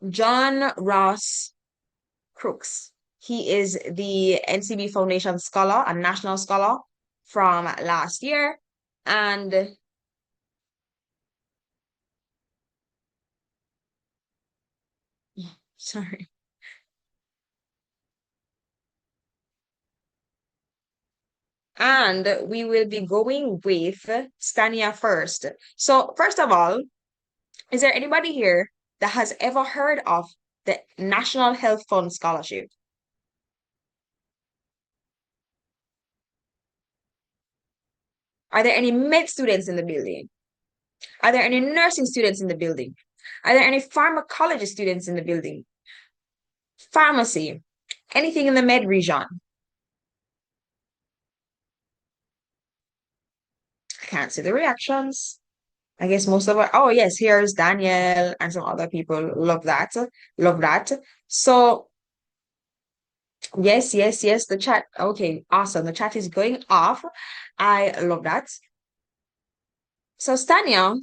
John Ross Crooks. He is the NCB Foundation Scholar, a national scholar from last year. And sorry. And we will be going with Stania first. So, first of all, is there anybody here that has ever heard of the National Health Fund Scholarship? Are there any med students in the building? Are there any nursing students in the building? Are there any pharmacology students in the building? Pharmacy, anything in the med region? I can't see the reactions. I guess most of our, oh yes, here's Daniel and some other people. Love that. Love that. So yes, yes, yes, the chat. Okay, awesome. The chat is going off. I love that. So Stania,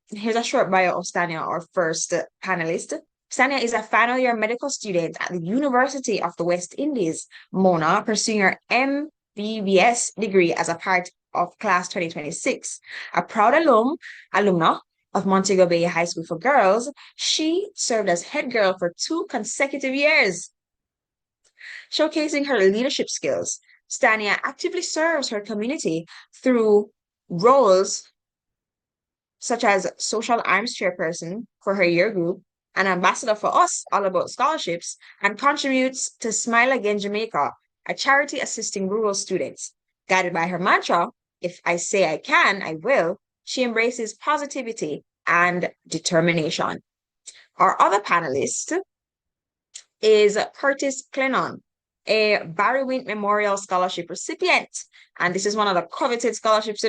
here's a short bio of Stania, our first panelist. Stania is a final year medical student at the University of the West Indies, Mona, pursuing her MBBS degree as a part of class 2026. A proud alumna of Montego Bay High School for Girls, she served as head girl for 2 consecutive years, showcasing her leadership skills. Stania actively serves her community through roles such as social arms chairperson for her year group, an ambassador for us all about scholarships, and contributes to Smile Again Jamaica, a charity assisting rural students. Guided by her mantra, if I say I can, I will, she embraces positivity and determination. Our other panelist is Curtis Clennon, a Barry Wint Memorial Scholarship recipient. And this is one of the coveted scholarships,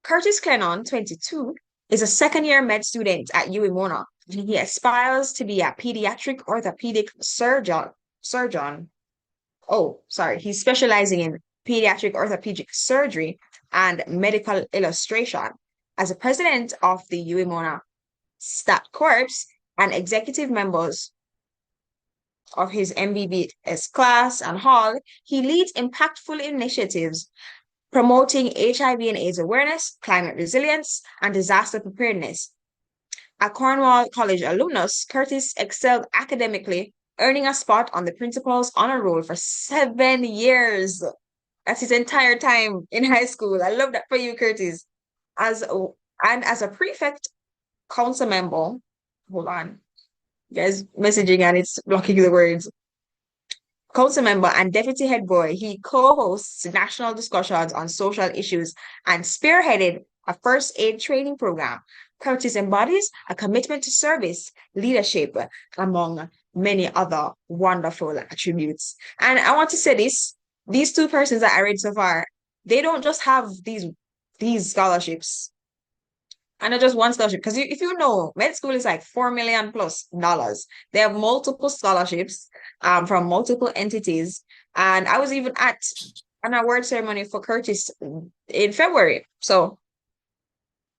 Curtis Clennon, 22, is a second-year med student at UW Mona. He aspires to be a pediatric orthopedic surgeon. Oh, sorry. He's specializing in pediatric orthopedic surgery and medical illustration. As a president of the UW Mona Stat Corps and executive members of his MBBS class and hall, he leads impactful initiatives promoting HIV and AIDS awareness, climate resilience, and disaster preparedness. A Cornwall College alumnus, Curtis excelled academically, earning a spot on the principal's honor roll for 7 years. That's his entire time in high school. I love that for you, Curtis. As a, and as a prefect council member, hold on, you guys messaging and it's blocking the words. Council member and deputy head boy, he co-hosts national discussions on social issues and spearheaded a first aid training program. Curtis embodies a commitment to service, leadership, among many other wonderful attributes. And I want to say this, these two persons that I read so far, they don't just have these scholarships. And not just one scholarship, because if you know, med school is like $4 million plus dollars. They have multiple scholarships from multiple entities. And I was even at an award ceremony for Curtis in February. So,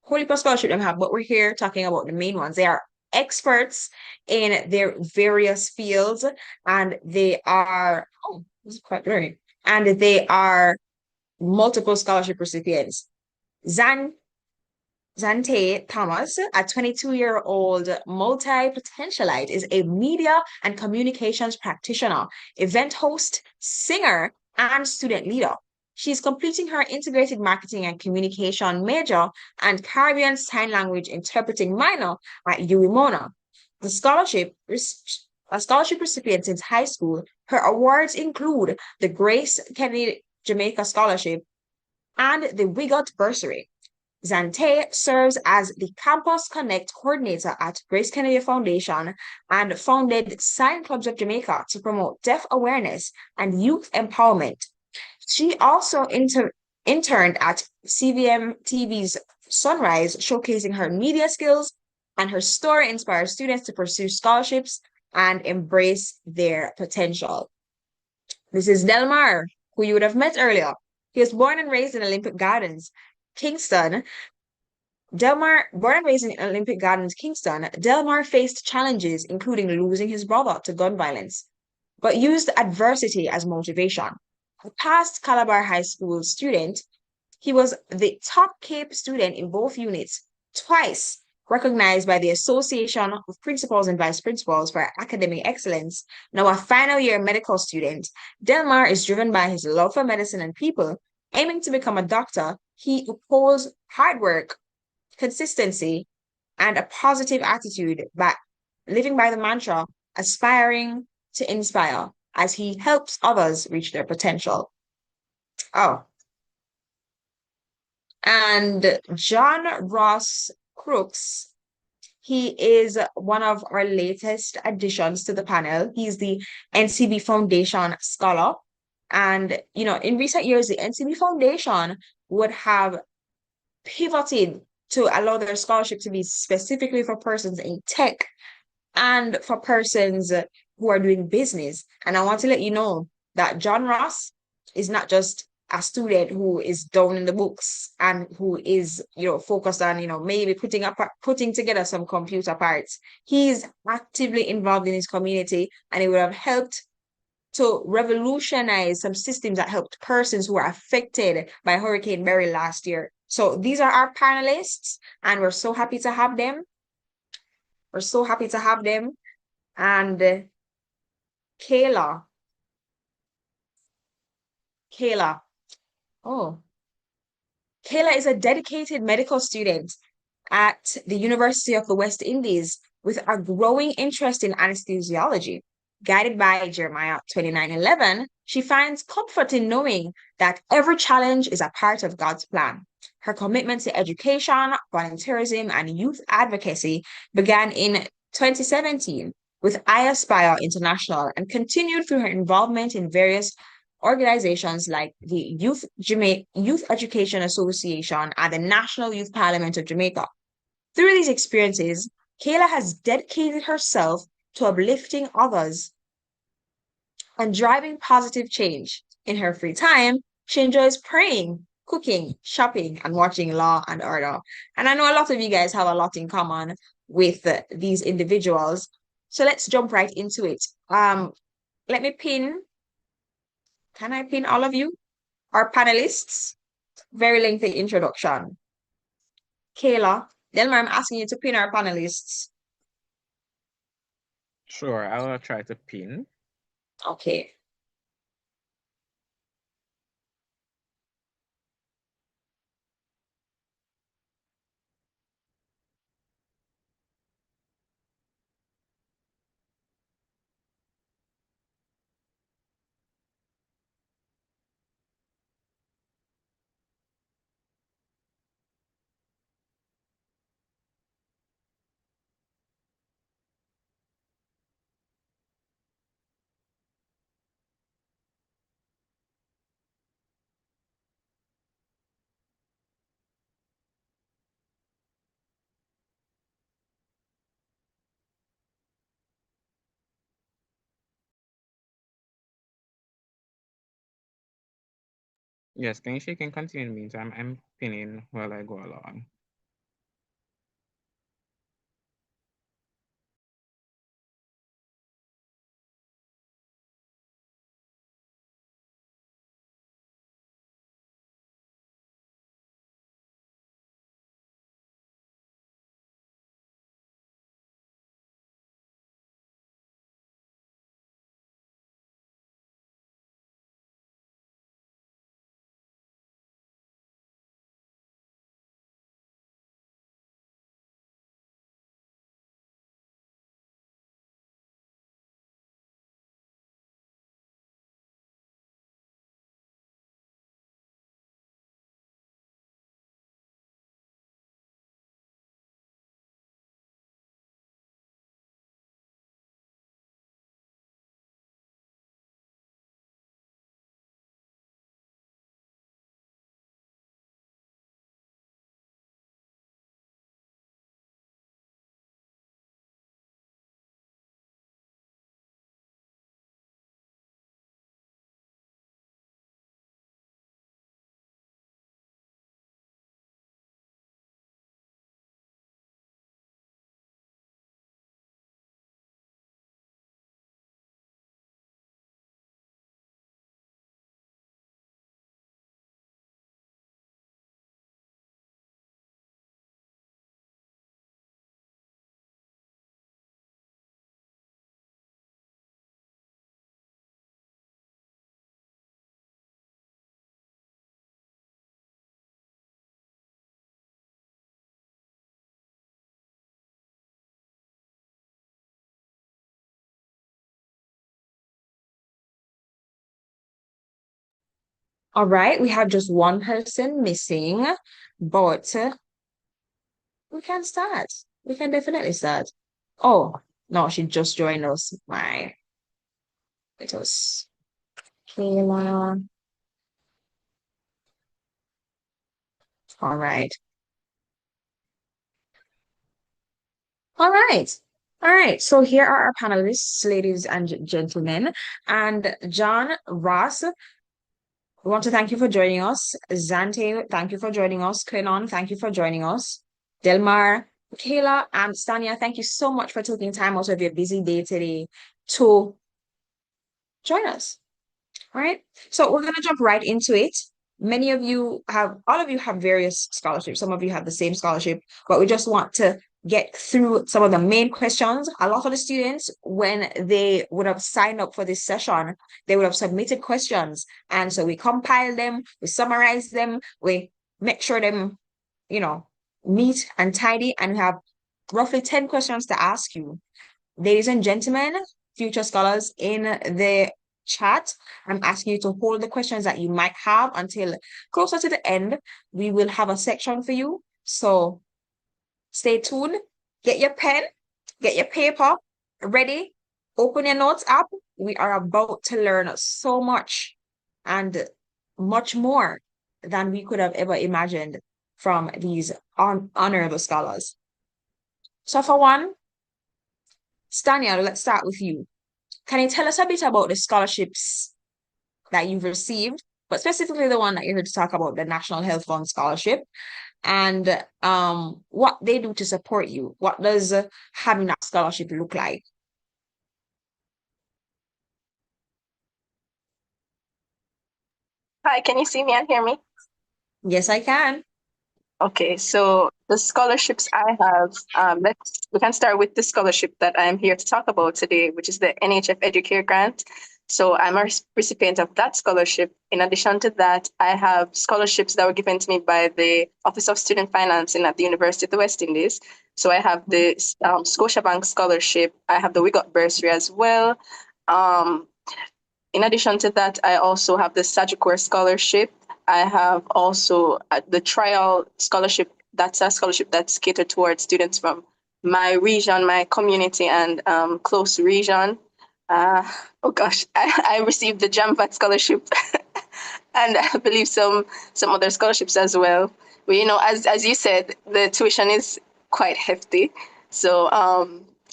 holy plus scholarship them have, but we're here talking about the main ones. They are experts in their various fields, and they are, oh, this is quite blurry, and they are multiple scholarship recipients. Zante Thomas, a 22-year-old multi-potentialite, is a media and communications practitioner, event host, singer, and student leader. She's completing her integrated marketing and communication major and Caribbean Sign Language interpreting minor at UW Mona. The a scholarship recipient since high school. Her awards include the Grace Kennedy Jamaica Scholarship and the Wigot Bursary. Zante serves as the Campus Connect coordinator at Grace Kennedy Foundation and founded Sign Clubs of Jamaica to promote deaf awareness and youth empowerment. She also interned at CVM TV's Sunrise, showcasing her media skills, and her story inspires students to pursue scholarships and embrace their potential. This is Delmar, who you would have met earlier. He was born and raised in Olympic Gardens, Kingston, Delmar, born and raised in Olympic Gardens, Kingston, Delmar faced challenges, including losing his brother to gun violence, but used adversity as motivation. A past Calabar High School student, he was the top CAPE student in both units, twice recognized by the Association of Principals and Vice Principals for academic excellence. Now, a final year medical student, Delmar is driven by his love for medicine and people. Aiming to become a doctor, he upholds hard work, consistency, and a positive attitude by living by the mantra, aspiring to inspire, as he helps others reach their potential. Oh, and John Ross Crooks, he is one of our latest additions to the panel. He's the NCB Foundation Scholar. And, in recent years, the NCB Foundation would have pivoted to allow their scholarship to be specifically for persons in tech and for persons who are doing business. And I want to let you know that John Ross is not just a student who is down in the books and who is, focused on, maybe putting together some computer parts. He's actively involved in his community, and he would have helped to revolutionize some systems that helped persons who were affected by Hurricane Barry last year. So these are our panelists, and we're so happy to have them. We're so happy to have them. And Kayla, Kayla, oh, Kayla is a dedicated medical student at the University of the West Indies with a growing interest in anesthesiology. Guided by Jeremiah 29:11, she finds comfort in knowing that every challenge is a part of God's plan. Her commitment to education, volunteerism, and youth advocacy began in 2017 with I Aspire International and continued through her involvement in various organizations like the Youth Education Association and the National Youth Parliament of Jamaica. Through these experiences, Kayla has dedicated herself to uplifting others and driving positive change. In her free time, she enjoys praying, cooking, shopping, and watching Law and Order. And I know a lot of you guys have a lot in common with these individuals. So let's jump right into it. Let me pin, can I pin all of you? Our panelists, very lengthy introduction. Kayla, Delmar, I'm asking you to pin our panelists. Sure, I will try to pin. Okay. Yes, she can continue in the meantime. I'm pinning while I go along. All right, we have just one person missing, but we can start. We can definitely start. Oh, no, she just joined us. My, it was Kayla. All right. All right. All right. So here are our panelists, ladies and gentlemen. And John Ross, we want to thank you for joining us. Zante, thank you for joining us. Klenon, thank you for joining us. Delmar, Kayla, and Stania, thank you so much for taking time out of your busy day today to join us. All right. So we're going to jump right into it. All of you have various scholarships. Some of you have the same scholarship, but we just want to get through some of the main questions. A lot of the students, when they would have signed up for this session, they would have submitted questions. And so we compile them, we summarize them, we make sure them, you know, neat and tidy, and we have roughly 10 questions to ask you. Ladies and gentlemen, future scholars in the chat, I'm asking you to hold the questions that you might have until closer to the end. We will have a section for you. So stay tuned. Get your pen, get your paper ready. Open your notes app. We are about to learn so much and much more than we could have ever imagined from these honorable scholars. So for one, Stania, let's start with you. Can you tell us a bit about the scholarships that you've received, but specifically the one that you're here to talk about, the National Health Fund Scholarship, and what they do to support you? What does having that scholarship look like? Hi, can you see me and hear me? Yes, I can. Okay, so the scholarships I have, we can start with the scholarship that I'm here to talk about today, which is the NHF Educare Grant. So I'm a recipient of that scholarship. In addition to that, I have scholarships that were given to me by the Office of Student Financing at the University of the West Indies. So I have the Scotiabank scholarship. I have the Wigot bursary as well. Um, in addition to that, I also have the Sagicor scholarship. I have also the trial scholarship. That's a scholarship that's catered towards students from my region, my community, and close region. Uh, oh gosh, I received the JAMVAT scholarship, and I believe some other scholarships as well. But as you said, the tuition is quite hefty, so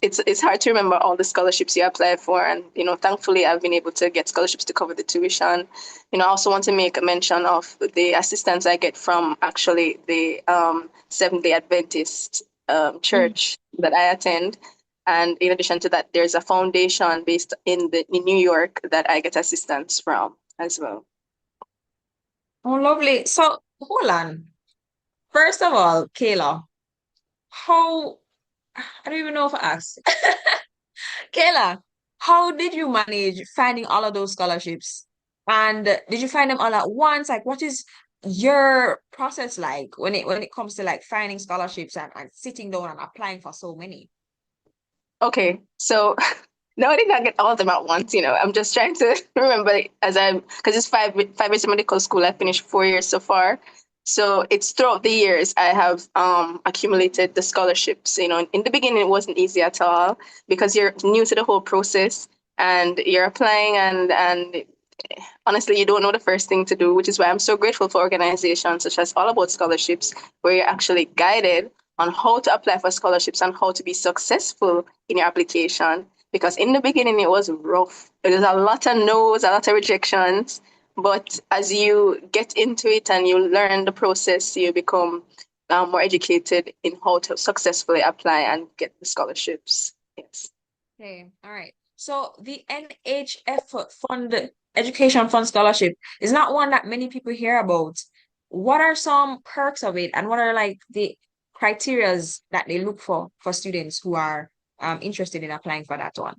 it's hard to remember all the scholarships you apply for, and thankfully I've been able to get scholarships to cover the tuition. I also want to make a mention of the assistance I get from actually the Seventh-day Adventist church that I attend. And in addition to that, there's a foundation based in New York that I get assistance from as well. Oh, lovely. So hold on. First of all, Kayla, how I don't even know if I asked. Kayla, how did you manage finding all of those scholarships? And did you find them all at once? Like, what is your process like when it comes to like finding scholarships and sitting down and applying for so many? Okay, so no, I did not get all of them at once. I'm just trying to remember because it's 5 years of medical school. I finished 4 years so far. So it's throughout the years I have accumulated the scholarships. In the beginning it wasn't easy at all because you're new to the whole process and you're applying and honestly you don't know the first thing to do, which is why I'm so grateful for organizations such as All About Scholarships, where you're actually guided on how to apply for scholarships and how to be successful in your application. Because in the beginning, it was rough. There was a lot of no's, a lot of rejections. But as you get into it and you learn the process, you become more educated in how to successfully apply and get the scholarships. Yes. Okay, all right. So the NHF fund, education fund scholarship is not one that many people hear about. What are some perks of it, and what are like the criterias that they look for students who are interested in applying for that one?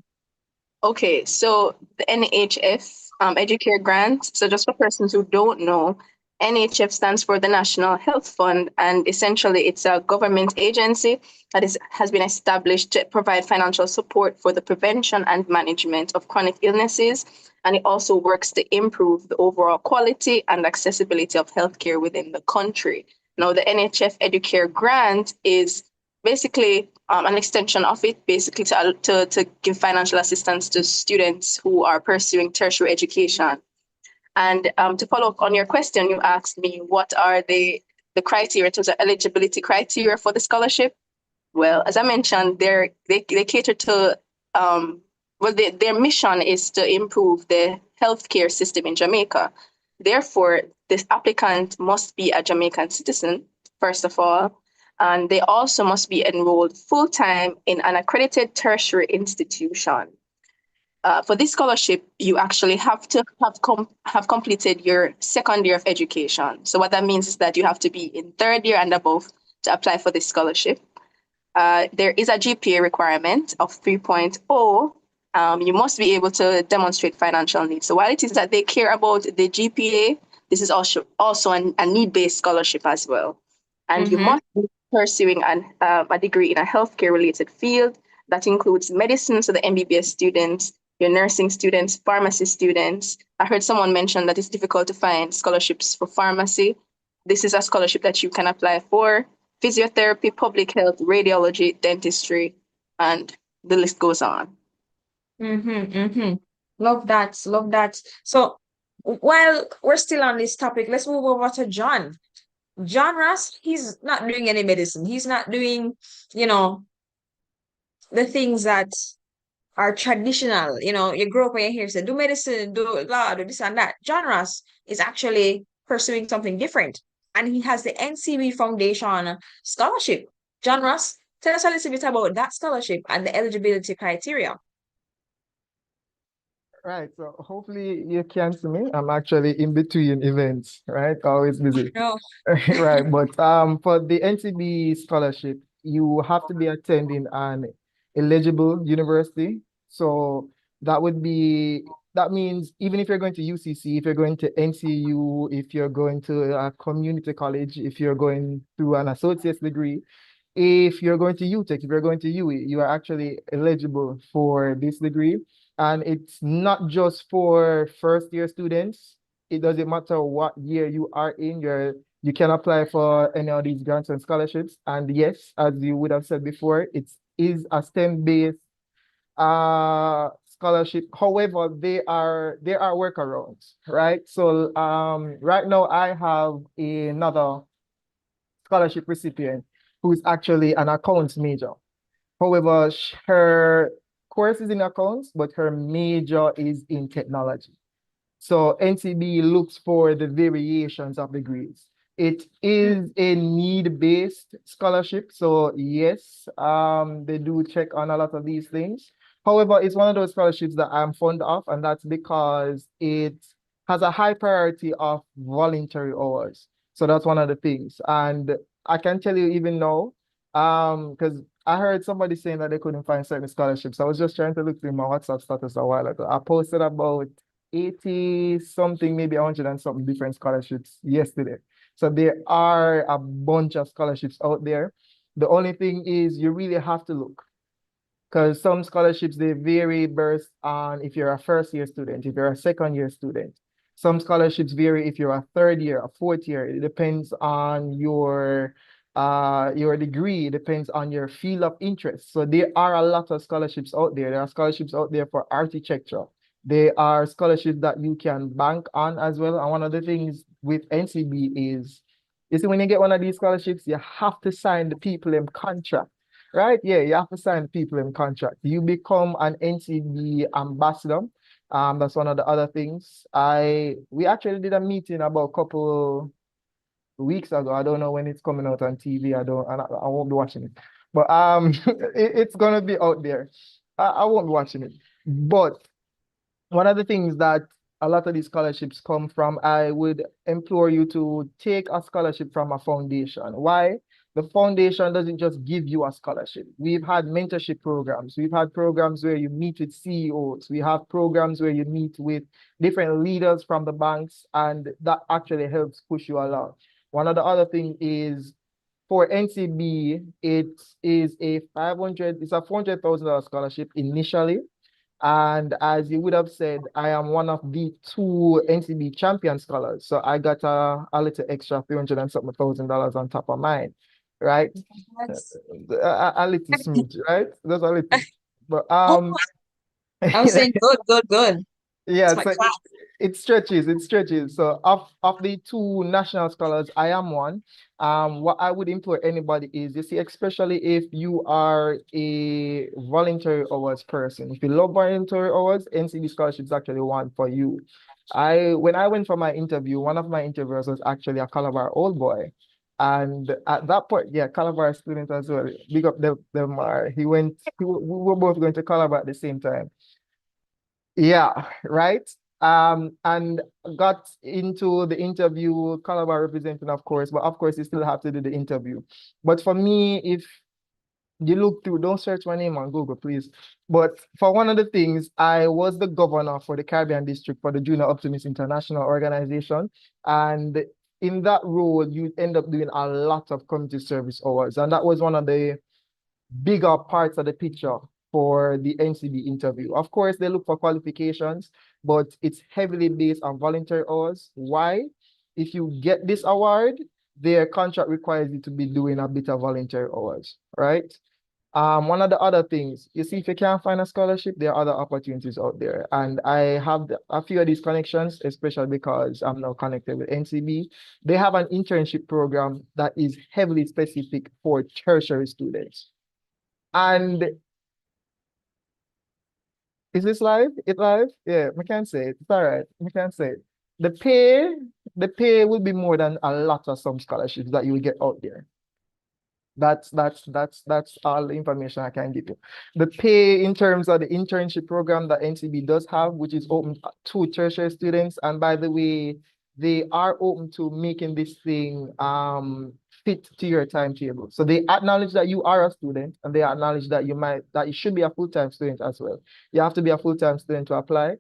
Okay, so the NHF Educare Grant. So just for persons who don't know, NHF stands for the National Health Fund, and essentially it's a government agency that has been established to provide financial support for the prevention and management of chronic illnesses and it also works to improve the overall quality and accessibility of healthcare within the country. Now, the NHF Educare grant is basically an extension of it, basically to give financial assistance to students who are pursuing tertiary education. And to follow up on your question, you asked me what are the criteria in terms of eligibility criteria for the scholarship. Well, as I mentioned, they cater to their mission is to improve the healthcare system in Jamaica. Therefore, this applicant must be a Jamaican citizen, first of all, and they also must be enrolled full-time in an accredited tertiary institution. For this scholarship, you actually have to have completed your second year of education. So what that means is that you have to be in third year and above to apply for this scholarship. There is a GPA requirement of 3.0. You must be able to demonstrate financial needs. So while it is that they care about the GPA, this is also a need-based scholarship as well. And you must be pursuing a degree in a healthcare-related field. That includes medicine, so the MBBS students, your nursing students, pharmacy students. I heard someone mention that it's difficult to find scholarships for pharmacy. This is a scholarship that you can apply for. Physiotherapy, public health, radiology, dentistry, and the list goes on. Love that. Love that. So while we're still on this topic, let's move over to John. John Ross, he's not doing any medicine. He's not doing, you know, the things that are traditional. You know, you grow up and you hear say, do medicine, do law, do this and that. John Ross is actually pursuing something different. And he has the NCB Foundation scholarship. John Ross, tell us a little bit about that scholarship and the eligibility criteria. Right, so hopefully you can see me. I'm actually in between events, right? Always busy. No. Right, but for the NCB scholarship, you have to be attending an eligible university. So that means even if you're going to UCC, if you're going to NCU, if you're going to a community college, if you're going through an associate's degree, if you're going to UTech, if you're going to UE, you are actually eligible for this degree. And it's not just for first year students. It doesn't matter what year you are in, you can apply for any of these grants and scholarships. And yes, as you would have said before, it is a STEM-based scholarship. However, there are workarounds, right? So right now I have another scholarship recipient who's actually an accounts major. However, her course is in accounts, but her major is in technology. So NCB looks for the variations of degrees. It is a need-based scholarship. So yes, they do check on a lot of these things. However, it's one of those scholarships that I'm fond of, and that's because it has a high priority of voluntary hours. So that's one of the things. And I can tell you even now, because I heard somebody saying that they couldn't find certain scholarships. I was just trying to look through my WhatsApp status a while ago. I posted about 80 something, maybe 100 and something different scholarships yesterday. So there are a bunch of scholarships out there. The only thing is you really have to look, because some scholarships, they vary based on if you're a first year student, if you're a second year student. Some scholarships vary if you're a third year, a fourth year. It depends on your degree, it depends on your field of interest. So there are a lot of scholarships out there. There are scholarships out there for architecture. There are scholarships that you can bank on as well. And one of the things with NCB is, you see, when you get one of these scholarships, you have to sign the people in contract, right? Yeah, you have to sign the people in contract. You become an NCB ambassador. That's one of the other things. We actually did a meeting about a couple weeks ago. I don't know when it's coming out on TV. I won't be watching it. But it's gonna be out there. I won't be watching it. But one of the things that a lot of these scholarships come from, I would implore you to take a scholarship from a foundation. Why? The foundation doesn't just give you a scholarship. We've had mentorship programs. We've had programs where you meet with CEOs. We have programs where you meet with different leaders from the banks, and that actually helps push you along. One of the other thing is for NCB, it's a $400,000 scholarship initially. And as you would have said, I am one of the two NCB champion scholars. So I got a little extra 300 and something $1,000 on top of mine, right? That's- A little smooth, right? That's a little. But Oh, I was saying good, good, good. yeah, It's my so class. it stretches, it stretches. So of the two national scholars, I am one. What I would implore anybody is, you see, especially if you are a voluntary hours person, if you love voluntary hours, NCB scholarship is actually one for you. When I went for my interview, one of my interviewers was actually a Calabar old boy. And at that point, yeah, Calabar student as well. Big up them. We were both going to Calabar at the same time. Yeah, right. And got into the interview, Calabar representing, of course, but of course you still have to do the interview. But for me, if you look through, don't search my name on Google, please. But for one of the things, I was the governor for the Caribbean district for the Junior Optimist International Organization. And in that role, you end up doing a lot of community service hours. And that was one of the bigger parts of the picture for the NCB interview. Of course, they look for qualifications, but it's heavily based on voluntary hours. Why? If you get this award, their contract requires you to be doing a bit of voluntary hours, right? One of the other things, you see, if you can't find a scholarship, there are other opportunities out there. And I have a few of these connections, especially because I'm now connected with NCB. They have an internship program that is heavily specific for tertiary students. And is this live? It live? Yeah, I can say it. It's all right. I can say it. The pay, the pay will be more than a lot of some scholarships that you will get out there. That's all the information I can give you. The pay in terms of the internship program that NCB does have, which is open to tertiary students, and by the way, they are open to making this thing fit to your timetable. So they acknowledge that you are a student, and they acknowledge that you should be a full-time student as well. You have to be a full-time student to apply,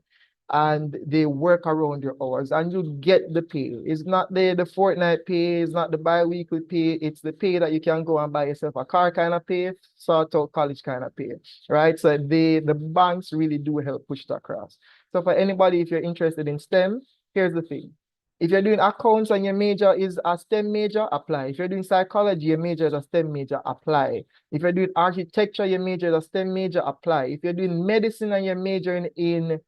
and they work around your hours, and you get the pay. It's not the fortnight pay, it's not the bi-weekly pay, it's the pay that you can go and buy yourself a car kind of pay, sort out college kind of pay, right? So the banks really do help push that across. So for anybody, if you're interested in STEM, here's the thing. If you're doing accounts and your major is a STEM major, apply. If you're doing psychology, your major is a STEM major, apply. If you're doing architecture, your major is a STEM major, apply. If you're doing medicine and you're majoring in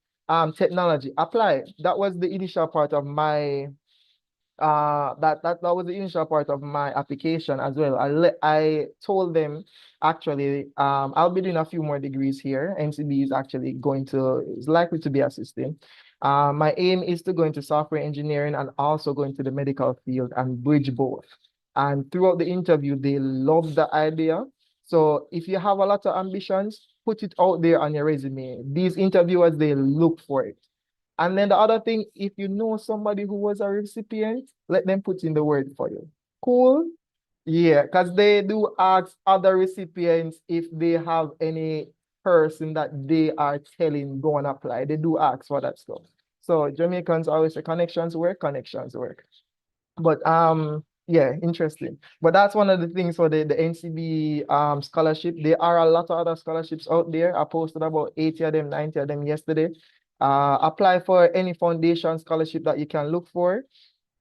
technology, apply. That was the initial part of my that was the initial part of my application as well. I told them, actually, I'll be doing a few more degrees here. NCB is actually is likely to be assisting. My aim is to go into software engineering and also go into the medical field and bridge both. And throughout the interview, they loved the idea. So if you have a lot of ambitions, put it out there on your resume. These interviewers, they look for it. And then the other thing, if you know somebody who was a recipient, let them put in the word for you. Cool? Yeah, because they do ask other recipients if they have any person that they are telling go and apply. They do ask for that stuff. So Jamaicans always say connections work, connections work. But yeah, interesting. But that's one of the things for the NCB scholarship. There are a lot of other scholarships out there. I posted about 80 of them, 90 of them yesterday. Apply for any foundation scholarship that you can look for.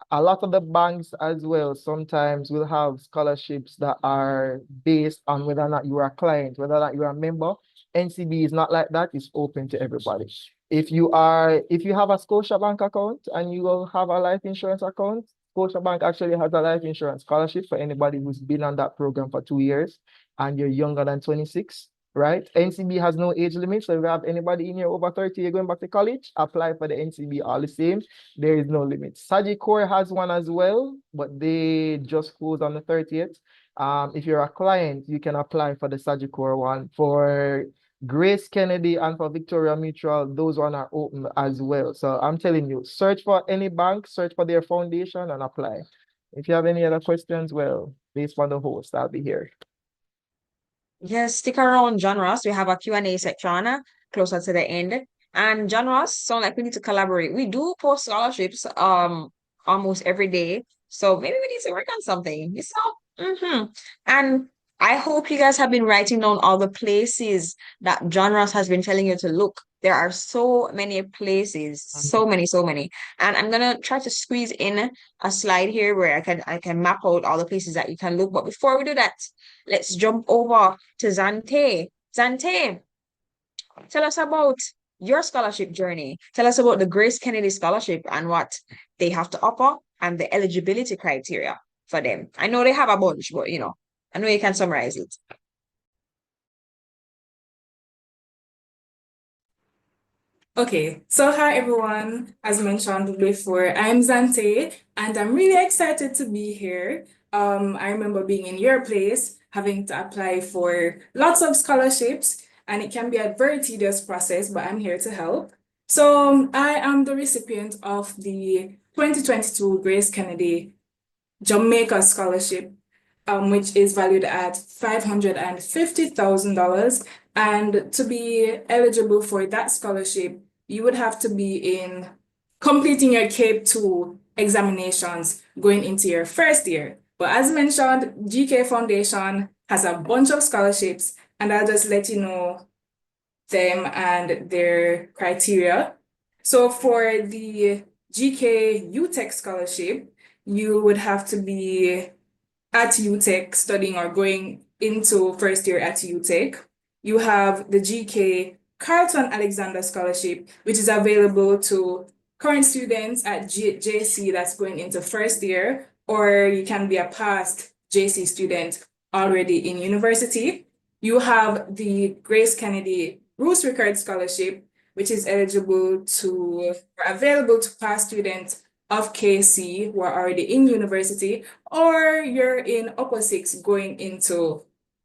A lot of the banks as well sometimes will have scholarships that are based on whether or not you are a client, whether or not you are a member. NCB is not like that. It's open to everybody. If you have a Scotiabank account and you will have a life insurance account, Scotiabank actually has a life insurance scholarship for anybody who's been on that program for 2 years and you're younger than 26. Right? NCB has no age limit. So if you have anybody in here over 30, you're going back to college, apply for the NCB all the same. There is no limit. Sagicor has one as well, but they just closed on the 30th. If you're a client, you can apply for the Sagicor one. For Grace Kennedy and for Victoria Mutual, those one are open as well. So I'm telling you, search for any bank, search for their foundation and apply. If you have any other questions, well, based on the host, I'll be here. Yes, stick around, John Ross. We have a Q&A section closer to the end. And John Ross, sound like we need to collaborate. We do post scholarships almost every day. So maybe we need to work on something. And I hope you guys have been writing down all the places that John Ross has been telling you to look. There are so many places, so many, so many. And I'm gonna try to squeeze in a slide here where I can map out all the places that you can look. But before we do that, let's jump over to Zante. Zante, tell us about your scholarship journey. Tell us about the Grace Kennedy Scholarship and what they have to offer and the eligibility criteria for them. I know they have a bunch, but I know you can summarize it. Okay, so hi everyone. As mentioned before, I'm Zante and I'm really excited to be here. I remember being in your place, having to apply for lots of scholarships, and it can be a very tedious process, but I'm here to help. So I am the recipient of the 2022 Grace Kennedy Jamaica Scholarship, which is valued at $550,000. And to be eligible for that scholarship, you would have to be in completing your CAPE 2 examinations going into your first year. But as mentioned, GK Foundation has a bunch of scholarships, and I'll just let you know them and their criteria. So for the GK UTech scholarship, you would have to be at UTech studying or going into first year at UTech. You have the GK Carlton Alexander Scholarship, which is available to current students at JC that's going into first year, or you can be a past JC student already in university. You have the Grace Kennedy Bruce Rickard Scholarship, which is eligible to or available to past students of KC who are already in university, or you're in upper six going into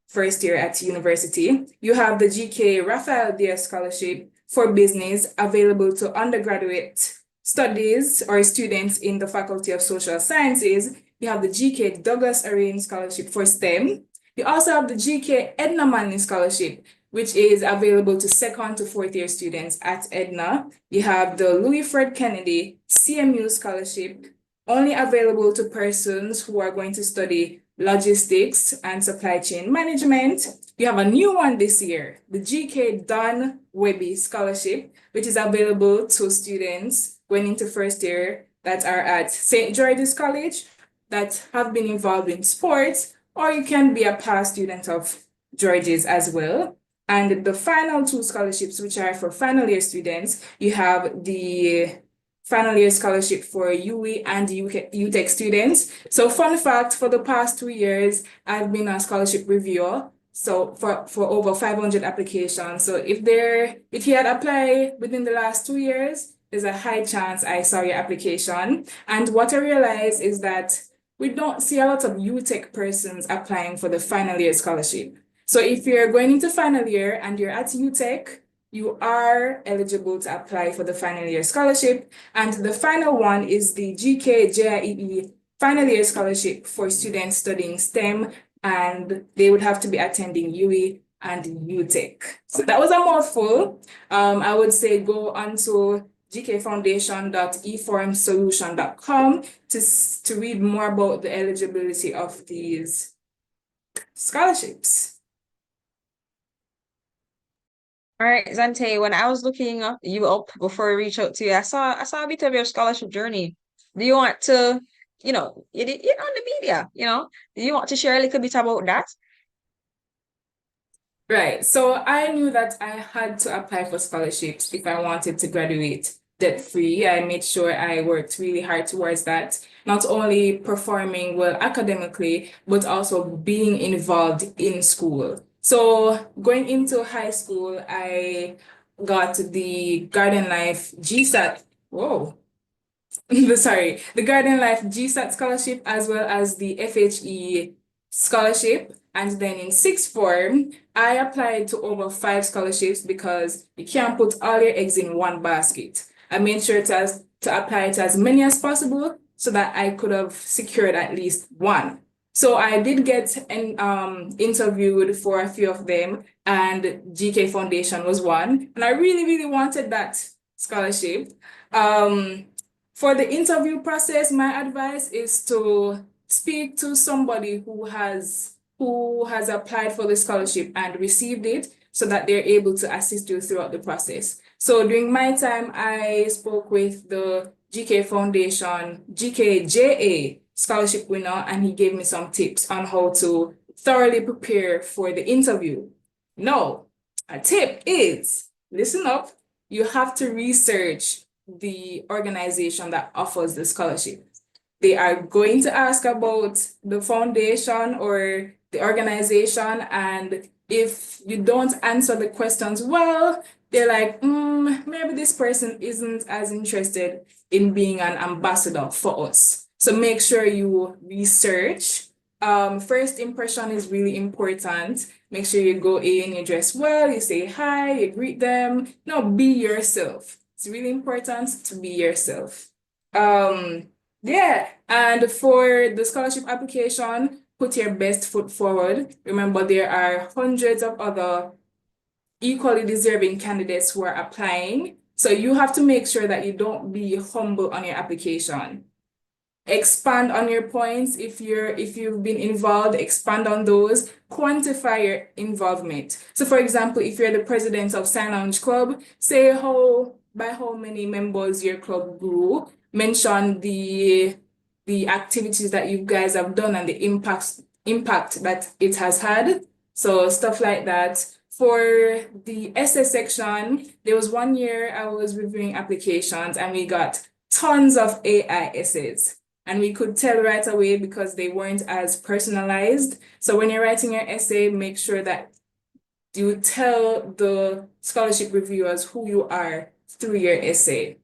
first year at university. You have the GK Raphael Diaz Scholarship for business available to undergraduate studies or students in the Faculty of Social Sciences. You have the GK Douglas Arene Scholarship for STEM. You also have the GK Edna Manley Scholarship, which is available to second to fourth year students at Edna. You have the Louis Fred Kennedy CMU Scholarship, only available to persons who are going to study logistics and supply chain management. You have a new one this year, the GK Don Webby Scholarship, which is available to students going into first year that are at St. George's College that have been involved in sports, or you can be a past student of George's as well. And the final two scholarships, which are for final year students, you have the final year scholarship for UE and UTech students. So fun fact, for the past 2 years, I've been a scholarship reviewer. So for over 500 applications. So if you had applied within the last 2 years, there's a high chance I saw your application. And what I realized is that we don't see a lot of UTech persons applying for the final year scholarship. So if you're going into final year and you're at UTech, you are eligible to apply for the final year scholarship. And the final one is the GK JIEE final year scholarship for students studying STEM, and they would have to be attending UE and UTech. So that was a mouthful. I would say go onto gkfoundation.eforumsolution.com to read more about the eligibility of these scholarships. All right, Zante, when I was looking you up before I reached out to you, I saw a bit of your scholarship journey. Do you want to, you're on the media, do you want to share a little bit about that? Right. So I knew that I had to apply for scholarships if I wanted to graduate debt-free. I made sure I worked really hard towards that, not only performing well academically, but also being involved in school. So going into high school, I got the Garden Life GSAT. Whoa. The Garden Life GSAT scholarship as well as the FHE scholarship. And then in sixth form, I applied to over 5 scholarships because you can't put all your eggs in one basket. I made sure to apply to as many as possible so that I could have secured at least one. So I did get interviewed for a few of them, and GK Foundation was one. And I really, really wanted that scholarship. For the interview process, my advice is to speak to somebody who has applied for the scholarship and received it, so that they're able to assist you throughout the process. So during my time, I spoke with the GK Foundation, GKJA scholarship winner, and he gave me some tips on how to thoroughly prepare for the interview. Now, a tip is, listen up, you have to research the organization that offers the scholarship. They are going to ask about the foundation or the organization, and if you don't answer the questions well, they're like, maybe this person isn't as interested in being an ambassador for us. So make sure you research. First impression is really important. Make sure you go in, you dress well, you say hi, you greet them. No, be yourself. It's really important to be yourself. Yeah, and for the scholarship application, put your best foot forward. Remember, there are hundreds of other equally deserving candidates who are applying. So you have to make sure that you don't be humble on your application. Expand on your points. If you've been involved, expand on those. Quantify your involvement. So for example, if you're the president of Sign Lounge Club, say by how many members your club grew. Mention the activities that you guys have done and the impact that it has had. So stuff like that. For the essay section, there was one year I was reviewing applications and we got tons of AI essays. And we could tell right away because they weren't as personalized. So when you're writing your essay, make sure that you tell the scholarship reviewers who you are through your essay.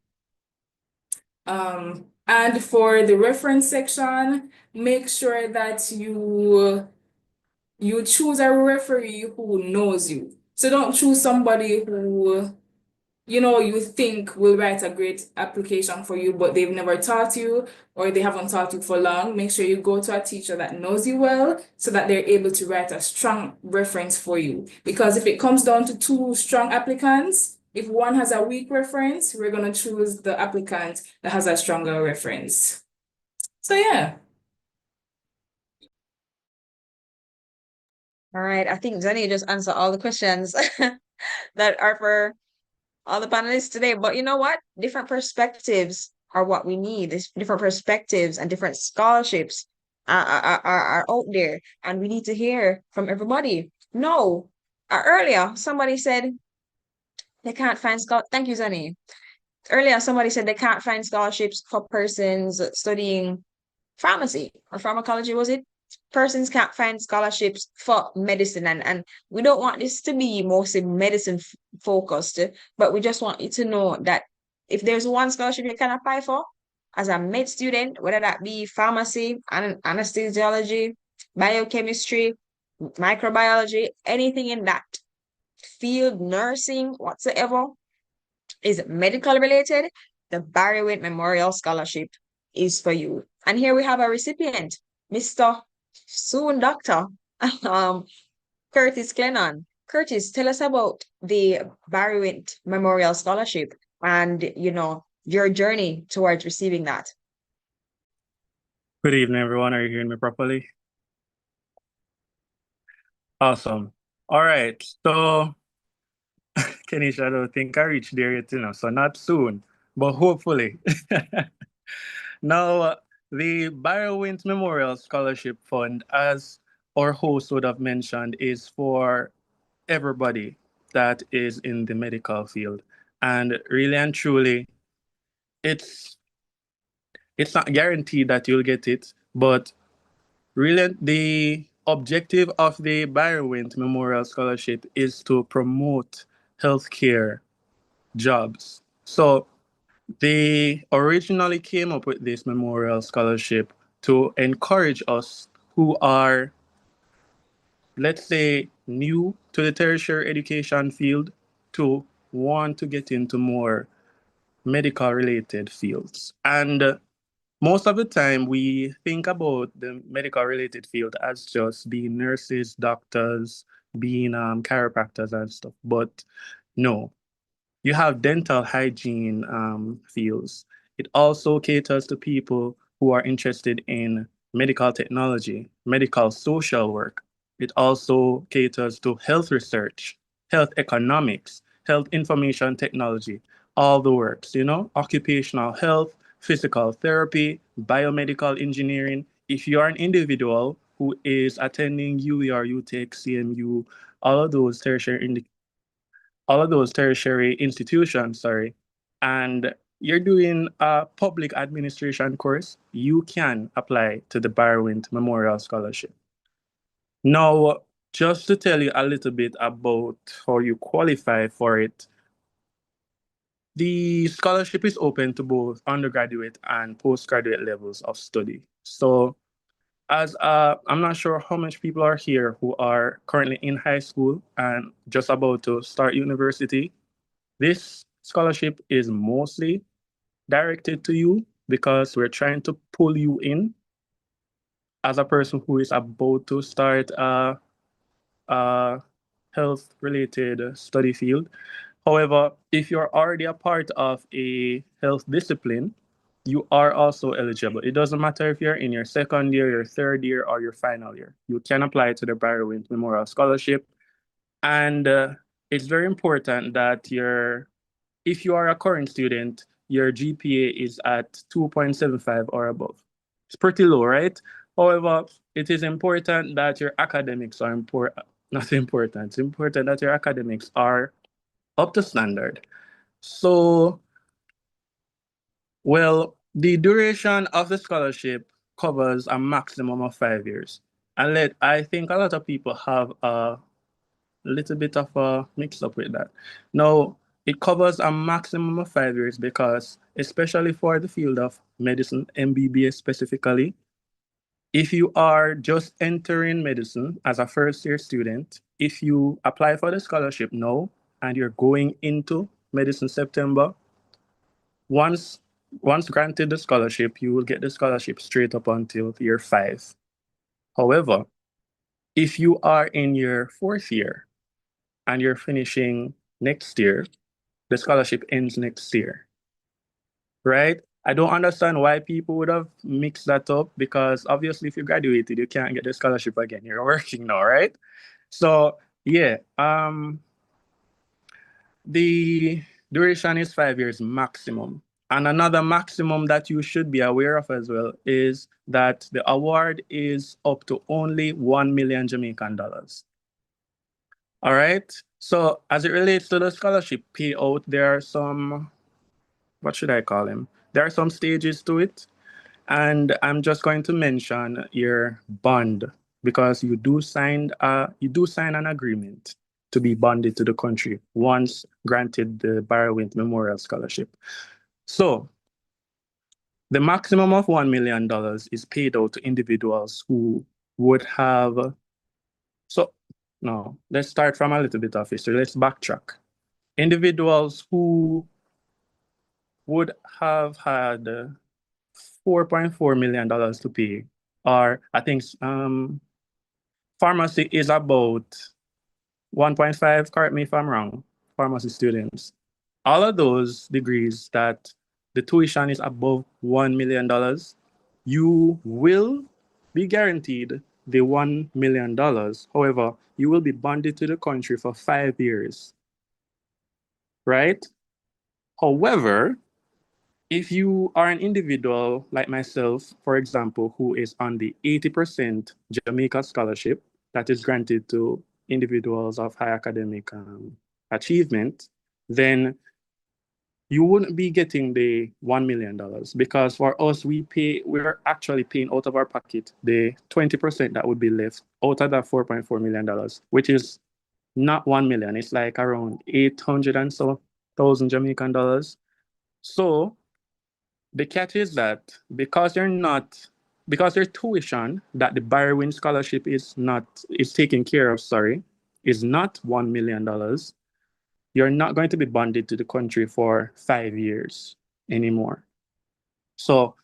And for the reference section, make sure that you choose a referee who knows you. So don't choose somebody who you think will write a great application for you, but they've never taught you or they haven't taught you for long. Make sure you go to a teacher that knows you well so that they're able to write a strong reference for you. Because if it comes down to two strong applicants, if one has a weak reference, we're going to choose the applicant that has a stronger reference. So yeah. All right, I think Jenny just answered all the questions that are for all the panelists today. But you know what? Different perspectives are what we need. There's different perspectives and different scholarships are out there, and we need to hear from everybody. No, earlier somebody said they can't find scholar. Thank you, Zani. Earlier somebody said they can't find scholarships for persons studying pharmacy or pharmacology, was it? Persons can't find scholarships for medicine, and we don't want this to be mostly medicine focused, but we just want you to know that if there's one scholarship you can apply for as a med student, whether that be pharmacy, anesthesiology, biochemistry, microbiology, anything in that field, nursing, whatsoever is medical related, the Barry Wint Memorial Scholarship is for you. And here we have a recipient, Mr. Soon Doctor, Curtis Glennon. Curtis, tell us about the Barry Wint Memorial Scholarship and, your journey towards receiving that. Good evening, everyone. Are you hearing me properly? Awesome. All right. So, Kenisha, I don't think I reached there yet, so not soon, but hopefully. Now, the Barry Wint Memorial Scholarship Fund, as our host would have mentioned, is for everybody that is in the medical field. And really and truly, it's not guaranteed that you'll get it, but really the objective of the Barry Wint Memorial Scholarship is to promote healthcare jobs. So they originally came up with this memorial scholarship to encourage us who are, let's say, new to the tertiary education field to want to get into more medical related fields. And most of the time, we think about the medical related field as just being nurses, doctors, being chiropractors and stuff. But no, you have dental hygiene fields. It also caters to people who are interested in medical technology, medical social work. It also caters to health research, health economics, health information technology, all the works, occupational health, physical therapy, biomedical engineering. If you are an individual who is attending UWE, UTech, CMU, all of those tertiary institutions, sorry, and you're doing a public administration course, you can apply to the Barwent Memorial Scholarship. Now, just to tell you a little bit about how you qualify for it, the scholarship is open to both undergraduate and postgraduate levels of study. So, I'm not sure how much people are here who are currently in high school and just about to start university. This scholarship is mostly directed to you because we're trying to pull you in as a person who is about to start a health related study field. However, if you're already a part of a health discipline, you are also eligible. It doesn't matter if you're in your second year, your third year, or your final year. You can apply to the Barrowint Memorial Scholarship. And it's very important that if you are a current student, your GPA is at 2.75 or above. It's pretty low, right? However, it is important that your academics are not important. It's important that your academics are up to standard. So, well, the duration of the scholarship covers a maximum of 5 years. And I think a lot of people have a little bit of a mix up with that. Now, it covers a maximum of 5 years because, especially for the field of medicine, MBBS specifically, if you are just entering medicine as a first year student, if you apply for the scholarship now and you're going into medicine September, once granted the scholarship, you will get the scholarship straight up until year 5. However, if you are in your 4th year and you're finishing next year, the scholarship ends next year, right? I don't understand why people would have mixed that up because obviously if you graduated, you can't get the scholarship again. You're working now, right? So yeah, the duration is 5 years maximum. And another maximum that you should be aware of as well is that the award is up to only 1 million Jamaican dollars. All right. So as it relates to the scholarship payout, there are some, what should I call them? There are some stages to it. And I'm just going to mention your bond because you do sign an agreement to be bonded to the country once granted the Barrowint Memorial Scholarship. So the maximum of $1 million is paid out to individuals who would have. So no, let's start from a little bit of history. Let's backtrack. Individuals who would have had $4.4 million to pay, or I think pharmacy is about 1.5, correct me if I'm wrong, pharmacy students. All of those degrees that the tuition is above $1 million, you will be guaranteed the $1 million. However, you will be bonded to the country for 5 years, right? However, if you are an individual like myself, for example, who is on the 80% Jamaica scholarship that is granted to individuals of high academic achievement, then you wouldn't be getting the $1 million because for us, we're actually paying out of our pocket the 20% that would be left out of that $4.4 million, which is not 1 million. It's like around 800 and so thousand Jamaican dollars. So the catch is that because your tuition that the Barrowin scholarship is taken care of, is not $1 million, you're not going to be bonded to the country for 5 years anymore. So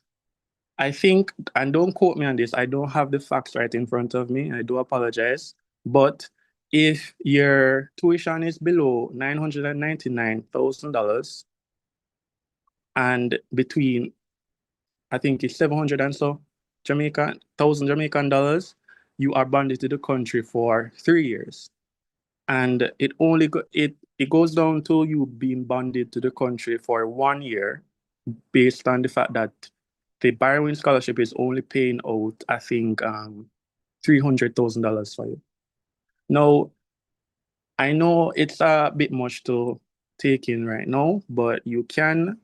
I think, and don't quote me on this, I don't have the facts right in front of me. I do apologize. But if your tuition is below $999,000 and between, I think it's 700 and so thousand Jamaican dollars, you are bonded to the country for 3 years. and it goes down to you being bonded to the country for 1 year, based on the fact that the borrowing scholarship is only paying out, I think, $300,000 for you. Now, I know it's a bit much to take in right now, but you can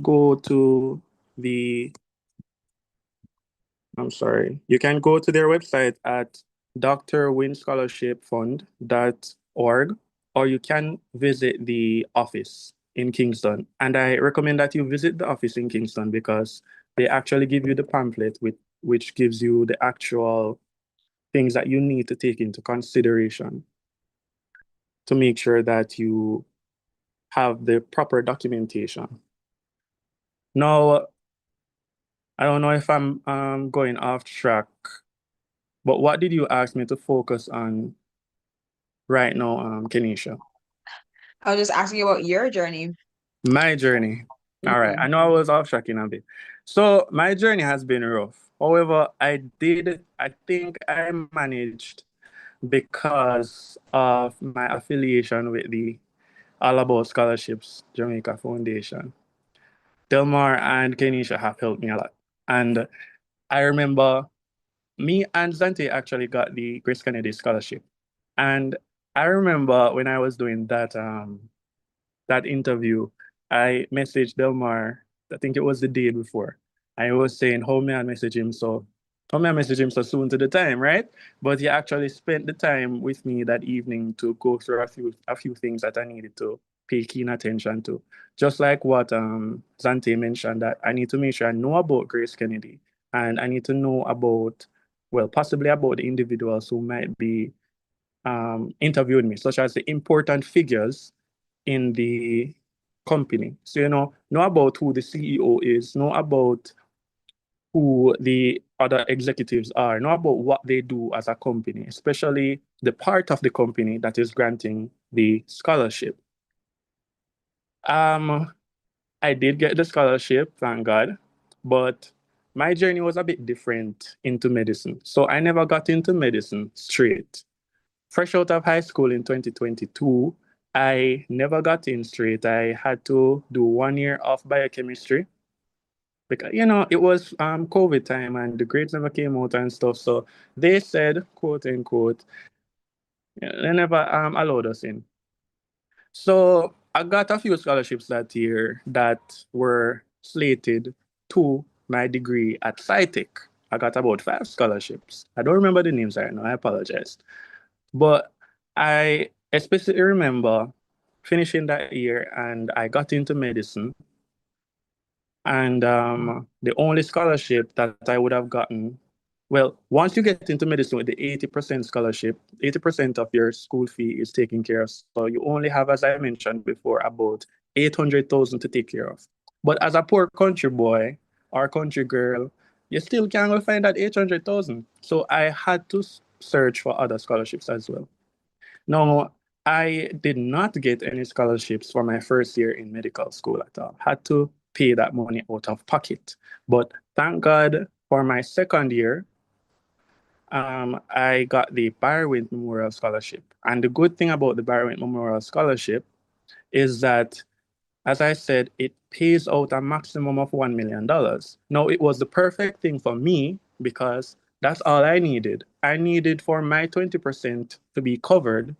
go to the, I'm sorry, you can go to their website at drwinscholarshipfund.org, or you can visit the office in Kingston. And I recommend that you visit the office in Kingston because they actually give you the pamphlet which gives you the actual things that you need to take into consideration to make sure that you have the proper documentation. Now, I don't know if I'm going off track, but what did you ask me to focus on right now, Kenisha? I was just asking you about your journey. My journey. All right. I know I was off tracking a bit. So my journey has been rough. However, I think I managed because of my affiliation with the All About Scholarships Jamaica Foundation. Delmar and Kenisha have helped me a lot. And I remember me and Zante actually got the Grace Kennedy Scholarship. And I remember when I was doing that interview, I messaged Delmar, I think it was the day before. I was saying, how may I message him so soon to the time, right? But he actually spent the time with me that evening to go through a few things that I needed to pay keen attention to. Just like what Zante mentioned, that I need to make sure I know about Grace Kennedy, and I need to know about, well, possibly about the individuals who might be interviewing me, such as the important figures in the company. So, know about who the CEO is, know about who the other executives are, know about what they do as a company, especially the part of the company that is granting the scholarship. I did get the scholarship, thank God, but my journey was a bit different into medicine. So I never got into medicine straight. Fresh out of high school in 2022, I never got in straight. I had to do 1 year of biochemistry because it was COVID time and the grades never came out and stuff. So they said, quote unquote, they never allowed us in. So I got a few scholarships that year that were slated to my degree at SciTech. I got about 5 scholarships. I don't remember the names right now. I apologize. But I especially remember finishing that year and I got into medicine. And the only scholarship that I would have gotten, well, once you get into medicine with the 80% scholarship, 80% of your school fee is taken care of. So you only have, as I mentioned before, about 800,000 to take care of. But as a poor country boy or country girl, you still can't go find that 800,000. So I had to search for other scholarships as well. No, I did not get any scholarships for my first year in medical school at all. Had to pay that money out of pocket. But thank God for my second year, I got the Byrwin Memorial Scholarship. And the good thing about the Byrwin Memorial Scholarship is that, as I said, it pays out a maximum of $1 million. Now, it was the perfect thing for me because that's all I needed. I needed for my 20% to be covered,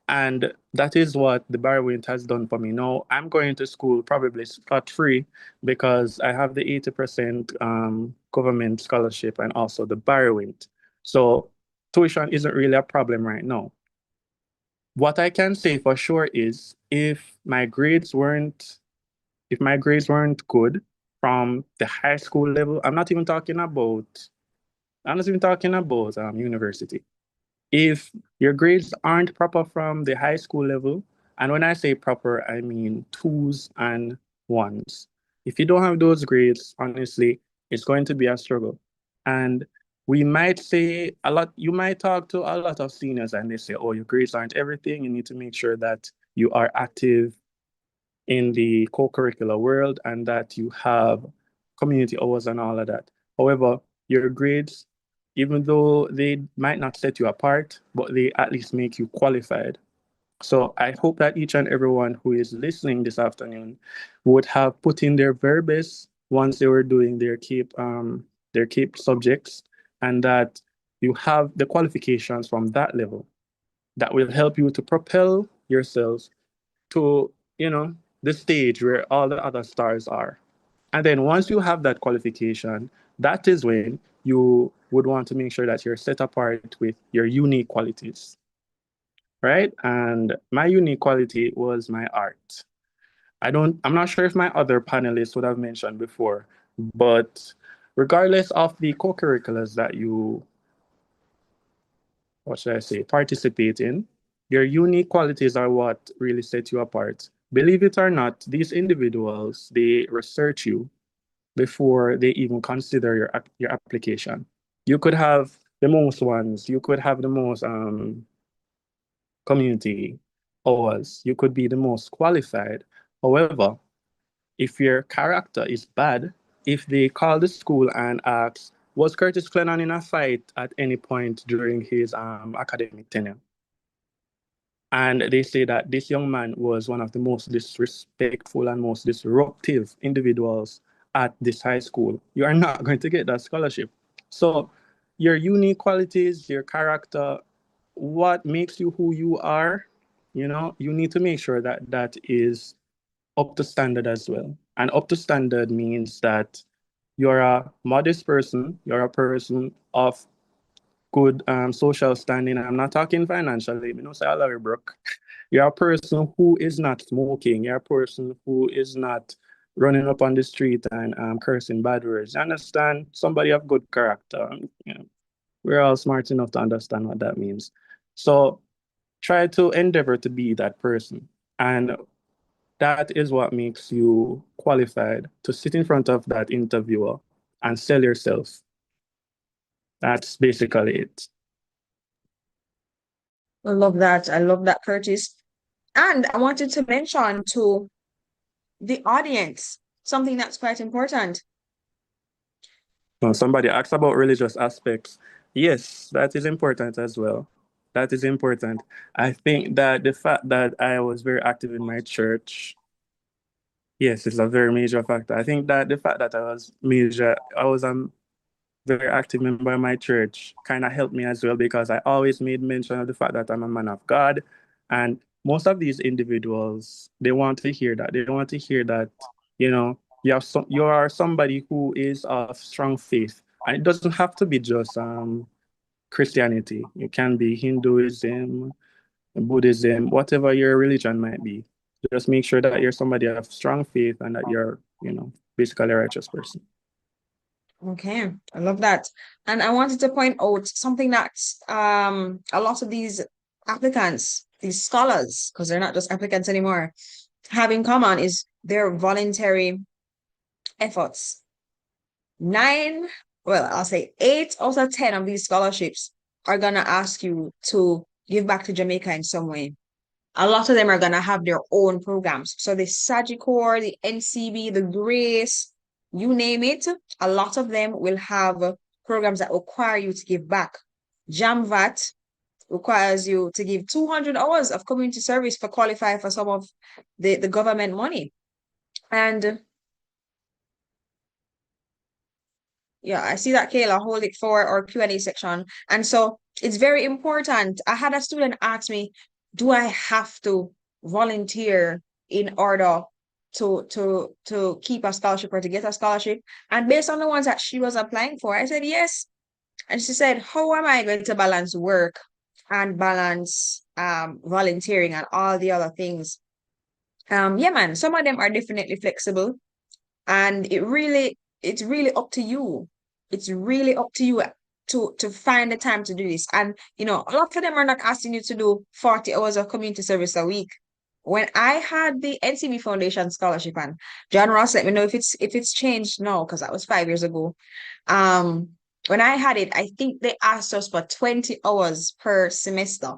and that is what the Barrowint has done for me. Now, I'm going to school probably scot-free because I have the 80% government scholarship and also the Barrowint. So tuition isn't really a problem right now. What I can say for sure is if my grades weren't good from the high school level, I'm not even talking about university. If your grades aren't proper from the high school level, and when I say proper, I mean twos and ones. If you don't have those grades, honestly, it's going to be a struggle. And we might say a lot, you might talk to a lot of seniors and they say, oh, your grades aren't everything. You need to make sure that you are active in the co-curricular world and that you have community hours and all of that. However, your grades even though they might not set you apart, but they at least make you qualified. So I hope that each and everyone who is listening this afternoon would have put in their very best once they were doing their CAPE subjects, and that you have the qualifications from that level that will help you to propel yourselves to, the stage where all the other stars are. And then once you have that qualification, that is when you would want to make sure that you're set apart with your unique qualities, right? And my unique quality was my art. I'm not sure if my other panelists would have mentioned before, but regardless of the co-curriculars that you, what should I say, participate in, your unique qualities are what really set you apart. Believe it or not, these individuals, they research you before they even consider your application. You could have the most ones, you could have the most community hours, you could be the most qualified. However, if your character is bad, if they call the school and ask, was Curtis Clennon in a fight at any point during his academic tenure? And they say that this young man was one of the most disrespectful and most disruptive individuals at this high school. You are not going to get that scholarship. So, your unique qualities, your character, what makes you who you are, you need to make sure that that is up to standard as well. And up to standard means that you're a modest person, you're a person of good social standing. I'm not talking financially, you know, say Larry Brook. You're a person who is not smoking, you're a person who is not running up on the street and cursing bad words. You understand? Somebody of good character. We're all smart enough to understand what that means. So try to endeavor to be that person. And that is what makes you qualified to sit in front of that interviewer and sell yourself. That's basically it. I love that. I love that, Curtis. And I wanted to mention to the audience something that's quite important. Well, somebody asked about religious aspects. Yes, that is important as well. That is important. I think that the fact that I was very active in my church, yes, it's a very major factor. I think that the fact that I was very active member of my church kind of helped me as well, because I always made mention of the fact that I'm a man of God. And most of these individuals, they want to hear that. They want to hear that, you are somebody who is of strong faith. And it doesn't have to be just Christianity. It can be Hinduism, Buddhism, whatever your religion might be. Just make sure that you're somebody of strong faith and that you're, basically a righteous person. Okay, I love that. And I wanted to point out something that a lot of these applicants, these scholars, because they're not just applicants anymore, have in common is their voluntary efforts. I'll say 8 out of 10 of these scholarships are gonna ask you to give back to Jamaica in some way. A lot of them are gonna have their own programs. So the Sagicor, the NCB, the Grace, you name it, a lot of them will have programs that require you to give back. JAMVAT requires you to give 200 hours of community service for qualify for some of the government money. And yeah, I see that, Kayla. Hold it for our Q&A section. And so it's very important. I had a student ask me, do I have to volunteer in order to keep a scholarship or to get a scholarship? And based on the ones that she was applying for, I said yes. And she said, how am I going to balance work and balance volunteering and all the other things? Yeah, man, some of them are definitely flexible. And it's really up to you. It's really up to you to find the time to do this. And a lot of them are not asking you to do 40 hours of community service a week. When I had the NCB Foundation scholarship, and John Ross let me know if it's changed now, because that was 5 years ago. When I had it, I think they asked us for 20 hours per semester.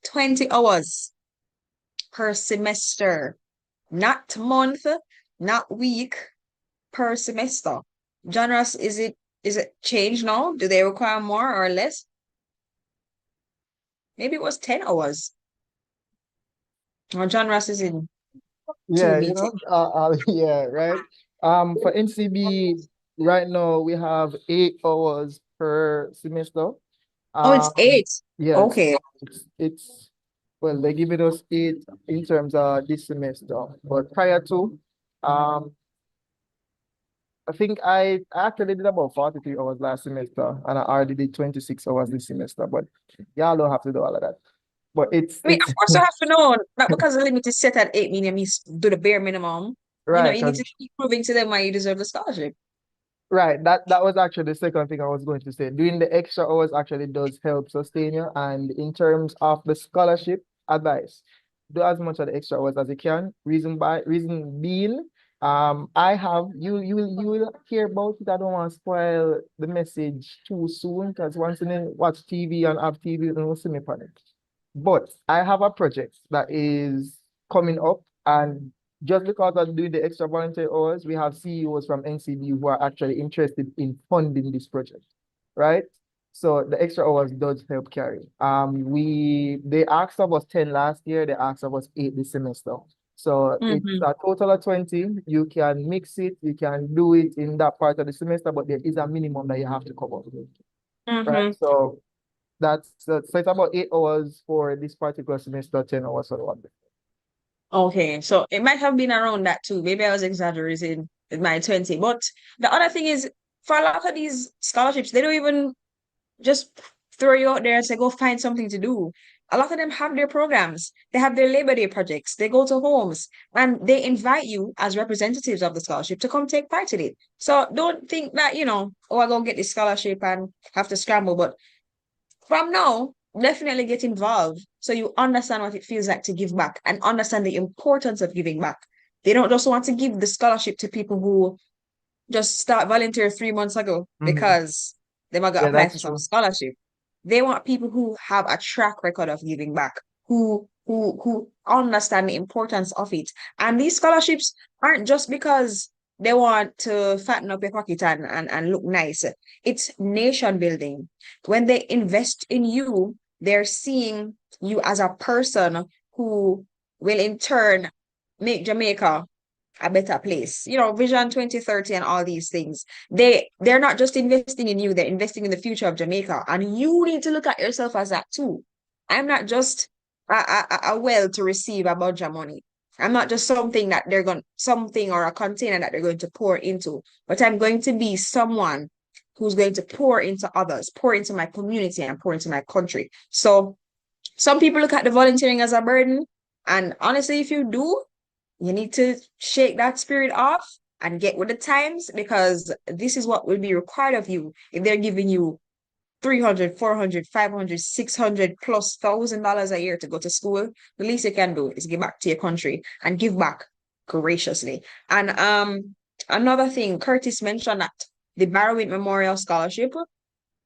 20 hours per semester, not month, not week, per semester. John Ross, is it Is it changed now? Do they require more or less? Maybe it was 10 hours. Or John Ross is in two Yeah, meetings. yeah, right. For NCB right now we have 8 hours per semester. Oh, it's Um, 8. yes, Okay. it's well, they're giving us 8 in terms of this semester, but prior to, um, I think I actually did about 43 hours last semester, and I already did 26 hours this semester. But y'all don't have to do all of that. But I mean, of course, you have to know, not because the limit is set at 8 million, means do the bare minimum. right, You need to because keep proving to them why you deserve the scholarship. right, that was actually the second thing I was going to say. Doing the extra hours actually does help sustain you. And in terms of the scholarship advice, do as much of the extra hours as you can. Reason being, I have you will hear about it. I don't want to spoil the message too soon because once you watch TV and have TV, you don't see me panic. But I have a project that is coming up, and just because I'm doing the extra volunteer hours, we have CEOs from NCB who are actually interested in funding this project, right? So the extra hours does help carry. They asked of us 10 last year, they asked of us 8 this semester. So it's Mm-hmm. a total of 20. You can mix it, you can do it in that part of the semester, but there is a minimum that you have to cover, right? Mm-hmm. So so it's about 8 hours for this particular semester, 10 hours for the one. Okay, so it might have been around that too. Maybe I was exaggerating with my 20. But the other thing is, for a lot of these scholarships, they don't even just throw you out there and say, go find something to do. A lot of them have their programs, they have their Labor Day projects, they go to homes and they invite you as representatives of the scholarship to come take part in it. So don't think that, oh, I go get this scholarship and have to scramble. But from now, definitely get involved so you understand what it feels like to give back and understand the importance of giving back. They don't just want to give the scholarship to people who just start volunteer 3 months ago Mhm. because they might go Yeah, apply that's for some true. scholarship. They want people who have a track record of giving back, who understand the importance of it. And these scholarships aren't just because they want to fatten up your pocket and look nice. It's nation building. When they invest in you, they're seeing you as a person who will in turn make Jamaica a better place. Vision 2030 and all these things. They're not just investing in you, they're investing in the future of Jamaica. And you need to look at yourself as that too. I'm not just a well to receive a bunch of money. I'm not just something or a container that they're going to pour into, but I'm going to be someone who's going to pour into others, pour into my community, and pour into my country. So some people look at the volunteering as a burden. And honestly, if you do, you need to shake that spirit off and get with the times because this is what will be required of you if they're giving you 300, 400, 500, 600 plus $1,000 a year to go to school. The least you can do is give back to your country and give back graciously. And another thing, Curtis mentioned that the Barrowing Memorial Scholarship,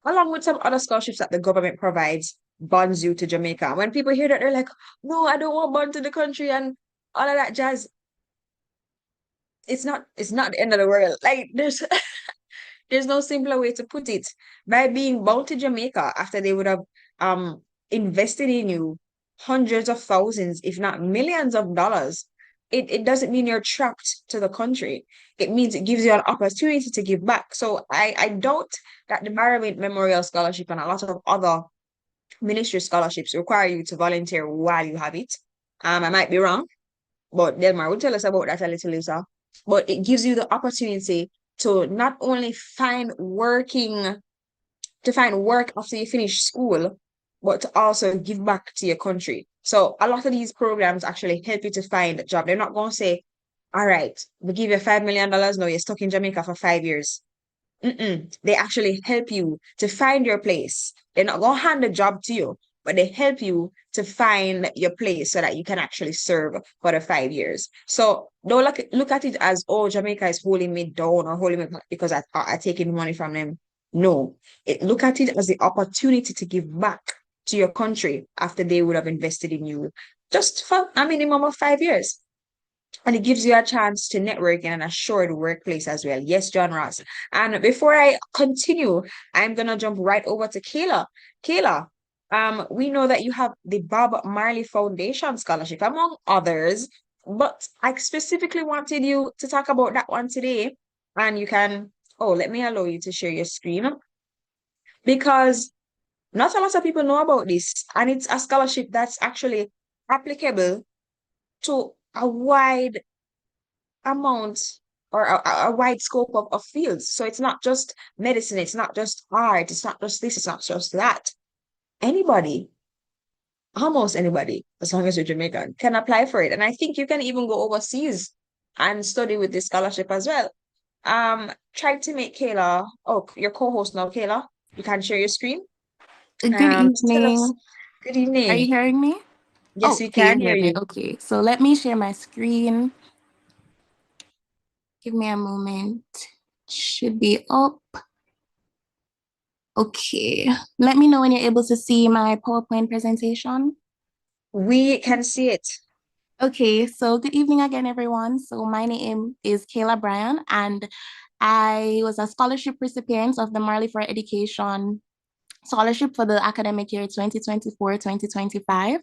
along with some other scholarships that the government provides, bonds you to Jamaica. When people hear that, they're like, no, I don't want bond to the country and all of that jazz. It's not the end of the world. Like there's no simpler way to put it. By being bound to Jamaica after they would have invested in you hundreds of thousands, if not millions of dollars, it doesn't mean you're trapped to the country. It means it gives you an opportunity to give back. So I doubt that the Maravin Memorial Scholarship and a lot of other ministry scholarships require you to volunteer while you have it. I might be wrong, but Delmar will tell us about that a little later. But it gives you the opportunity to not only find work after you finish school, but to also give back to your country. So a lot of these programs actually help you to find a job. They're not going to say, all right, we give you $5 million, now you're stuck in Jamaica for 5 years. They actually help you to find your place. They're not going to hand a job to you, but they help you to find your place so that you can actually serve for the 5 years. So don't look at it as, oh, Jamaica is holding me down or holding me back because I taking money from them. No, look at it as the opportunity to give back to your country after they would have invested in you just for a minimum of 5 years. And it gives you a chance to network in an assured workplace as well. Yes, John Ross. And before I continue, I'm gonna jump right over to Kayla. Kayla, we know that you have the Bob Marley Foundation Scholarship, among others, but I specifically wanted you to talk about that one today. And you can, oh, let me allow you to share your screen because not a lot of people know about this, and it's a scholarship that's actually applicable to a wide amount or a wide scope of fields. So it's not just medicine, it's not just art, it's not just this, it's not just that. Anybody, almost anybody, as long as you're Jamaican, can apply for it. And I think you can even go overseas and study with this scholarship as well. Try to make Kayla, oh, your co-host now, Kayla. You can share your screen. Good Tell us, evening. good Are you evening. hearing me? Yes, we Okay, you can hear hear me. you. Okay, so let me share my screen. Give me a moment. Should be up. Okay, let me know when you're able to see my PowerPoint presentation. We can see it. Okay, so good evening again, everyone. So my name is Kayla Bryan, and I was a scholarship recipient of the Marley for Education scholarship for the academic year 2024-2025.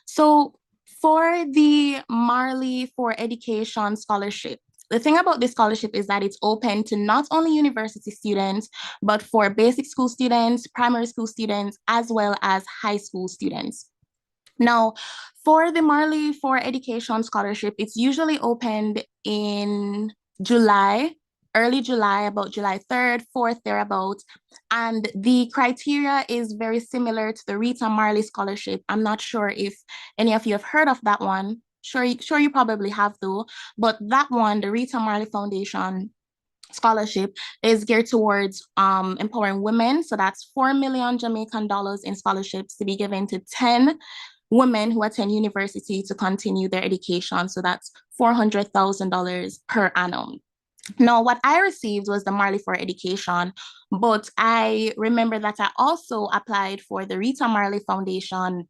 So for the Marley for Education scholarship, the thing about this scholarship is that it's open to not only university students, but for basic school students, primary school students, as well as high school students. Now, for the Marley for Education scholarship, it's usually opened in July, early July, about July 3rd, 4th, thereabouts. And the criteria is very similar to the Rita Marley scholarship. I'm not sure if any of you have heard of that one. Sure, you probably have though. But that one, the Rita Marley Foundation scholarship, is geared towards empowering women. So that's 4 million Jamaican dollars in scholarships to be given to 10 women who attend university to continue their education. So that's $400,000 per annum. Now, what I received was the Marley for Education, but I remember that I also applied for the Rita Marley Foundation,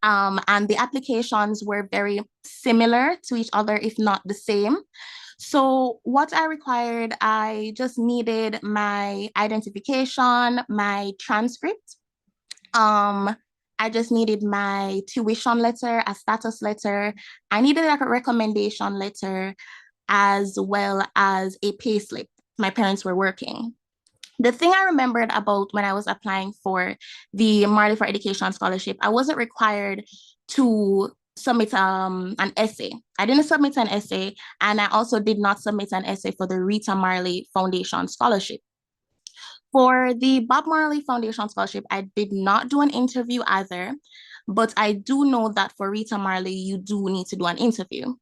and the applications were very similar to each other, if not the same. So what I required, I just needed my identification, my transcript. I just needed my tuition letter, a status letter. I needed a recommendation letter, as well as a payslip. My parents were working. The thing I remembered about when I was applying for the Marley for Education scholarship, I wasn't required to submit an essay. I didn't submit an essay, and I also did not submit an essay for the Rita Marley Foundation scholarship. For the Bob Marley Foundation scholarship, I did not do an interview either, but I do know that for Rita Marley, you do need to do an interview.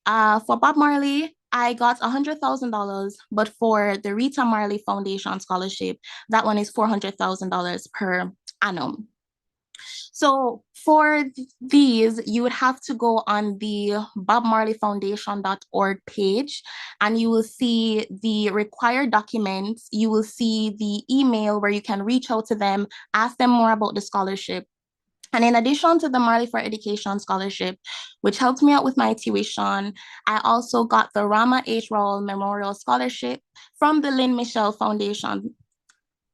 For Bob Marley, I got $100,000, but for the Rita Marley Foundation scholarship, that one is $400,000 per annum. So for these, you would have to go on the bobmarleyfoundation.org page, and you will see the required documents. You will see the email where you can reach out to them, ask them more about the scholarship. And in addition to the Marley for Education scholarship, which helped me out with my tuition, I also got the Rama H. Rowell Memorial Scholarship from the Lynn Michelle Foundation.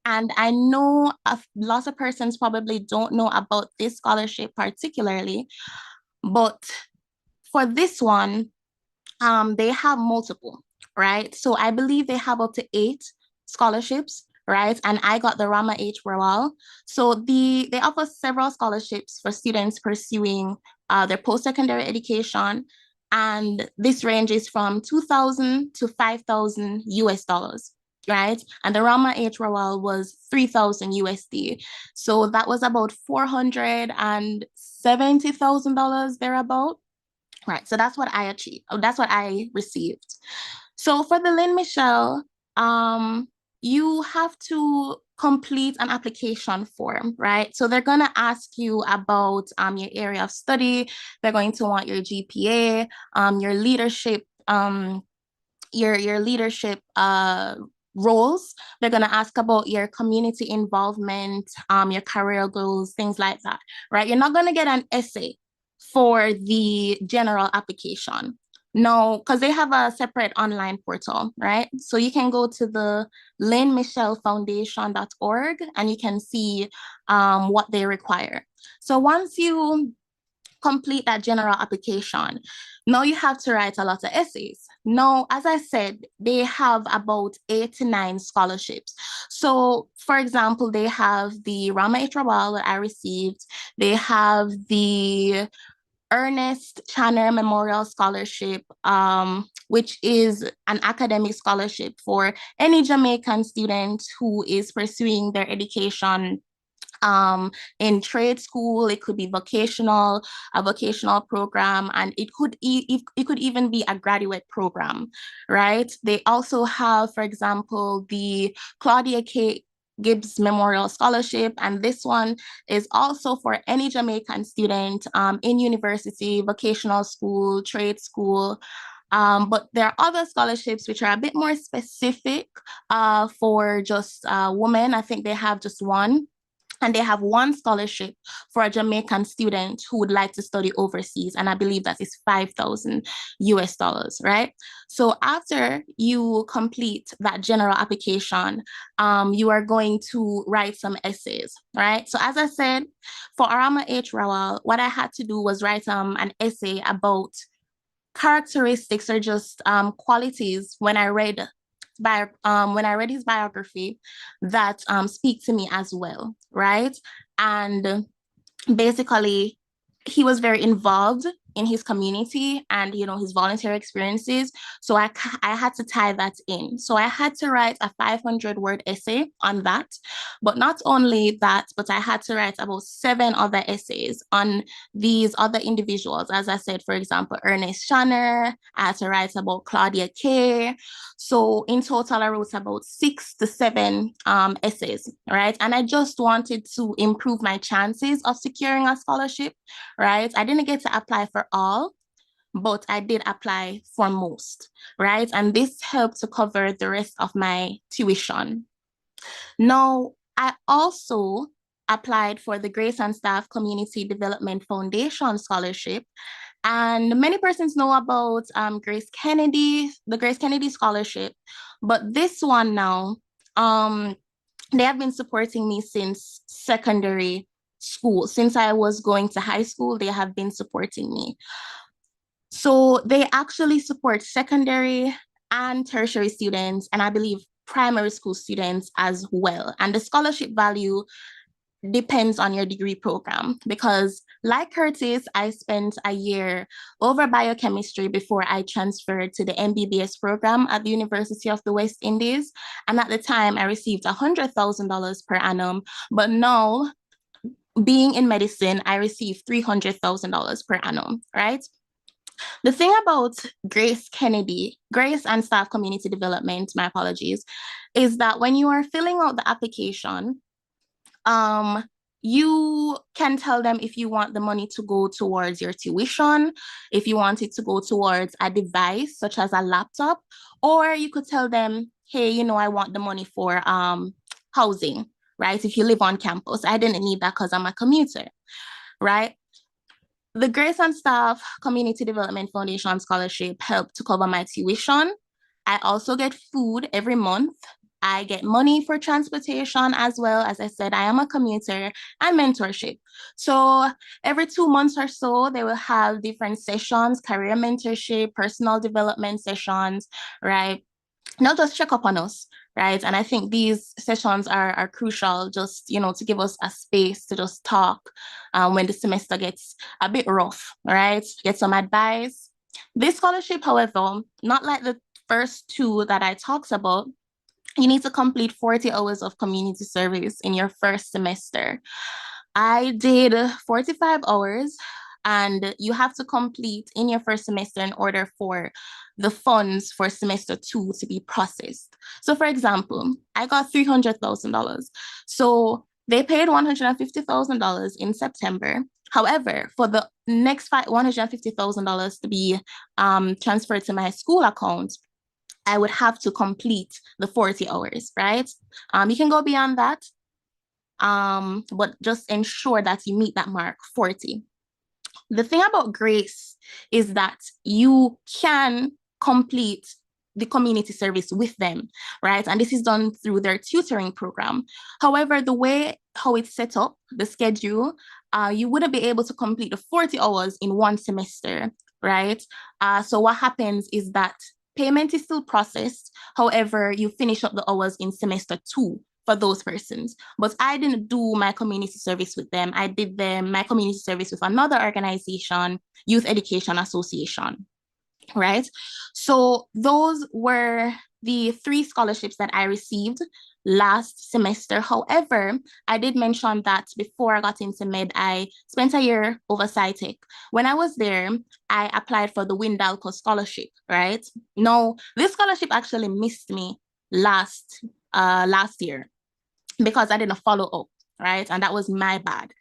And I know a lot of persons probably don't know about this scholarship particularly, but for this one, they have multiple, right? So I believe they have up to 8 scholarships, right? And I got the Rama H. Rowell. So they offer several scholarships for students pursuing their post-secondary education. And this ranges from 2,000 to 5,000 US dollars, right? And the Rama H. Rowell was 3,000 USD. So that was about $470,000 thereabout. Right, so that's what I achieved. Oh, that's what I received. So for the Lynn Michelle, you have to complete an application form, right? So they're gonna ask you about your area of study. They're going to want your GPA, your leadership, your leadership roles. They're gonna ask about your community involvement, your career goals, things like that, right? You're not gonna get an essay for the general application, No, because they have a separate online portal, right? So you can go to the lynnmichellefoundation.org and you can see what they require. So once you complete that general application, now you have to write a lot of essays. Now, as I said, they have about 8 to 9 scholarships. So, for example, they have the Rama H. Rawal that I received. They have the Ernest Channer Memorial Scholarship, which is an academic scholarship for any Jamaican student who is pursuing their education in trade school. It could be a vocational program, and it could even be a graduate program, right? They also have, for example, the Claudia K. Gibbs Memorial Scholarship, and this one is also for any Jamaican student in university, vocational school, trade school. But there are other scholarships which are a bit more specific for just women. I think they have just one. And they have one scholarship for a Jamaican student who would like to study overseas. And I believe that is $5,000, right? So after you complete that general application, you are going to write some essays, right? So as I said, for Arama H. Rawal, what I had to do was write an essay about characteristics or just qualities when I read his biography that speak to me as well, right? And basically, he was very involved in his community and his volunteer experiences. So I had to tie that in. So I had to write a 500-word essay on that. But not only that, but I had to write about 7 other essays on these other individuals. As I said, for example, Ernest Shanner. I had to write about Claudia Kay. So in total, I wrote about 6 to 7 essays, right? And I just wanted to improve my chances of securing a scholarship, right? I didn't get to apply for all, but I did apply for most, right? And this helped to cover the rest of my tuition. Now, I also applied for the Grace and Staff Community Development Foundation Scholarship. And many persons know about the Grace Kennedy Scholarship, but this one now, they have been supporting me since secondary school. Since I was going to high school, they have been supporting me. So they actually support secondary and tertiary students, and I believe primary school students as well. And the scholarship value depends on your degree program, because like Curtis, I spent a year over biochemistry before I transferred to the MBBS program at the University of the West Indies. And at the time I received $100,000 per annum, but now being in medicine, I receive $300,000 per annum, right? The thing about Grace and Staff Community Development, my apologies, is that when you are filling out the application, you can tell them if you want the money to go towards your tuition, if you want it to go towards a device such as a laptop, or you could tell them, hey, I want the money for housing, right? If you live on campus. I didn't need that because I'm a commuter, right? The Grace and Staff Community Development Foundation Scholarship helped to cover my tuition. I also get food every month. I get money for transportation as well. As I said, I am a commuter, and mentorship. So every 2 months or so, they will have different sessions, career mentorship, personal development sessions, right? Not just check up on us, right? And I think these sessions are crucial, just, to give us a space to just talk when the semester gets a bit rough, right? Get some advice. This scholarship, however, not like the first 2 that I talked about, you need to complete 40 hours of community service in your first semester. I did 45 hours, and you have to complete in your first semester in order for the funds for semester 2 to be processed. So for example, I got $300,000. So they paid $150,000 in September. However, for the next $150,000 to be transferred to my school account, I would have to complete the 40 hours, right? You can go beyond that, but just ensure that you meet that mark, 40. The thing about Grace is that you can complete the community service with them, right? And this is done through their tutoring program. However, the way how it's set up, the schedule, you wouldn't be able to complete the 40 hours in one semester, right? So what happens is that payment is still processed. However, you finish up the hours in semester 2 for those persons. But I didn't do my community service with them. I did my community service with another organization, Youth Education Association, right? So those were the 3 scholarships that I received last semester. However, I did mention that before I got into med, I spent a year over SciTech. When I was there, I applied for the Windalco scholarship, right? No, this scholarship actually missed me last year because I didn't follow up, right? And that was my bad.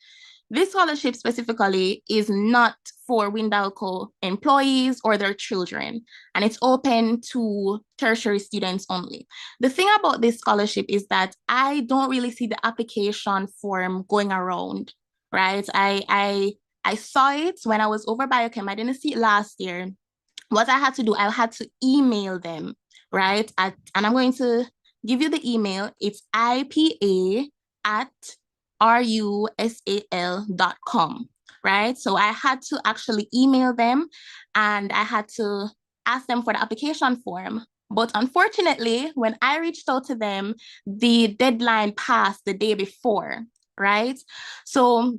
This scholarship specifically is not for Windalco employees or their children, and it's open to tertiary students only. The thing about this scholarship is that I don't really see the application form going around, right? I saw it when I was over biochem. I didn't see it last year. What I had to do, I had to email them, right? And I'm going to give you the email. It's ipa@rusal.com, right? So I had to actually email them and I had to ask them for the application form. But unfortunately, when I reached out to them, the deadline passed the day before, right? So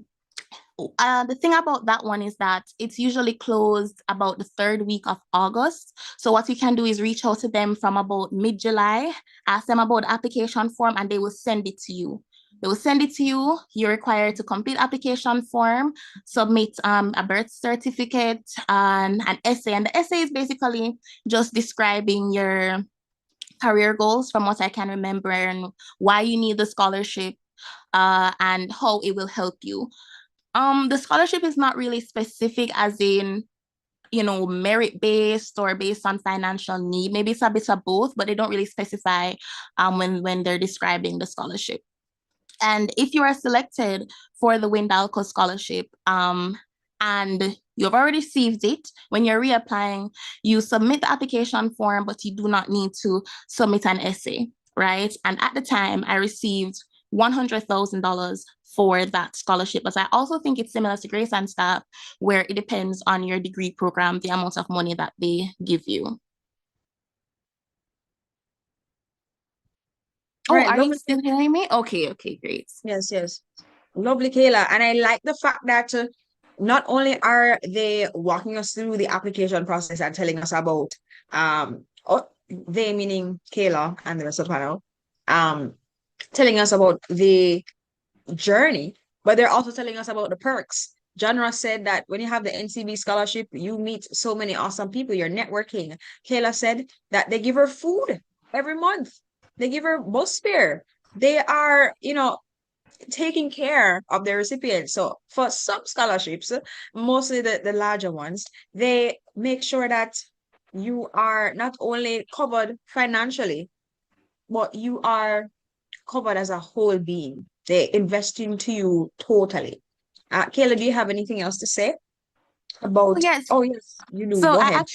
the thing about that one is that it's usually closed about the 3rd week of August. So what you can do is reach out to them from about mid-July, ask them about the application form, and they will send it to you. They will send it to you. You're required to complete application form, submit a birth certificate, and an essay. And the essay is basically just describing your career goals from what I can remember and why you need the scholarship and how it will help you. The scholarship is not really specific as in, merit-based or based on financial need. Maybe it's a bit of both, but they don't really specify when they're describing the scholarship. And if you are selected for the Windalco scholarship and you've already received it, when you're reapplying, you submit the application form, but you do not need to submit an essay, right? And at the time, I received $100,000 for that scholarship. But I also think it's similar to Grace and Staff, where it depends on your degree program, the amount of money that they give you. Right, Are you lovely. still hearing me? Okay, great. Yes, yes. Lovely, Kayla. And I like the fact that not only are they walking us through the application process and telling us about they meaning Kayla and the rest of the panel, telling us about the journey, but they're also telling us about the perks. John Ross said that when you have the NCB scholarship, you meet so many awesome people, you're networking. Kayla said that they give her food every month. They give her bus fare. They are, taking care of their recipients. So for some scholarships, mostly the larger ones, they make sure that you are not only covered financially, but you are covered as a whole being. They invest into you totally. Kayla, do you have anything else to say about? Yes. Oh, yes, you do. So Go I ahead.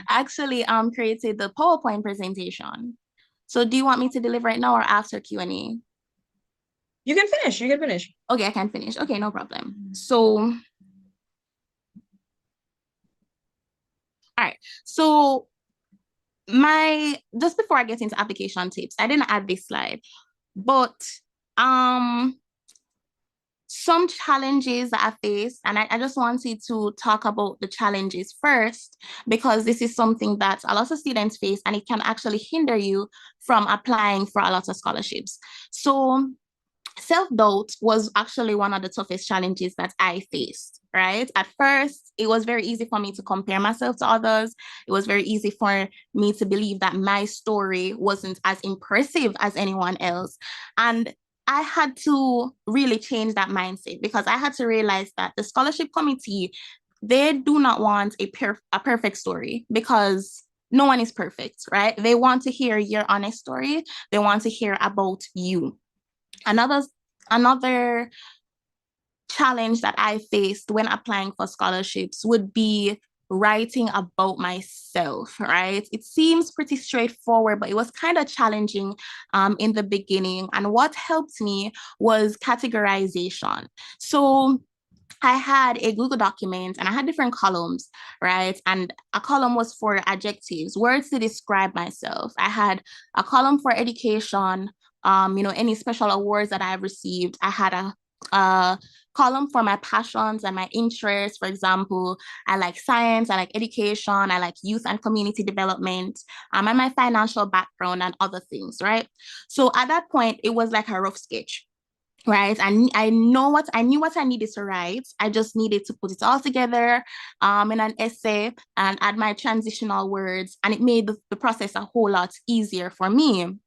actually created the PowerPoint presentation. So do you want me to deliver it now or after Q&A? You can finish. You can finish. Okay, I can finish. Okay, no problem. So, all right. So just before I get into application tips, I didn't add this slide, but some challenges that I faced, and I just wanted to talk about the challenges first, because this is something that a lot of students face, and it can actually hinder you from applying for a lot of scholarships. So self-doubt was actually one of the toughest challenges that I faced, right? At first, it was very easy for me to compare myself to others. It was very easy for me to believe that my story wasn't as impressive as anyone else. And I had to really change that mindset, because I had to realize that the scholarship committee, they do not want a perfect story, because no one is perfect, right? They want to hear your honest story. They want to hear about you. Another challenge that I faced when applying for scholarships would be writing about myself, right? It seems pretty straightforward, but it was kind of challenging in the beginning. And what helped me was categorization. So I had a Google document and I had different columns, right? And a column was for adjectives, words to describe myself. I had a column for education, any special awards that I've received. I had a column for my passions and my interests. For example, I like science, I like education, I like youth and community development, and my financial background and other things, right? So at that point, it was like a rough sketch, right? And I knew what I needed to write. I just needed to put it all together in an essay and add my transitional words, and it made the process a whole lot easier for me.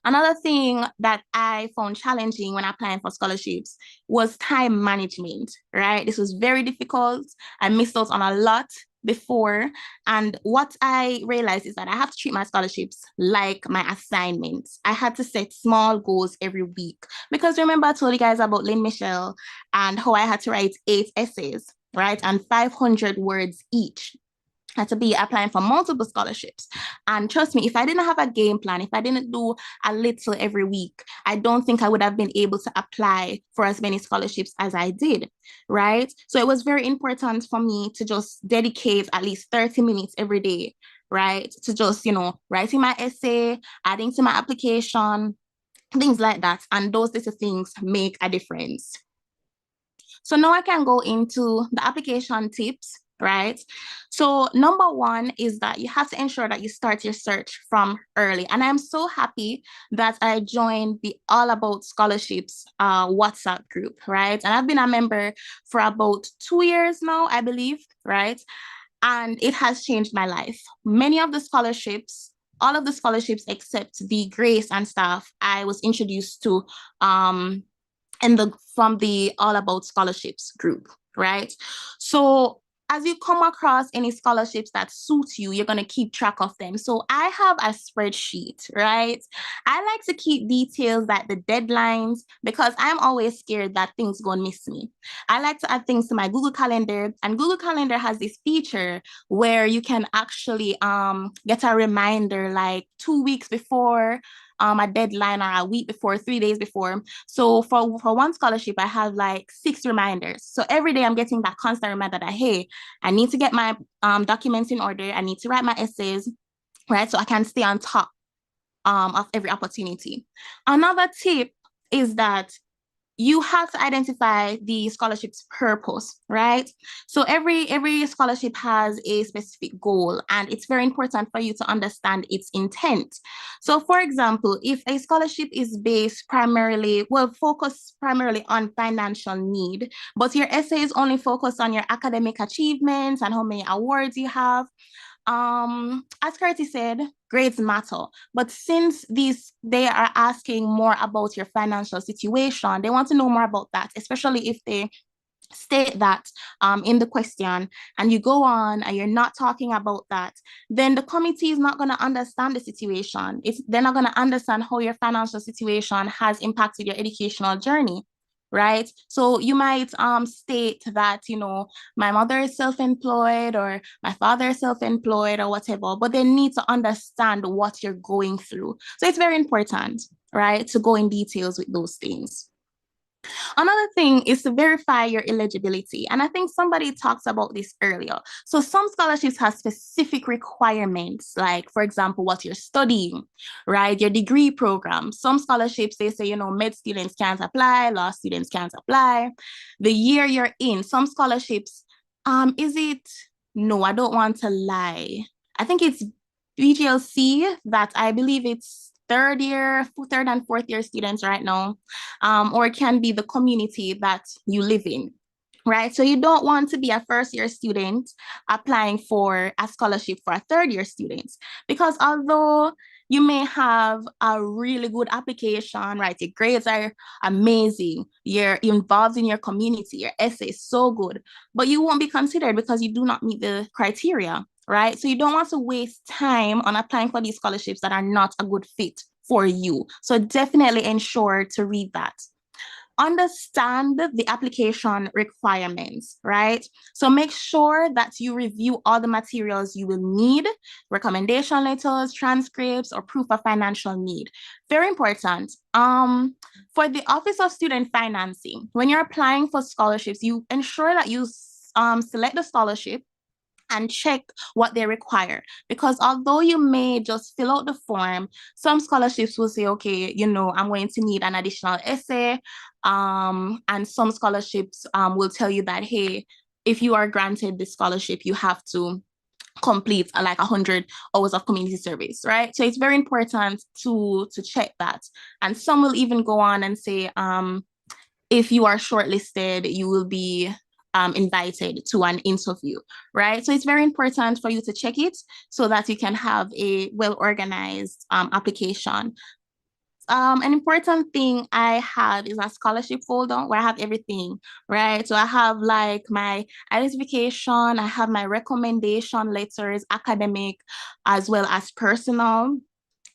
Another thing that I found challenging when applying for scholarships was time management, right? This was very difficult. I missed out on a lot before. And what I realized is that I have to treat my scholarships like my assignments. I had to set small goals every week. Because remember, I told you guys about Lynn Michelle and how I had to write 8 essays, right? And 500 words each. Had to be applying for multiple scholarships. And trust me, if I didn't have a game plan, if I didn't do a little every week, I don't think I would have been able to apply for as many scholarships as I did, right? So it was very important for me to just dedicate at least 30 minutes every day, right? To just, writing my essay, adding to my application, things like that. And those little things make a difference. So now I can go into the application tips, right? So number one is that you have to ensure that you start your search from early. And I'm so happy that I joined the All About Scholarships WhatsApp group, right? And I've been a member for about 2 years now, I believe, right? And it has changed my life. Many of the scholarships, all of the scholarships except the Grace and stuff, I was introduced to from the All About Scholarships group, right? So as you come across any scholarships that suit you, you're going to keep track of them. So I have a spreadsheet, right? I like to keep details like the deadlines because I'm always scared that things go and miss me. I like to add things to my Google Calendar, and Google Calendar has this feature where you can actually get a reminder like 2 weeks before a deadline or a week before, 3 days before. So for one scholarship, I have like 6 reminders. So every day I'm getting that constant reminder that, hey, I need to get my documents in order. I need to write my essays, right? So I can stay on top of every opportunity. Another tip is that you have to identify the scholarship's purpose, right? So every scholarship has a specific goal, and it's very important for you to understand its intent. So for example, if a scholarship is focused primarily on financial need, but your essay is only focused on your academic achievements and how many awards you have, as Curtis said, grades matter. But since they are asking more about your financial situation, they want to know more about that, especially if they state that in the question and you go on and you're not talking about that, then the committee is not going to understand the situation. They're not going to understand how your financial situation has impacted your educational journey, right? So you might state that, my mother is self-employed or my father is self-employed or whatever, but they need to understand what you're going through. So it's very important, right, to go in details with those things. Another thing is to verify your eligibility. And I think somebody talked about this earlier. So some scholarships have specific requirements, like, for example, what you're studying, right? Your degree program. Some scholarships, they say, med students can't apply, law students can't apply. The year you're in, some scholarships, no, I don't want to lie. I think it's BGLC that I believe it's third and fourth year students right now, or it can be the community that you live in, right? So you don't want to be a first year student applying for a scholarship for a third year student, because although you may have a really good application, right? Your grades are amazing. You're involved in your community. Your essay is so good, but you won't be considered because you do not meet the criteria, right? So you don't want to waste time on applying for these scholarships that are not a good fit for you. So definitely ensure to read that. understand the application requirements, right? So make sure that you review all the materials you will need, recommendation letters, transcripts, or proof of financial need. Very important. For the Office of Student Financing, when you're applying for scholarships, you ensure that you select the scholarship and check what they require. Because although you may just fill out the form, some scholarships will say, okay, you know, I'm going to need an additional essay. And some scholarships will tell you that, hey, if you are granted the scholarship, you have to complete like 100 hours of community service, right? So it's very important to check that. And some will even go on and say, if you are shortlisted, you will be invited to an interview, right? So it's very important for you to check it so that you can have a well-organized application. An important thing I have is a scholarship folder where I have everything, right? So I have like my identification, I have my recommendation letters, academic, as well as personal.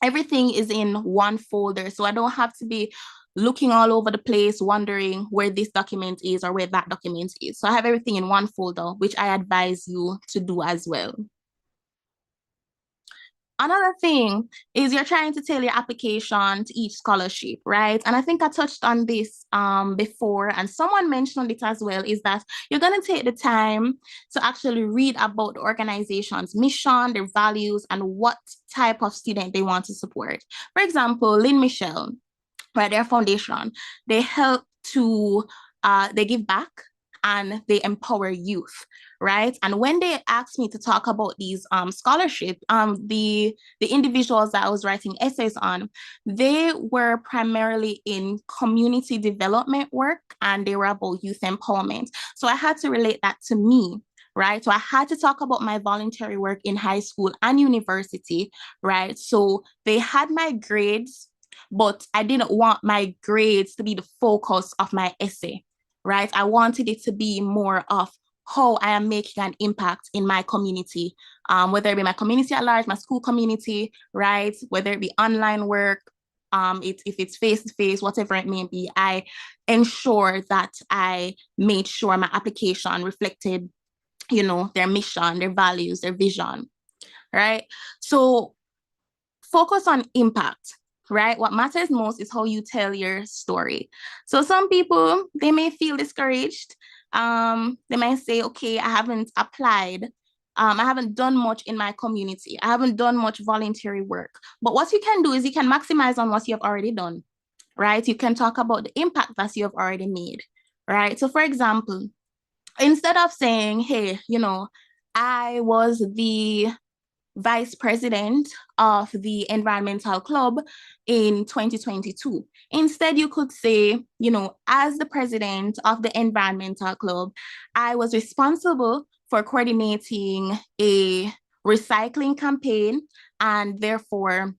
Everything is in one folder, so I don't have to be looking all over the place, wondering where this document is or where that document is. So I have everything in one folder, which I advise you to do as well. Another thing is you're trying to tailor your application to each scholarship, right? And I think I touched on this before, and someone mentioned it as well, is that you're going to take the time to actually read about the organization's mission, their values, and what type of student they want to support. For example, Lynn Michelle, right, their foundation, they help to, they give back and they empower youth, right? And when they asked me to talk about these scholarships, the individuals that I was writing essays on, they were primarily in community development work and they were about youth empowerment. So I had to relate that to me, right? So I had to talk about my voluntary work in high school and university, right? So they had my grades, but I didn't want my grades to be the focus of my essay, right? I wanted it to be more of how I am making an impact in my community, whether it be my community at large, my school community, right? Whether it be online work, if it's face-to-face, whatever it may be, I ensure that I made sure my application reflected, you know, their mission, their values, their vision, right? So focus on impact, right? What matters most is how you tell your story. So some people, they may feel discouraged. They might say, okay, I haven't applied. I haven't done much in my community. I haven't done much voluntary work. But what you can do is you can maximize on what you have already done, right? You can talk about the impact that you have already made, right? So for example, instead of saying, hey, you know, I was the vice president of the environmental club in 2022. Instead, you could say, you know, as the president of the environmental club, I was responsible for coordinating a recycling campaign, and therefore,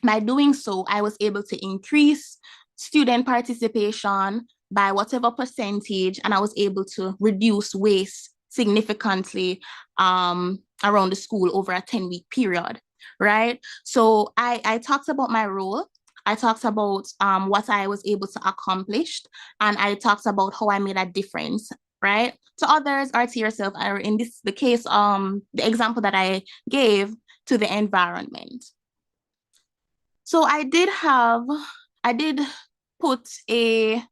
by doing so, I was able to increase student participation by whatever percentage, and I was able to reduce waste significantly around the school over a 10-week period, right? So I talked about my role. I talked about what I was able to accomplish, and I talked about how I made a difference, right? To others or to yourself, or in the case, the example that I gave, to the environment. So I did put an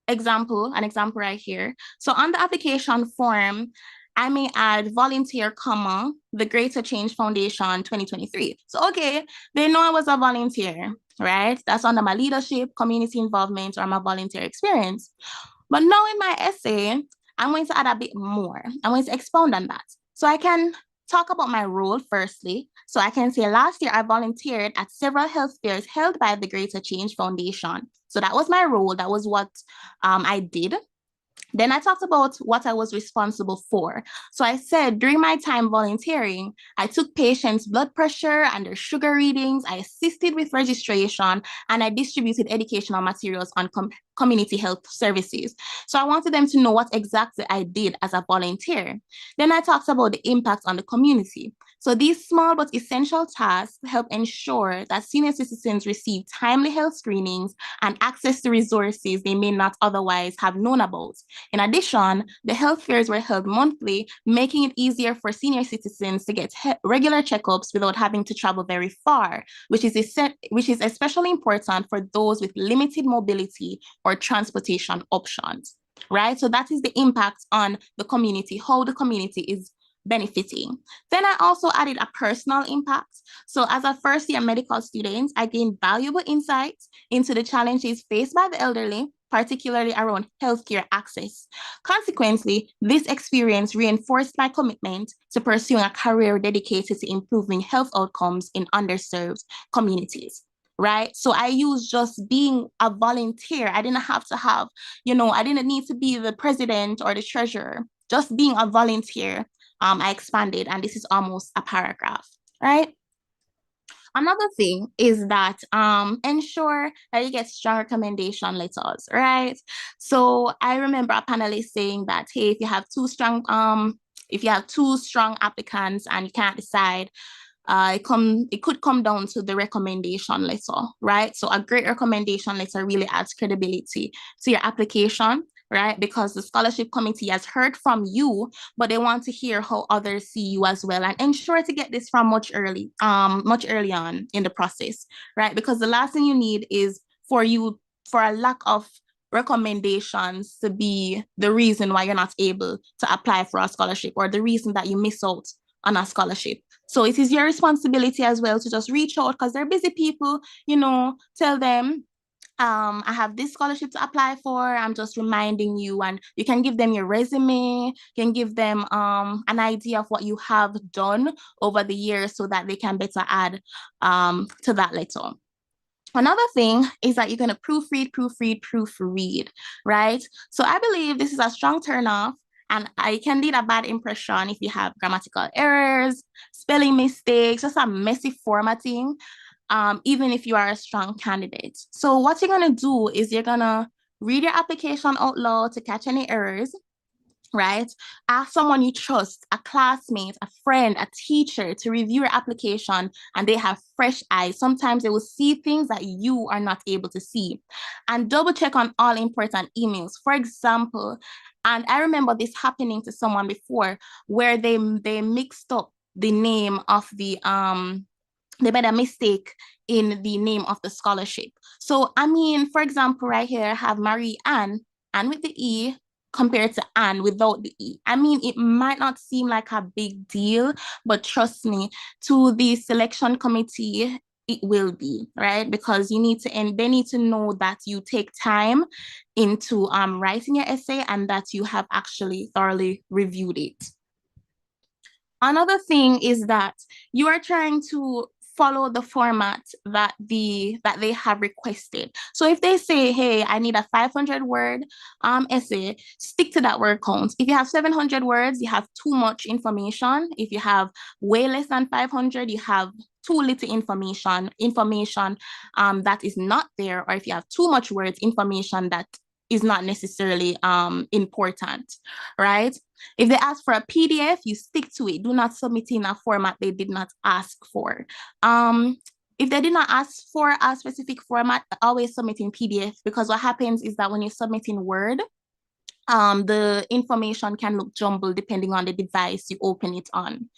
example right here. So on the application form, I may add volunteer, comma, the Greater Change Foundation 2023. So, okay, they know I was a volunteer, right? That's under my leadership, community involvement, or my volunteer experience. But now in my essay, I'm going to add a bit more. I'm going to expound on that. So I can talk about my role firstly. So I can say last year I volunteered at several health fairs held by the Greater Change Foundation. So that was my role. That was what I did. Then I talked about what I was responsible for. So I said during my time volunteering, I took patients' blood pressure and their sugar readings, I assisted with registration, and I distributed educational materials on community health services. So I wanted them to know what exactly I did as a volunteer. Then I talked about the impact on the community. So these small but essential tasks help ensure that senior citizens receive timely health screenings and access to resources they may not otherwise have known about. In addition, the health fairs were held monthly, making it easier for senior citizens to get regular checkups without having to travel very far, which is especially important for those with limited mobility or transportation options, right? So that is the impact on the community, how the community is benefiting. Then I also added a personal impact. So as a first-year medical student, I gained valuable insights into the challenges faced by the elderly, particularly around healthcare access. Consequently, this experience reinforced my commitment to pursuing a career dedicated to improving health outcomes in underserved communities. Right. So I used just being a volunteer. I didn't have to have, I didn't need to be the president or the treasurer. Just being a volunteer, I expanded, and this is almost a paragraph, right? Another thing is that ensure that you get strong recommendation letters, right? So I remember a panelist saying that, hey, if you have two strong applicants and you can't decide, it could come down to the recommendation letter, right? So a great recommendation letter really adds credibility to your application, right? Because the scholarship committee has heard from you, but they want to hear how others see you as well, and ensure to get this from much early on in the process, right? Because the last thing you need is for a lack of recommendations to be the reason why you're not able to apply for a scholarship, or the reason that you miss out on a scholarship. So it is your responsibility as well to just reach out, because they're busy people, tell them, I have this scholarship to apply for. I'm just reminding you, and you can give them your resume, you can give them an idea of what you have done over the years so that they can better add to that letter. Another thing is that you're going to proofread, right? So I believe this is a strong turnoff, and I can lead a bad impression if you have grammatical errors, spelling mistakes, just a messy formatting, even if you are a strong candidate. So what you're going to do is you're going to read your application out loud to catch any errors, right? Ask someone you trust, a classmate, a friend, a teacher, to review your application, and they have fresh eyes. Sometimes they will see things that you are not able to see. And double check on all important emails. For example, and I remember this happening to someone before, where they mixed up the name of they made a mistake in the name of the scholarship. So, for example, right here, I have Marie Ann with the E, compared to Anne without the E. It might not seem like a big deal, but trust me, to the selection committee, it will be, right? Because they need to know that you take time into writing your essay, and that you have actually thoroughly reviewed it. Another thing is that you are trying to follow the format that they have requested. So if they say, hey, I need a 500-word essay, stick to that word count. If you have 700 words, you have too much information. If you have way less than 500, you have too little information that is not there. Or if you have too much words, information that is not necessarily important, right? If they ask for a PDF, you stick to it. Do not submit in a format they did not ask for. If they did not ask for a specific format, always submit in PDF, because what happens is that when you submit in Word, the information can look jumbled depending on the device you open it on,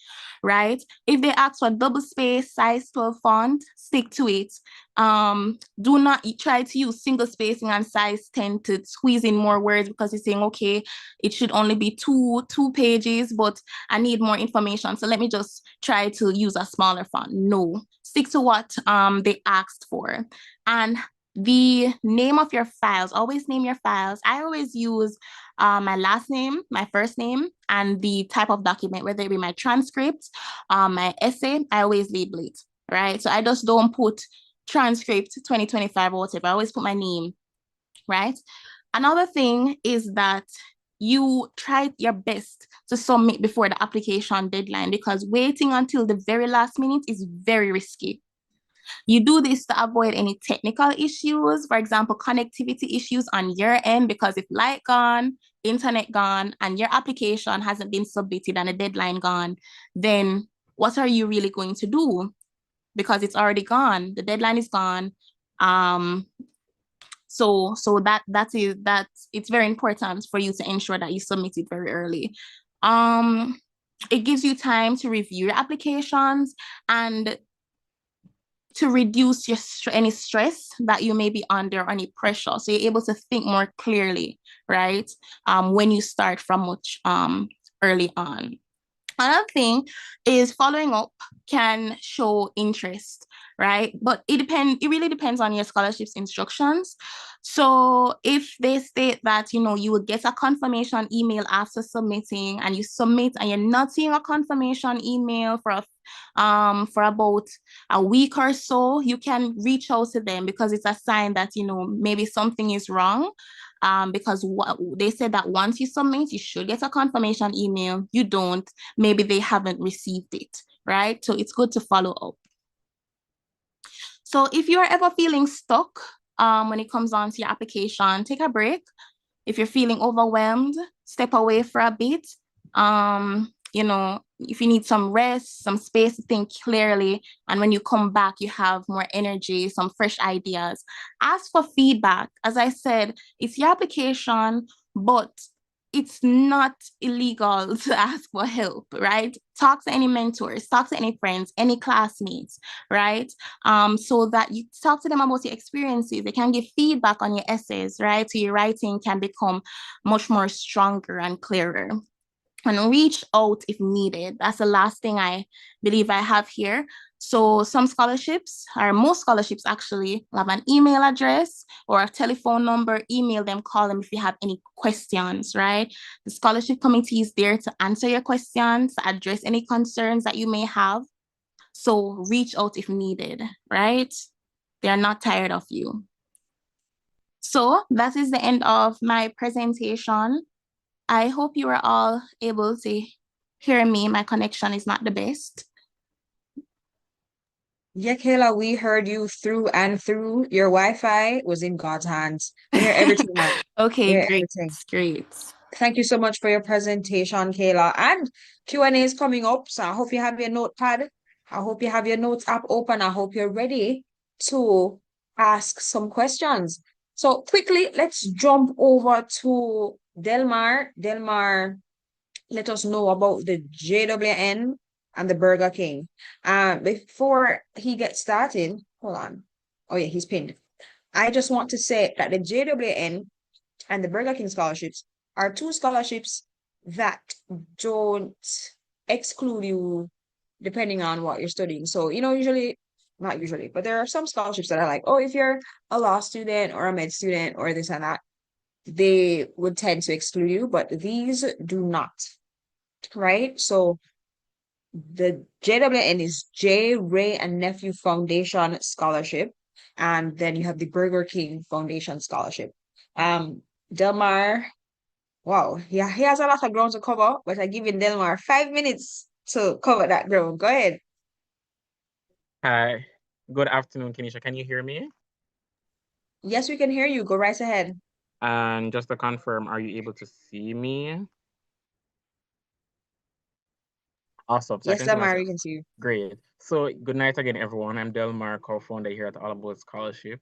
right? If they ask for double space, size 12 font, stick to it. Do not try to use single spacing and size 10 to squeeze in more words, because you're saying, okay, it should only be two pages, but I need more information, so let me just try to use a smaller font. No, stick to what they asked for. And the name of your files, always name your files. I always use my last name, my first name, and the type of document, whether it be my transcript, my essay, I always label it, right? So I just don't put transcript 2025 or whatever. I always put my name, right? Another thing is that you try your best to submit before the application deadline, because waiting until the very last minute is very risky. You do this to avoid any technical issues, for example, connectivity issues on your end, because if light gone, internet gone, and your application hasn't been submitted and a deadline gone, then what are you really going to do? Because it's already gone. The deadline is gone. So it's very important for you to ensure that you submit it very early. It gives you time to review your applications and to reduce any stress that you may be under or any pressure. So you're able to think more clearly, right? When you start from much early on. Another thing is following up can show interest, right? But it really depends on your scholarship's instructions. So if they state that, you will get a confirmation email after submitting, and you submit and you're not seeing a confirmation email for about a week or so, you can reach out to them, because it's a sign that, maybe something is wrong. Because what they said that once you submit, you should get a confirmation email. You don't, maybe they haven't received it, right? So it's good to follow up. So if you're ever feeling stuck when it comes on to your application, take a break. If you're feeling overwhelmed, step away for a bit. If you need some rest, some space to think clearly, and when you come back, you have more energy, some fresh ideas. Ask for feedback. As I said, it's your application, but it's not illegal to ask for help, right? Talk to any mentors, talk to any friends, any classmates, right? So that you talk to them about your experiences. They can give feedback on your essays, right? So your writing can become much more stronger and clearer. And reach out if needed. That's the last thing I believe I have here. So some scholarships, or most scholarships actually, will have an email address or a telephone number. Email them, call them if you have any questions, right? The scholarship committee is there to answer your questions, to address any concerns that you may have. So reach out if needed, right? They are not tired of you. So that is the end of my presentation. I hope you are all able to hear me. My connection is not the best. Yeah, Kayla, we heard you through and through. Your Wi-Fi was in God's hands. We hear everything, man. We Okay, hear great, everything. great. Thank you so much for your presentation, Kayla. And Q&A is coming up, so I hope you have your notepad. I hope you have your notes app open. I hope you're ready to ask some questions. So quickly, let's jump over to Delmar. Delmar, let us know about the JWN and the Burger King. Before he gets started, hold on. Oh yeah, he's pinned. I just want to say that the JWN and the Burger King scholarships are two scholarships that don't exclude you depending on what you're studying. So, usually, not usually, but there are some scholarships that are like, oh, if you're a law student or a med student or this and that, they would tend to exclude you, but these do not, right? So the JWN is J. Ray and Nephew Foundation Scholarship, and then you have the Burger King Foundation Scholarship. Delmar, wow, yeah, he has a lot of ground to cover, but I give you Delmar 5 minutes to cover that ground. Go ahead. Hi. Good afternoon, Kenisha. Can you hear me? Yes, we can hear you. Go right ahead. And just to confirm, are you able to see me? Awesome. So I Yes, can see Delmar, myself. we can see you. Great. So good night again, everyone. I'm Delmar, co-founder here at All About Scholarship.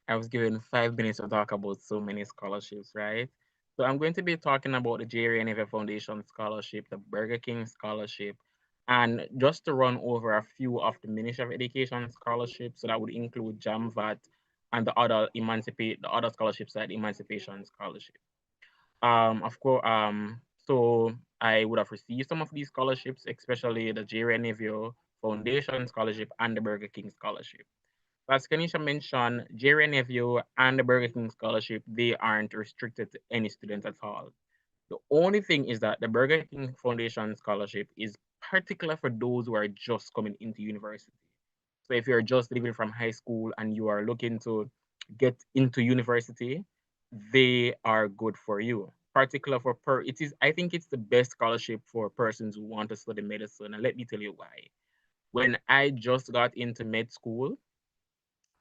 I was given 5 minutes to talk about so many scholarships, right? So I'm going to be talking about the JRNF Foundation Scholarship, the Burger King Scholarship, and just to run over a few of the Ministry of Education scholarships. So that would include JAMVAT and the other scholarships like Emancipation Scholarship. Of course, so I would have received some of these scholarships, especially the J. Neville Foundation Scholarship and the Burger King Scholarship. As Kanisha mentioned, J. Neville and the Burger King Scholarship, they aren't restricted to any student at all. The only thing is that the Burger King Foundation Scholarship is particular for those who are just coming into university. So if you're just leaving from high school and you are looking to get into university, they are good for you. Particular for it is, I think it's the best scholarship for persons who want to study medicine. And let me tell you why. When I just got into med school,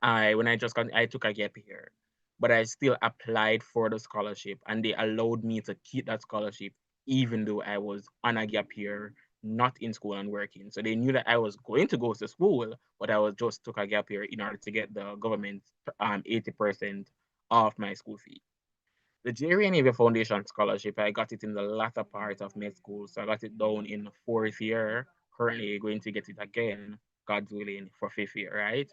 I took a gap year, but I still applied for the scholarship and they allowed me to keep that scholarship even though I was on a gap year not in school and working. So they knew that I was going to go to school, but I was just took a gap year in order to get the government 80% off my school fee. The Jerry and Ava Foundation scholarship, I got it in the latter part of med school. So I got it down in the fourth year. Currently going to get it again, God's willing, for fifth year, right?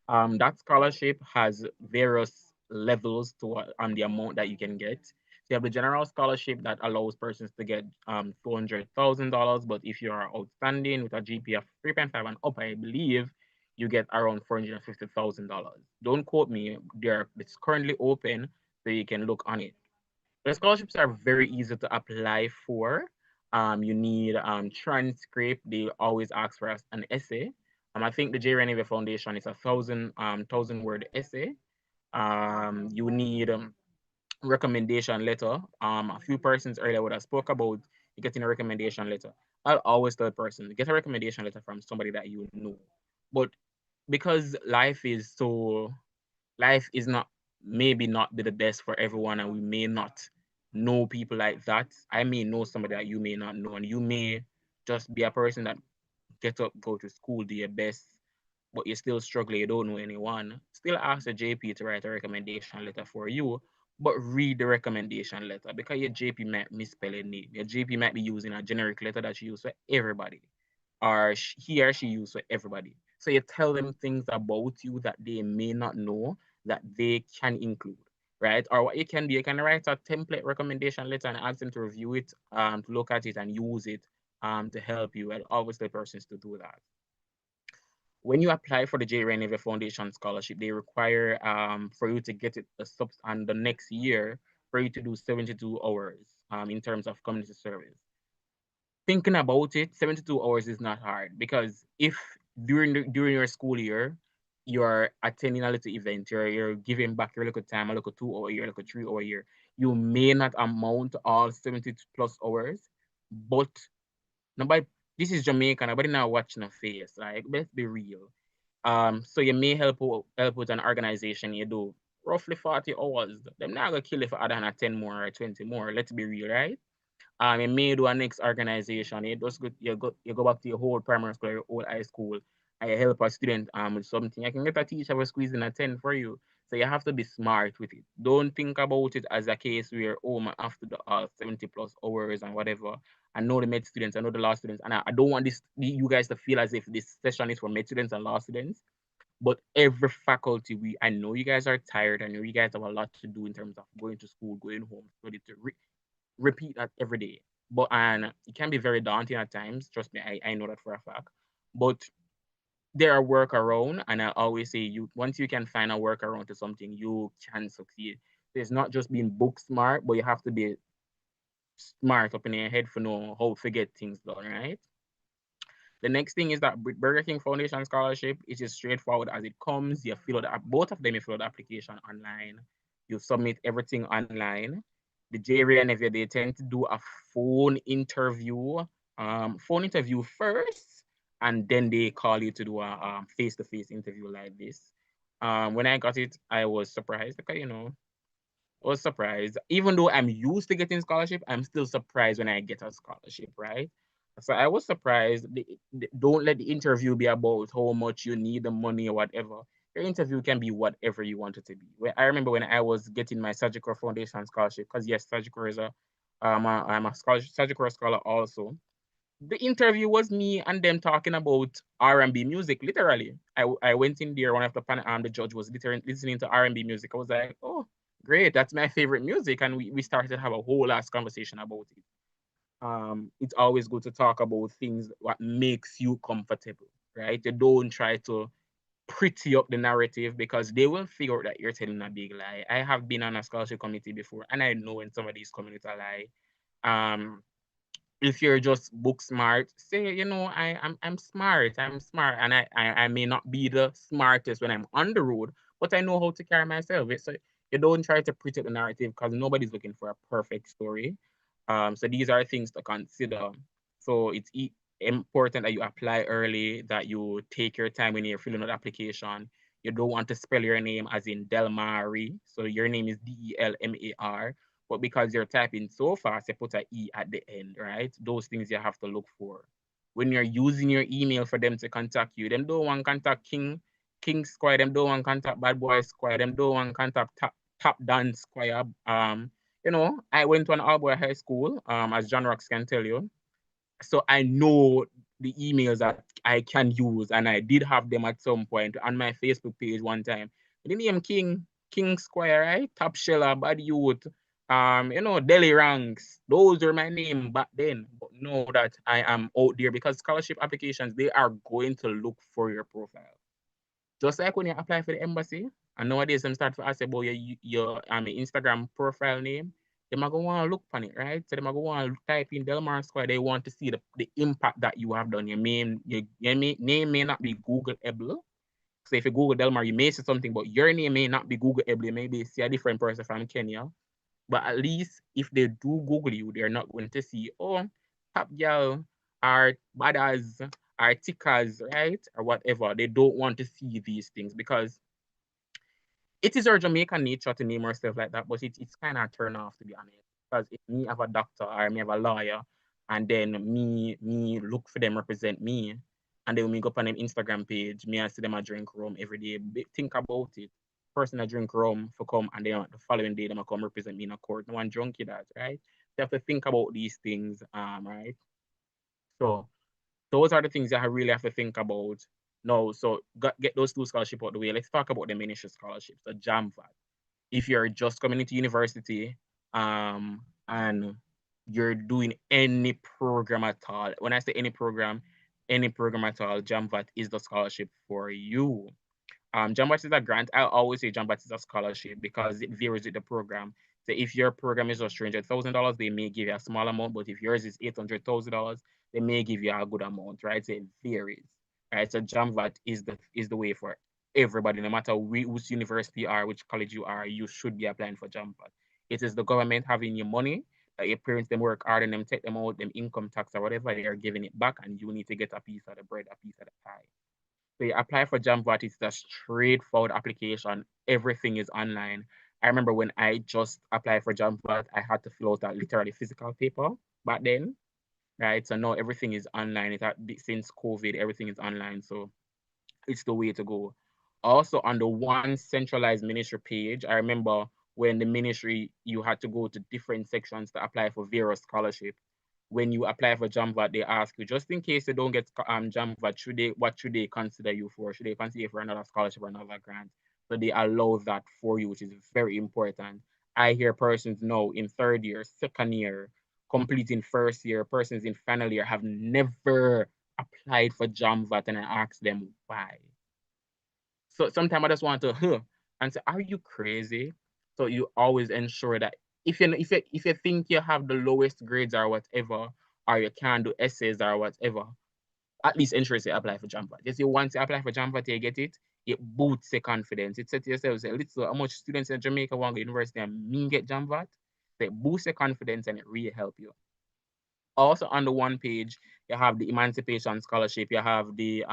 That scholarship has various levels to the amount that you can get. So you have the general scholarship that allows persons to get $200,000, but if you are outstanding with a GPA of 3.5 and up, I believe you get around $450,000. Don't quote me. It's currently open, so you can look on it. The scholarships are very easy to apply for. You need transcript. They always ask for an essay. I think the J. Reneve Foundation is a thousand word essay. You need recommendation letter. A few persons earlier would have spoke about getting a recommendation letter. I'll always tell a person, get a recommendation letter from somebody that you know. But because life is not maybe not be the best for everyone, and we may not know people like that. I may know somebody that you may not know, and you may just be a person that get up, go to school, do your best, but you're still struggling, you don't know anyone. Still ask the JP to write a recommendation letter for you, but read the recommendation letter, because your JP might misspell a name. Your JP might be using a generic letter that you use for everybody, or he or she use for everybody. So you tell them things about you that they may not know that they can include, right? Or what you can do, you can write a template recommendation letter and ask them to review it, to look at it and use it to help you. And obviously, persons to do that. When you apply for the J. Reneve Foundation scholarship, they require for you to get it the next year for you to do 72 hours in terms of community service. Thinking about it, 72 hours is not hard, because if during your school year you're attending a little event, you're giving back your little time, a little 2 hour year, a little 3 hour year, you may not amount all 70 plus hours, but nobody, this is Jamaica, nobody now watching a face, like, let's be real. So you may help with an organization, you do roughly 40 hours. Them not gonna kill you for other than 10 more or 20 more. Let's be real, right? You may do a next organization. You go back to your whole primary school, your whole high school, and you help a student with something. I can get a teacher for squeezing a 10 for you. So you have to be smart with it. Don't think about it as a case where, oh, man, after the 70 plus hours and whatever. I know the med students, I know the law students, and I don't want you guys to feel as if this session is for med students and law students. But every faculty, I know you guys are tired. I know you guys have a lot to do in terms of going to school, going home, study to repeat that every day. But and it can be very daunting at times. Trust me, I know that for a fact. But there are workaround, and I always say once you can find a workaround to something, you can succeed. It's not just being book smart, but you have to be smart up in your head for know how to get things done, right? The next thing is that Burger King Foundation scholarship, it is straightforward as it comes. You fill out both of them, you fill out the application online. You submit everything online. The JRA and they tend to do a phone interview first, and then they call you to do a face-to-face interview like this. When I got it, I was surprised because, I was surprised. Even though I'm used to getting scholarship, I'm still surprised when I get a scholarship, right? So I was surprised. Don't let the interview be about how much you need the money or whatever. Your interview can be whatever you want it to be. I remember when I was getting my Surgical Foundation scholarship, because yes, Surgical is I'm a Surgical scholar also. The interview was me and them talking about R&B music. Literally, I went in there. One of the judge was literally listening to R&B music. I was like, oh, great, that's my favorite music, and we started to have a whole ass conversation about it. It's always good to talk about things what makes you comfortable, right? You don't try to pretty up the narrative, because they will figure out that you're telling a big lie. I have been on a scholarship committee before, and I know when somebody's coming with a lie. If you're just book smart, say, I'm smart, and I may not be the smartest when I'm on the road, but I know how to carry myself. So you don't try to pretend the narrative, because nobody's looking for a perfect story. So these are things to consider. So it's important that you apply early, that you take your time when you're filling out the application. You don't want to spell your name as in Delmari. So your name is Delmar, but because you're typing so fast, you put an E at the end, right? Those things you have to look for. When you're using your email for them to contact you, them don't want contact King Square, them don't want contact Bad Boy Square, them don't want contact Top Dance Square. I went to an all-boy high school, as John Rocks can tell you. So I know the emails that I can use, and I did have them at some point on my Facebook page one time. The name King Square, right? Top Sheller, Bad Youth, Delhi Ranks. Those were my name back then. But now that I am out there, because scholarship applications, they are going to look for your profile. Just like when you apply for the embassy, and nowadays them start to ask about your Instagram profile name, they might go want to look on it, right? So they might go want to type in Delmar Square. They want to see the impact that you have done. Your name may not be Googleable. So if you Google Delmar, you may see something, but your name may not be Googleable. You may be see a different person from Kenya. But at least if they do Google you, they're not going to see, oh, top girl, are badass, are tickers, right? Or whatever. They don't want to see these things because it is our Jamaican nature to name ourselves like that, but it's kind of turn off, to be honest. Because if me have a doctor or me have a lawyer, and then me look for them represent me, and then when we go up on them Instagram page, me I see them a drink rum every day. Think about it. Person that drink rum for come, and then the following day them come represent me in a court. No one drunk that, right? You have to think about these things, right? So those are the things that I really have to think about. No, so get those two scholarships out the way. Let's talk about the ministry scholarships, the JAMVAT. If you're just coming into university, and you're doing any program at all, when I say any program at all, JAMVAT is the scholarship for you. JAMVAT is a grant. I always say JAMVAT is a scholarship because it varies with the program. So if your program is just $300,000, they may give you a small amount, but if yours is $800,000, they may give you a good amount, right? So it varies, right? So JAMVAT is the way for everybody, no matter which university you are, which college you are, you should be applying for JAMVAT. It is the government having your money, that your parents them work hard and them take them out, them income tax or whatever, they are giving it back, and you need to get a piece of the bread, a piece of the pie. So you apply for JAMVAT, it's a straightforward application. Everything is online. I remember when I just applied for JAMVAT, I had to fill out a literally physical paper back then, right? So now everything is online. Since COVID, everything is online. So it's the way to go. Also, on the one centralized ministry page, I remember when the ministry, you had to go to different sections to apply for various scholarships. When you apply for JAMVAT, they ask you, just in case you don't get JAMVAT, what should they consider you for? Should they consider you for another scholarship or another grant? So they allow that for you, which is very important. I hear persons now in third year, second year, completing first year, persons in final year have never applied for JAMVAT, and I ask them why. So sometimes I just want to and say, are you crazy? So you always ensure that if you think you have the lowest grades or whatever, or you can't do essays or whatever, at least ensure you apply for JAMVAT. You see, once you apply for JAMVAT, you get it, it boosts your confidence. It says to yourself, say, little how much students in Jamaica want to go to university and me get JAMVAT. So it boosts your confidence and it really help you. Also on the one page, you have the emancipation scholarship, you have the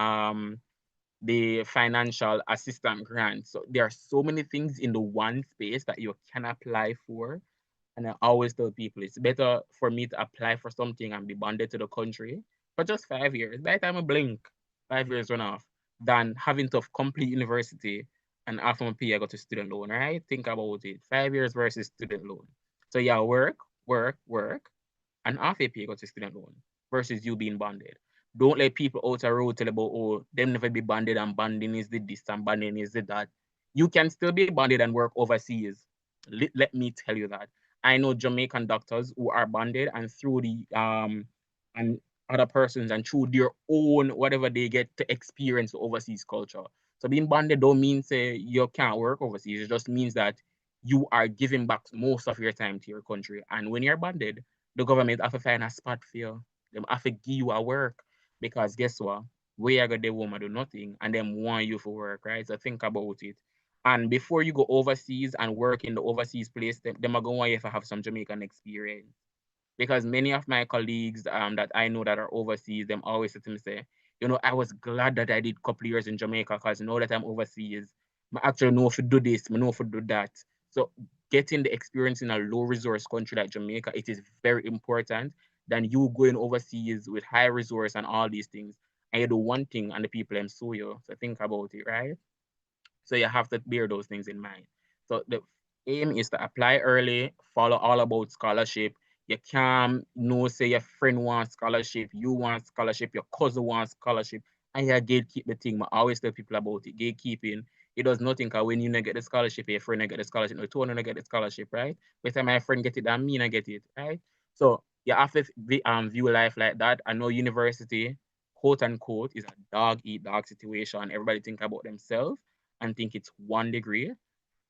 financial assistance grant. So there are so many things in the one space that you can apply for. And I always tell people it's better for me to apply for something and be bonded to the country for just 5 years. By the time I blink, 5 years run off, than having to complete university and after my pay I got a student loan, right? Think about it. 5 years versus student loan. So yeah, work, and half a pay got a student loan versus you being bonded. Don't let people out the road tell about, oh, them never be banded and banding is the this and banding is the that. You can still be banded and work overseas. Let me tell you that. I know Jamaican doctors who are banded and through the and other persons and through their own whatever they get to experience the overseas culture. So being banded don't mean say you can't work overseas. It just means that you are giving back most of your time to your country. And when you're banded, the government have to find a spot for you. They have to give you a work. Because guess what? Where you got the woman do nothing and them want you for work, right? So think about it. And before you go overseas and work in the overseas place, them are going to want you to have some Jamaican experience. Because many of my colleagues that I know that are overseas, them always say to me, say, I was glad that I did a couple of years in Jamaica because now that I'm overseas, I actually know if to do this, I know if to do that. So getting the experience in a low resource country like Jamaica, it is very important than you going overseas with high resource and all these things. And you do one thing and the people them sue you. So think about it, right? So you have to bear those things in mind. So the aim is to apply early, follow all about scholarship. You can't know, say your friend wants scholarship, you want scholarship, your cousin wants scholarship, and you gatekeep the thing. I always tell people about it. Gatekeeping, it does nothing because when you not get the scholarship, your friend not get the scholarship, no two not get the scholarship, right? By the time my friend get it, that me not get it, right? So you have to view life like that. I know university, quote unquote, is a dog eat dog situation. Everybody think about themselves and think it's 1 degree.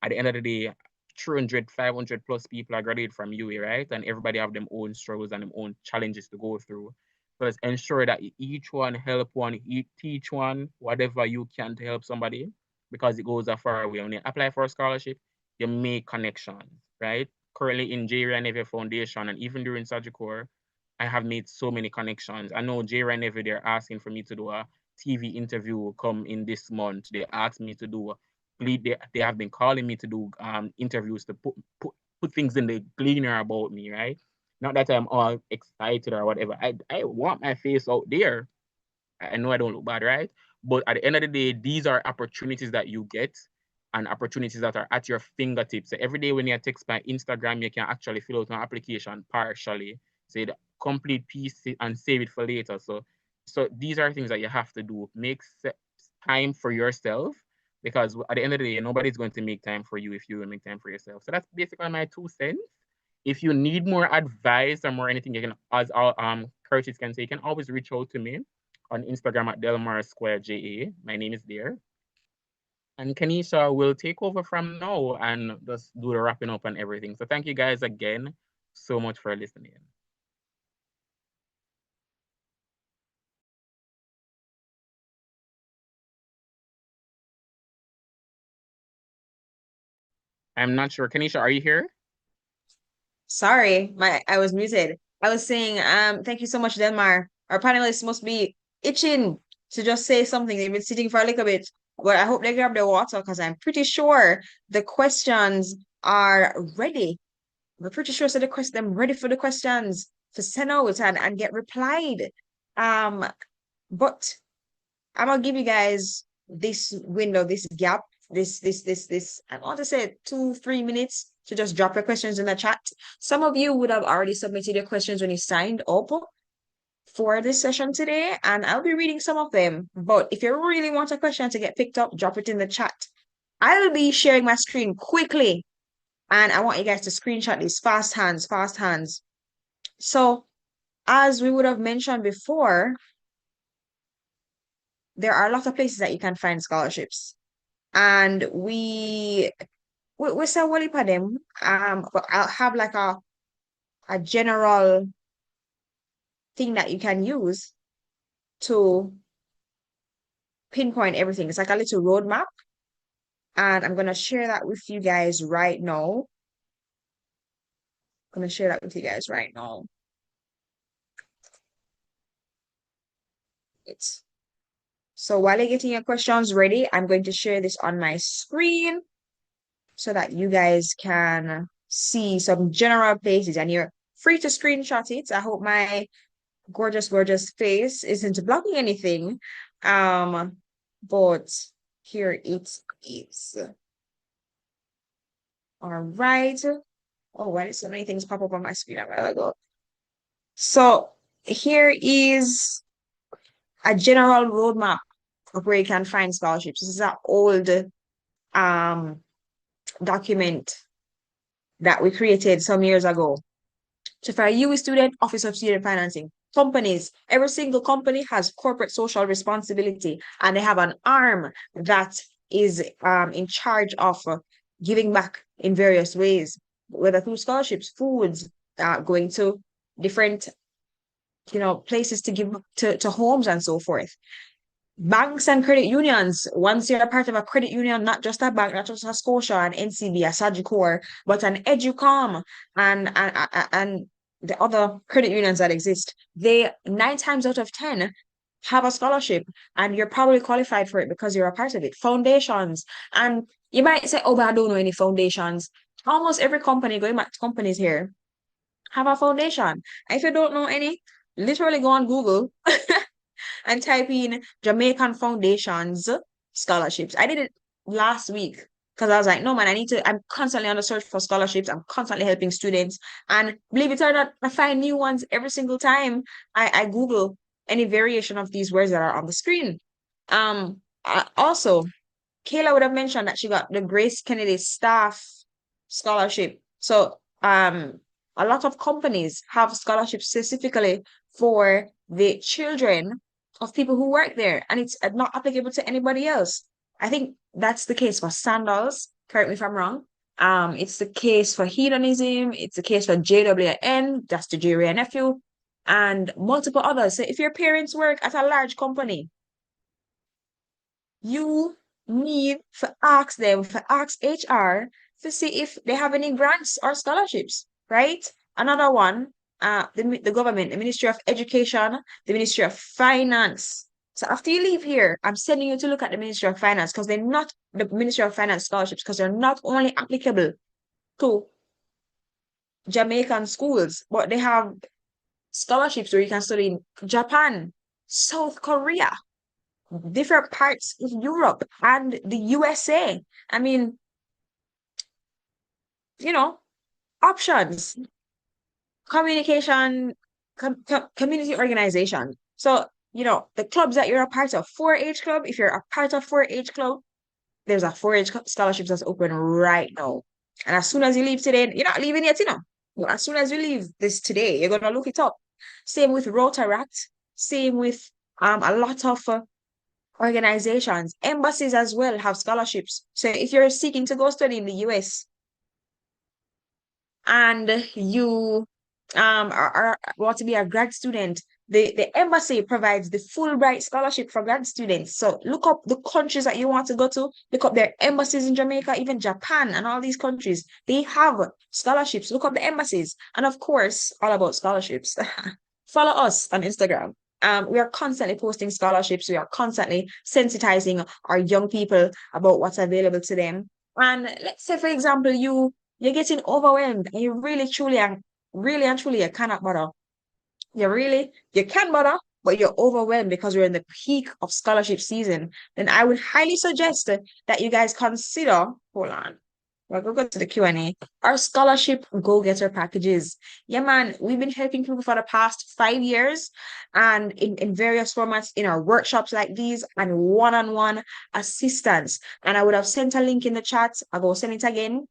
At the end of the day, 300, 500 plus people are graduated from UA, right? And everybody have their own struggles and their own challenges to go through. So let's ensure that each one help one, teach one, whatever you can to help somebody, because it goes a far way. When you apply for a scholarship, you make connections, right? Currently in JRA Navy Foundation and even during Sagicor, I have made so many connections. I know JRA Navy, they're asking for me to do a TV interview come in this month. They asked me to do they have been calling me to do interviews to put things in the gleaner about me, right? Not that I'm all excited or whatever. I want my face out there. I know I don't look bad, right? But at the end of the day, these are opportunities that you get and opportunities that are at your fingertips. So every day when you text by Instagram, you can actually fill out an application partially, say the complete piece and save it for later. So these are things that you have to do. Make time for yourself, because at the end of the day, nobody's going to make time for you if you don't make time for yourself. So that's basically my 2 cents. If you need more advice or more anything, you can, as Curtis can say, you can always reach out to me on Instagram at Delmar Square JA. My name is there. And Kanisha will take over from now and just do the wrapping up and everything. So thank you guys again so much for listening. I'm not sure. Kanisha, are you here? Sorry, I was muted. I was saying, thank you so much, Delmar. Our panelists must be itching to just say something. They've been sitting for a little bit, but I hope they grab their water because I'm pretty sure the questions are ready. We're pretty sure so them ready for the questions to send out and get replied. But I'm gonna give you guys this window, this gap, I want to say 2, 3 minutes to just drop your questions in the chat. Some of you would have already submitted your questions when you signed up for this session today, and I'll be reading some of them. But if you really want a question to get picked up, drop it in the chat. I'll be sharing my screen quickly, and I want you guys to screenshot these fast hands, fast hands. So, as we would have mentioned before, there are a lot of places that you can find scholarships. And we say well for them. But I'll have like a general thing that you can use to pinpoint everything. It's like a little roadmap. And I'm gonna share that with you guys right now. I'm gonna share that with you guys right now. So while you're getting your questions ready, I'm going to share this on my screen so that you guys can see some general places, and you're free to screenshot it. I hope my gorgeous, gorgeous face isn't blocking anything. But here it is. All right. Oh, why did so many things pop up on my screen a while ago? So here is a general roadmap of where you can find scholarships. This is an old document that we created some years ago. So for a UE student, Office of Student Financing, companies, every single company has corporate social responsibility, and they have an arm that is in charge of giving back in various ways, whether through scholarships, foods, going to different places to give to homes and so forth. Banks and credit unions, once you're a part of a credit union, not just a bank, not just a Scotia, an NCB, a Sagicor, but an Educom and the other credit unions that exist, they 9 times out of 10 have a scholarship, and you're probably qualified for it because you're a part of it. Foundations, and you might say, oh, but I don't know any foundations. almost every company, going back to companies here, have a foundation. If you don't know any, literally go on Google and type in Jamaican Foundations scholarships. I did it last week because I was like, no man, I'm constantly on the search for scholarships. I'm constantly helping students. And believe it or not, I find new ones every single time I Google any variation of these words that are on the screen. Also, Kayla would have mentioned that she got the Grace Kennedy Staff Scholarship. So, a lot of companies have scholarships specifically for the children of people who work there, and it's not applicable to anybody else. I think that's the case for Sandals. Correct me if I'm wrong. It's the case for hedonism. It's the case for JWN, that's the Jerry and nephew, and multiple others. So if your parents work at a large company, you need to ask them, to ask HR to see if they have any grants or scholarships, right? Another one, the government, the Ministry of Education, the Ministry of Finance. So after you leave here, I'm sending you to look at the Ministry of Finance because they're not the Ministry of Finance scholarships because they're not only applicable to Jamaican schools, but they have scholarships where you can study in Japan, South Korea, different parts of Europe and the USA. I mean, you know, options, communication, community organization. So, the clubs that you're a part of, 4-H club, if you're a part of 4-H club, there's a 4-H scholarships that's open right now. And as soon as you leave today, you're not leaving yet, But as soon as you leave this today, you're gonna look it up. Same with Rotaract, same with a lot of organizations, embassies as well have scholarships. So if you're seeking to go study in the US and you want to be a grad student, the embassy provides the Fulbright scholarship for grad students. So look up the countries that you want to go to, look up their embassies in Jamaica, even Japan and all these countries. They have scholarships. Look up the embassies. And of course, all about scholarships. Follow us on Instagram. We are constantly posting scholarships. We are constantly sensitizing our young people about what's available to them. And let's say, for example, you're getting overwhelmed and you really and truly you cannot bother. You can bother, but you're overwhelmed because we're in the peak of scholarship season. Then I would highly suggest that you guys consider, hold on. We'll go to the Q&A. Our scholarship go-getter packages. Yeah, man, we've been helping people for the past 5 years and in various formats in our workshops like these and one-on-one assistance. And I would have sent a link in the chat. I'll go send it again.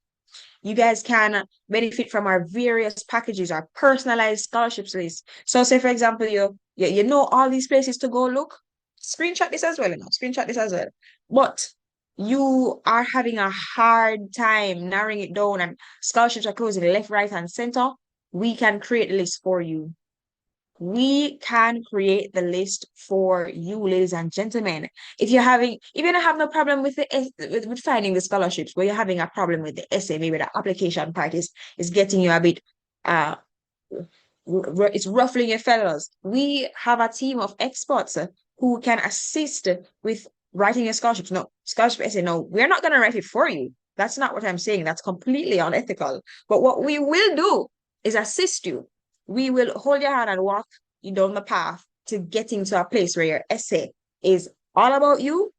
You guys can benefit from our various packages, our personalized scholarships list. So say, for example, you know all these places to go look, screenshot this as well, screenshot this as well. But you are having a hard time narrowing it down and scholarships are closing left, right, and center. We can create the list for you. We can create the list for you, ladies and gentlemen. If you don't have no problem with with finding the scholarships, but you're having a problem with the essay, maybe the application part is getting you a bit it's ruffling your feathers. We have a team of experts who can assist with writing your scholarships. No, scholarship essay, no, we're not gonna write it for you. That's not what I'm saying. That's completely unethical. But what we will do is assist you. We will hold your hand and walk you down the path to getting to a place where your essay is all about you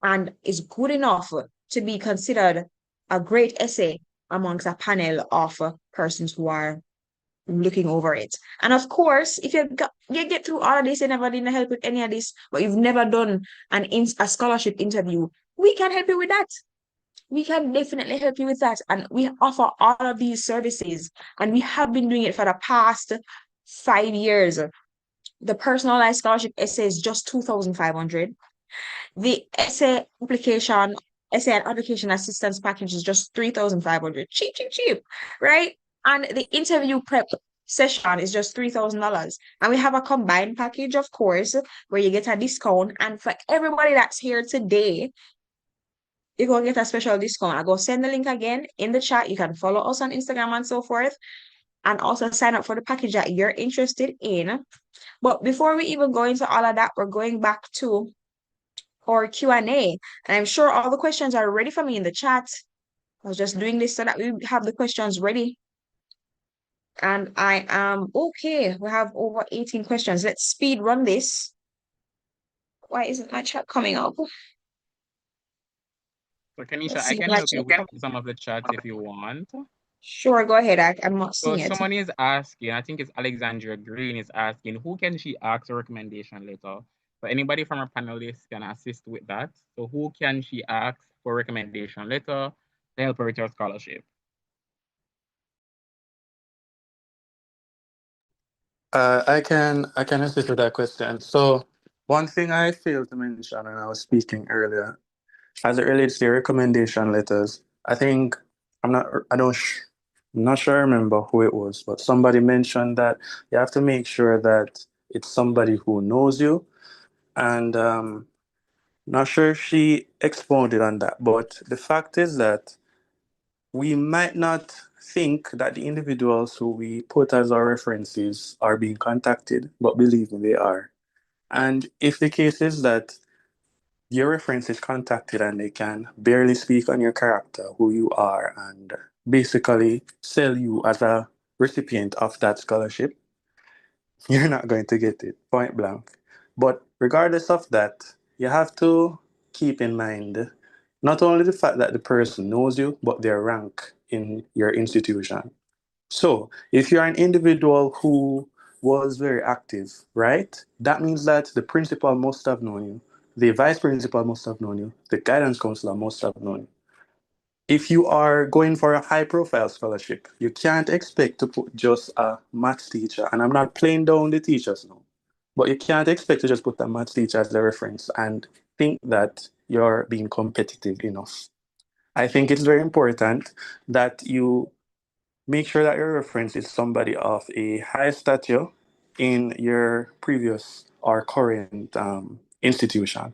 and is good enough to be considered a great essay amongst a panel of persons who are looking over it. And of course, if you get through all of this and never didn't help with any of this, but you've never done a scholarship interview, we can help you with that. We can definitely help you with that. And we offer all of these services. And we have been doing it for the past 5 years. The personalized scholarship essay is just 2,500. The essay and application assistance package is just 3,500. Cheap, cheap, cheap, right? And the interview prep session is just $3,000. And we have a combined package, of course, where you get a discount. And for everybody that's here today, you're going to get a special discount. I'll go send the link again in the chat. You can follow us on Instagram and so forth, and also sign up for the package that you're interested in. But before we even go into all of that, we're going back to our Q&A. And I'm sure all the questions are ready for me in the chat. I was just doing this so that we have the questions ready. And I am okay. We have over 18 questions. Let's speed run this. Why isn't my chat coming up? So Kanisha, Let's I see if can my help you chat. with some of the chats if you want. Sure, go ahead. I'm not So seeing it. someone is asking, I think it's Alexandra Green is asking, who can she ask a recommendation letter? So anybody from our panelists can assist with that. So who can she ask for recommendation letter to help her with her scholarship? I can assist with that question. So one thing I failed to mention when I was speaking earlier, as it relates to recommendation letters, I think I'm not I don't sh- I'm not sure I remember who it was, but somebody mentioned that you have to make sure that it's somebody who knows you, and not sure if she expounded on that, but the fact is that we might not think that the individuals who we put as our references are being contacted, but believe me, they are. And if the case is that your reference is contacted and they can barely speak on your character, who you are, and basically sell you as a recipient of that scholarship, you're not going to get it, point blank. But regardless of that, you have to keep in mind not only the fact that the person knows you, but their rank in your institution. So, if you're an individual who was very active, right? That means that the principal must have known you, the vice principal must have known you, the guidance counselor must have known you. If you are going for a high profile scholarship, you can't expect to put just a maths teacher, and I'm not playing down the teachers now, but you can't expect to just put a maths teacher as a reference and think that you're being competitive enough. I think it's very important that you make sure that your reference is somebody of a high stature in your previous or current institution.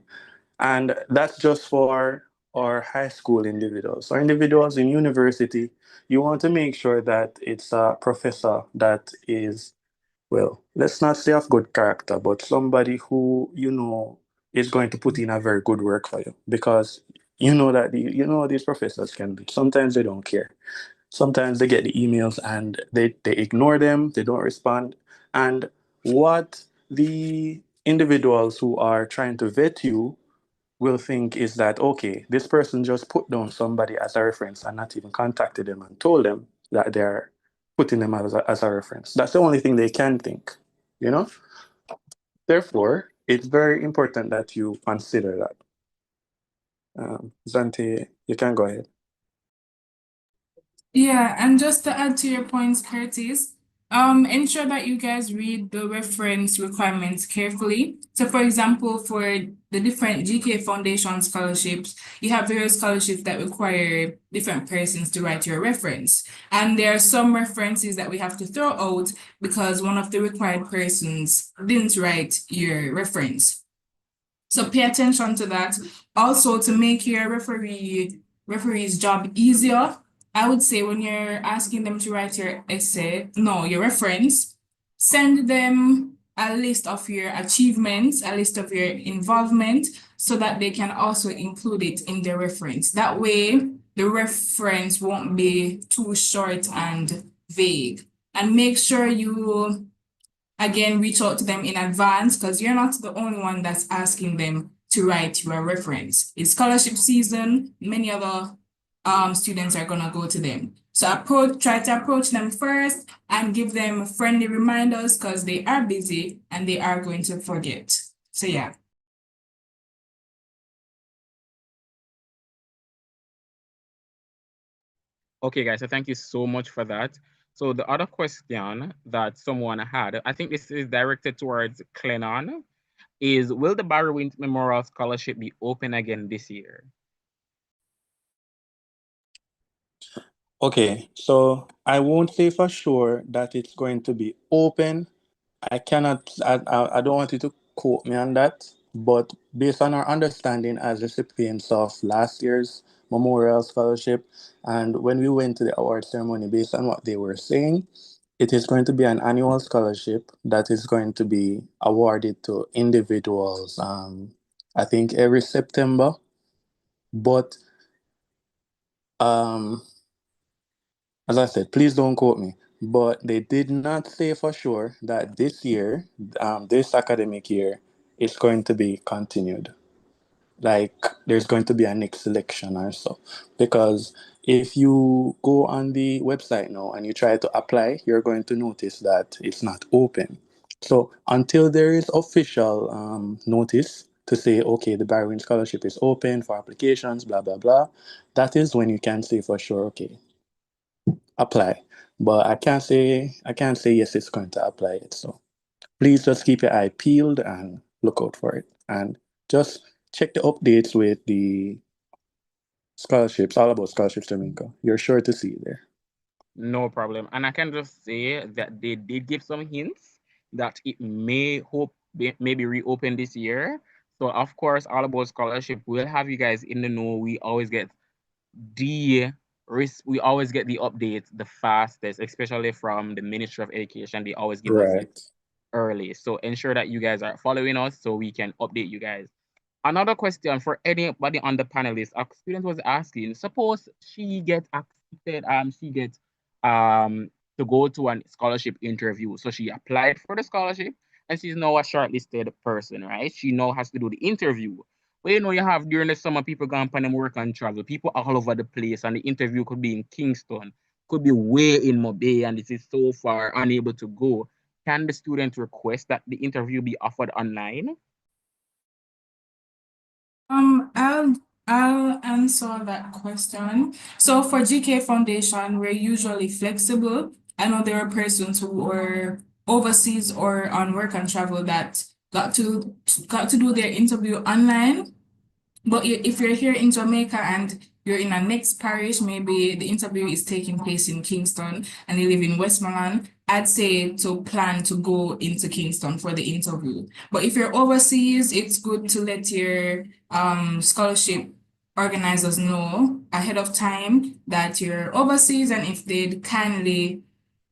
And that's just for our high school individuals. Or individuals in university, you want to make sure that it's a professor that is, well, let's not say of good character, but somebody who you know is going to put in a very good work for you. Because you know that you know these professors can be. Sometimes they don't care. Sometimes they get the emails and they ignore them, they don't respond. And what the individuals who are trying to vet you will think is that, okay, this person just put down somebody as a reference and not even contacted them and told them that they're putting them as a reference. That's the only thing they can think, you know? Therefore, it's very important that you consider that. Zante, you can go ahead. Yeah, and just to add to your points, Curtis, ensure that you guys read the reference requirements carefully. So, for example, for the different GK Foundation scholarships, you have various scholarships that require different persons to write your reference. And there are some references that we have to throw out because one of the required persons didn't write your reference. So pay attention to that. Also, to make your referee's job easier, I would say when you're asking them to write your essay, no, your reference, send them a list of your achievements, a list of your involvement, so that they can also include it in their reference. That way, the reference won't be too short and vague. And make sure you again, reach out to them in advance because you're not the only one that's asking them to write your reference. It's scholarship season, many other students are gonna go to them. So try to approach them first and give them friendly reminders because they are busy and they are going to forget. So yeah. Okay, guys, so thank you so much for that. So the other question that someone had, I think this is directed towards Clennon, is will the Barry Wint Memorial Scholarship be open again this year? Okay, so I won't say for sure that it's going to be open. I don't want you to quote me on that, but based on our understanding as recipients of last year's Memorial Scholarship, and when we went to the award ceremony, based on what they were saying, it is going to be an annual scholarship that is going to be awarded to individuals, I think every September. But Um, as I said, please don't quote me, but they did not say for sure that this year, this academic year, it's going to be continued. Like there's going to be a next selection or so. Because if you go on the website now and you try to apply, you're going to notice that it's not open. So until there is official notice to say, okay, the Barwin Scholarship is open for applications, blah blah blah, that is when you can say for sure, okay, apply. But I can't say yes, it's going to apply it. So please just keep your eye peeled and look out for it. And just check the updates with the scholarships, all about scholarships, Jamaica. You're sure to see it there. No problem. And I can just say that they did give some hints that it may maybe reopen this year. So of course, all about scholarship, we'll have you guys in the know. The we always get the updates the fastest, especially from the Ministry of Education. They always give us it Right. early. So ensure that you guys are following us so we can update you guys. Another question for anybody on the panelist. A student was asking, suppose she gets accepted, she gets to go to a scholarship interview. So she applied for the scholarship and she's now a shortlisted person, right? She now has to do the interview. But you have during the summer people going on them work and travel, people all over the place, and the interview could be in Kingston, could be way in Mobay, and this is so far unable to go. Can the student request that the interview be offered online? I'll answer that question. So for GK Foundation, we're usually flexible. I know there are persons who are overseas or on work and travel that got to do their interview online. But if you're here in Jamaica and you're in a next parish, maybe the interview is taking place in Kingston and you live in Westmoreland, I'd say to plan to go into Kingston for the interview. But if you're overseas, it's good to let your scholarship organizers know ahead of time that you're overseas and if they'd kindly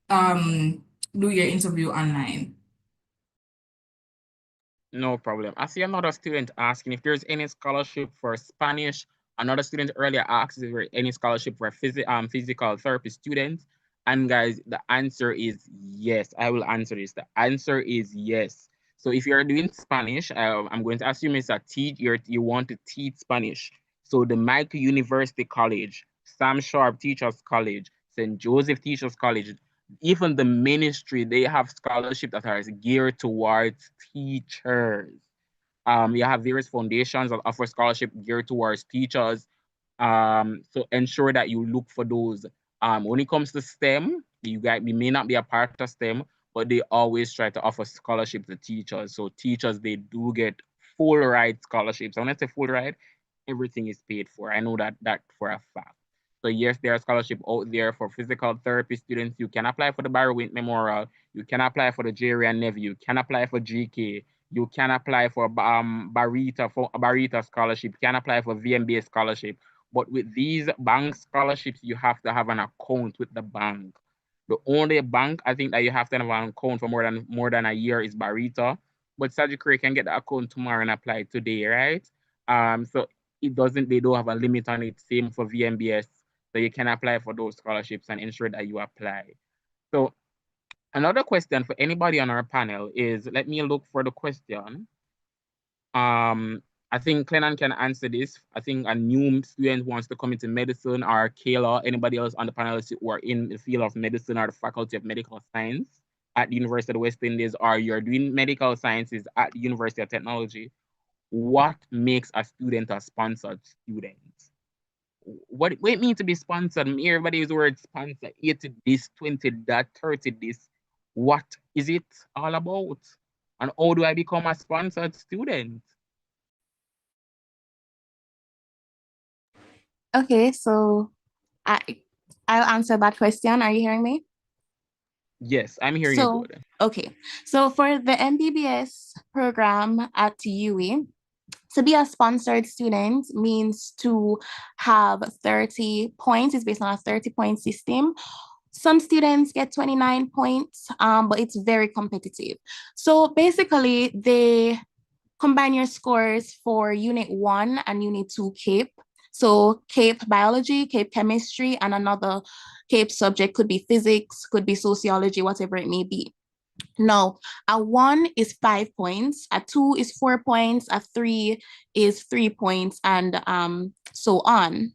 do your interview online. No problem. I see another student asking if there's any scholarship for Spanish. Another student earlier asked if there any scholarship for physical therapy students. And guys, the answer is yes. I will answer this. The answer is yes. So if you're doing Spanish, I'm going to assume it's you want to teach Spanish. So the Michael University College, Sam Sharp Teachers College, St. Joseph Teachers College, even the ministry, they have scholarship that are geared towards teachers. You have various foundations that offer scholarship geared towards teachers. So ensure that you look for those. When it comes to STEM, we may not be a part of STEM, but they always try to offer scholarship to teachers. So teachers, they do get full ride scholarships. When I say full ride, everything is paid for. I know that for a fact. So yes, there are scholarships out there for physical therapy students. You can apply for the Barry Wint Memorial. You can apply for the Jerry and Neville. You can apply for GK. You can apply for Barita scholarship. You can apply for VMBA scholarship. But with these bank scholarships, you have to have an account with the bank. The only bank I think that you have to have an account for more than a year is Barita. But Sagicare can get the account tomorrow and apply today, right? So they don't have a limit on it. Same for VMBS. So you can apply for those scholarships and ensure that you apply. So another question for anybody on our panel is, let me look for the question. I think Clennon can answer this. I think a new student wants to come into medicine, or Kayla, anybody else on the panel who are in the field of medicine or the Faculty of Medical Science at the University of the West Indies, or you're doing medical sciences at the University of Technology. What makes a student a sponsored student? What it means to be sponsored? Everybody use the word sponsor, 80 this, 20 that, 30 this. What is it all about? And how do I become a sponsored student? Okay, so I I'll answer that question. Are you hearing me? Yes, I'm hearing you So, good. okay. So for the MBBS program at UWE, to be a sponsored student means to have 30 points. It's based on a 30-point system. Some students get 29 points, but it's very competitive. So basically, they combine your scores for Unit 1 and Unit 2 CAPE. So CAPE biology, CAPE chemistry, and another CAPE subject could be physics, could be sociology, whatever it may be. Now, a 1 is 5 points, a 2 is 4 points, a 3 is 3 points, and so on.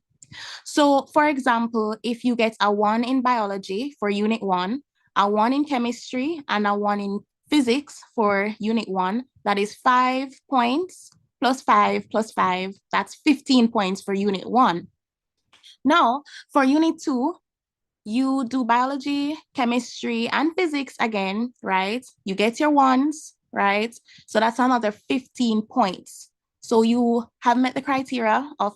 So, for example, if you get a 1 in biology for unit 1, a 1 in chemistry, and a 1 in physics for unit 1, that is 5 points plus 5 plus 5, that's 15 points for unit 1. Now, for unit 2, you do biology, chemistry, and physics again, right? You get your 1s, right? So that's another 15 points. So you have met the criteria of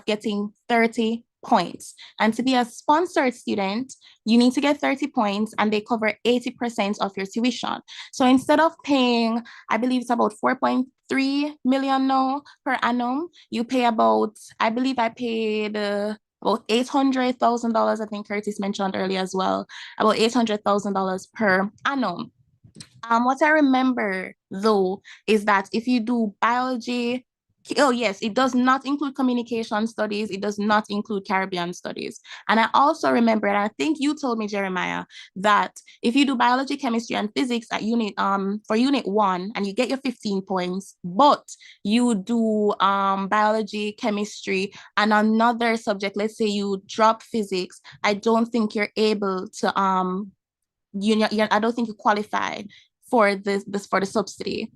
getting 30 points. And to be a sponsored student, you need to get 30 points and they cover 80% of your tuition. So instead of paying, I believe it's about 4.3 million now per annum, you pay about, I believe I paid about $800,000, I think Curtis mentioned earlier as well, about $800,000 per annum. What I remember though is that if you do biology, oh yes, it does not include communication studies. It does not include Caribbean studies. And I also remember, and I think you told me, Jeremiah, that if you do biology, chemistry, and physics at for unit 1, and you get your 15 points, but you do biology, chemistry, and another subject, let's say you drop physics, I don't think you're able to I don't think you qualify for for the subsidy.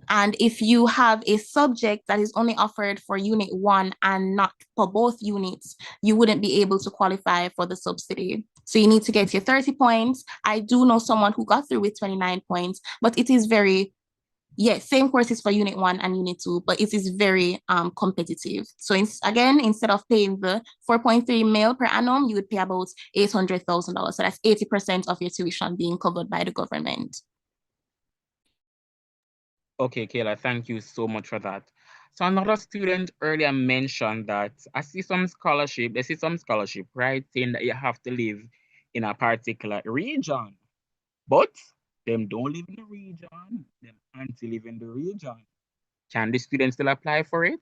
And if you have a subject that is only offered for unit 1 and not for both units, you wouldn't be able to qualify for the subsidy. So you need to get your 30 points. I do know someone who got through with 29 points, but it is very, same courses for unit 1 and unit 2, but it is very competitive. So again, instead of paying the 4.3 mil per annum, you would pay about $800,000. So that's 80% of your tuition being covered by the government. Okay, Kayla, thank you so much for that. So another student earlier mentioned that they see some scholarship, right, saying that you have to live in a particular region, but them don't live in the region, them auntie live in the region. Can the student still apply for it?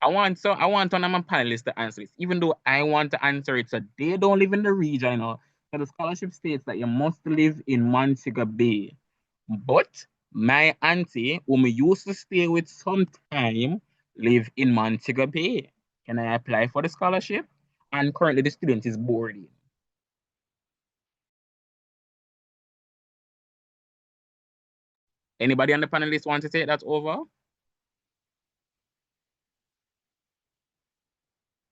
I want one of my panelists to answer this, even though I want to answer it. So they don't live in the region, So the scholarship states that you must live in Montego Bay. But my auntie, whom I used to stay with sometime, live in Montego Bay. Can I apply for the scholarship? And currently the student is boarding. Anybody on the panelist want to take that over?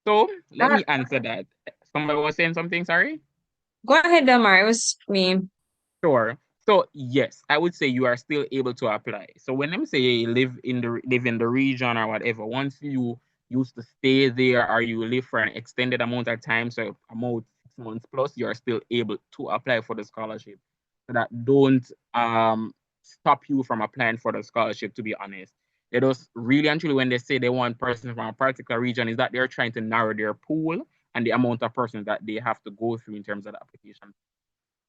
So let me answer that. Somebody was saying something, sorry? Go ahead, Delmar. It was me. Sure. So yes, I would say you are still able to apply. So when them say you live in the region or whatever, once you used to stay there or you live for an extended amount of time, so about 6 months plus, you are still able to apply for the scholarship. So that don't stop you from applying for the scholarship, to be honest. They just really and truly when they say they want persons from a particular region, is that they're trying to narrow their pool and the amount of persons that they have to go through in terms of the application,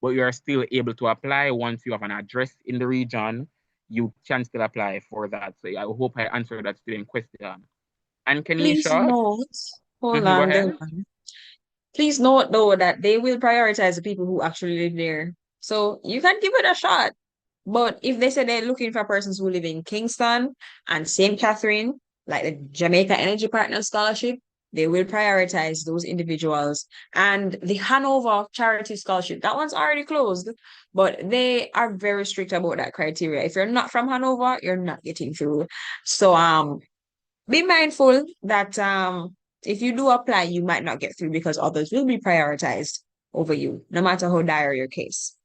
but you are still able to apply once you have an address in the region. You can still apply for that. So I hope I answered that student question. And Please Kenisha, note, hold go on, ahead. Delmar. Please note though that they will prioritize the people who actually live there. So you can give it a shot. But if they say they're looking for persons who live in Kingston and St. Catherine, like the Jamaica Energy Partners Scholarship, they will prioritize those individuals. And the Hanover Charity Scholarship, that one's already closed, but they are very strict about that criteria. If you're not from Hanover, you're not getting through. So be mindful that if you do apply, you might not get through because others will be prioritized over you, no matter how dire your case.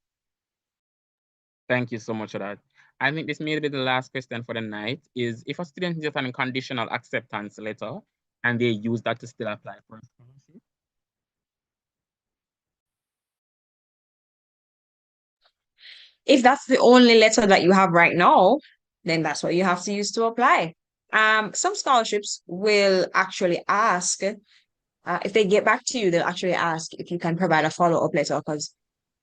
Thank you so much for that. I think this may be the last question for the night is if a student gets an conditional acceptance letter and they use that to still apply for a scholarship. If that's the only letter that you have right now, then that's what you have to use to apply. Some scholarships will actually ask, if they get back to you, they'll actually ask if you can provide a follow-up letter because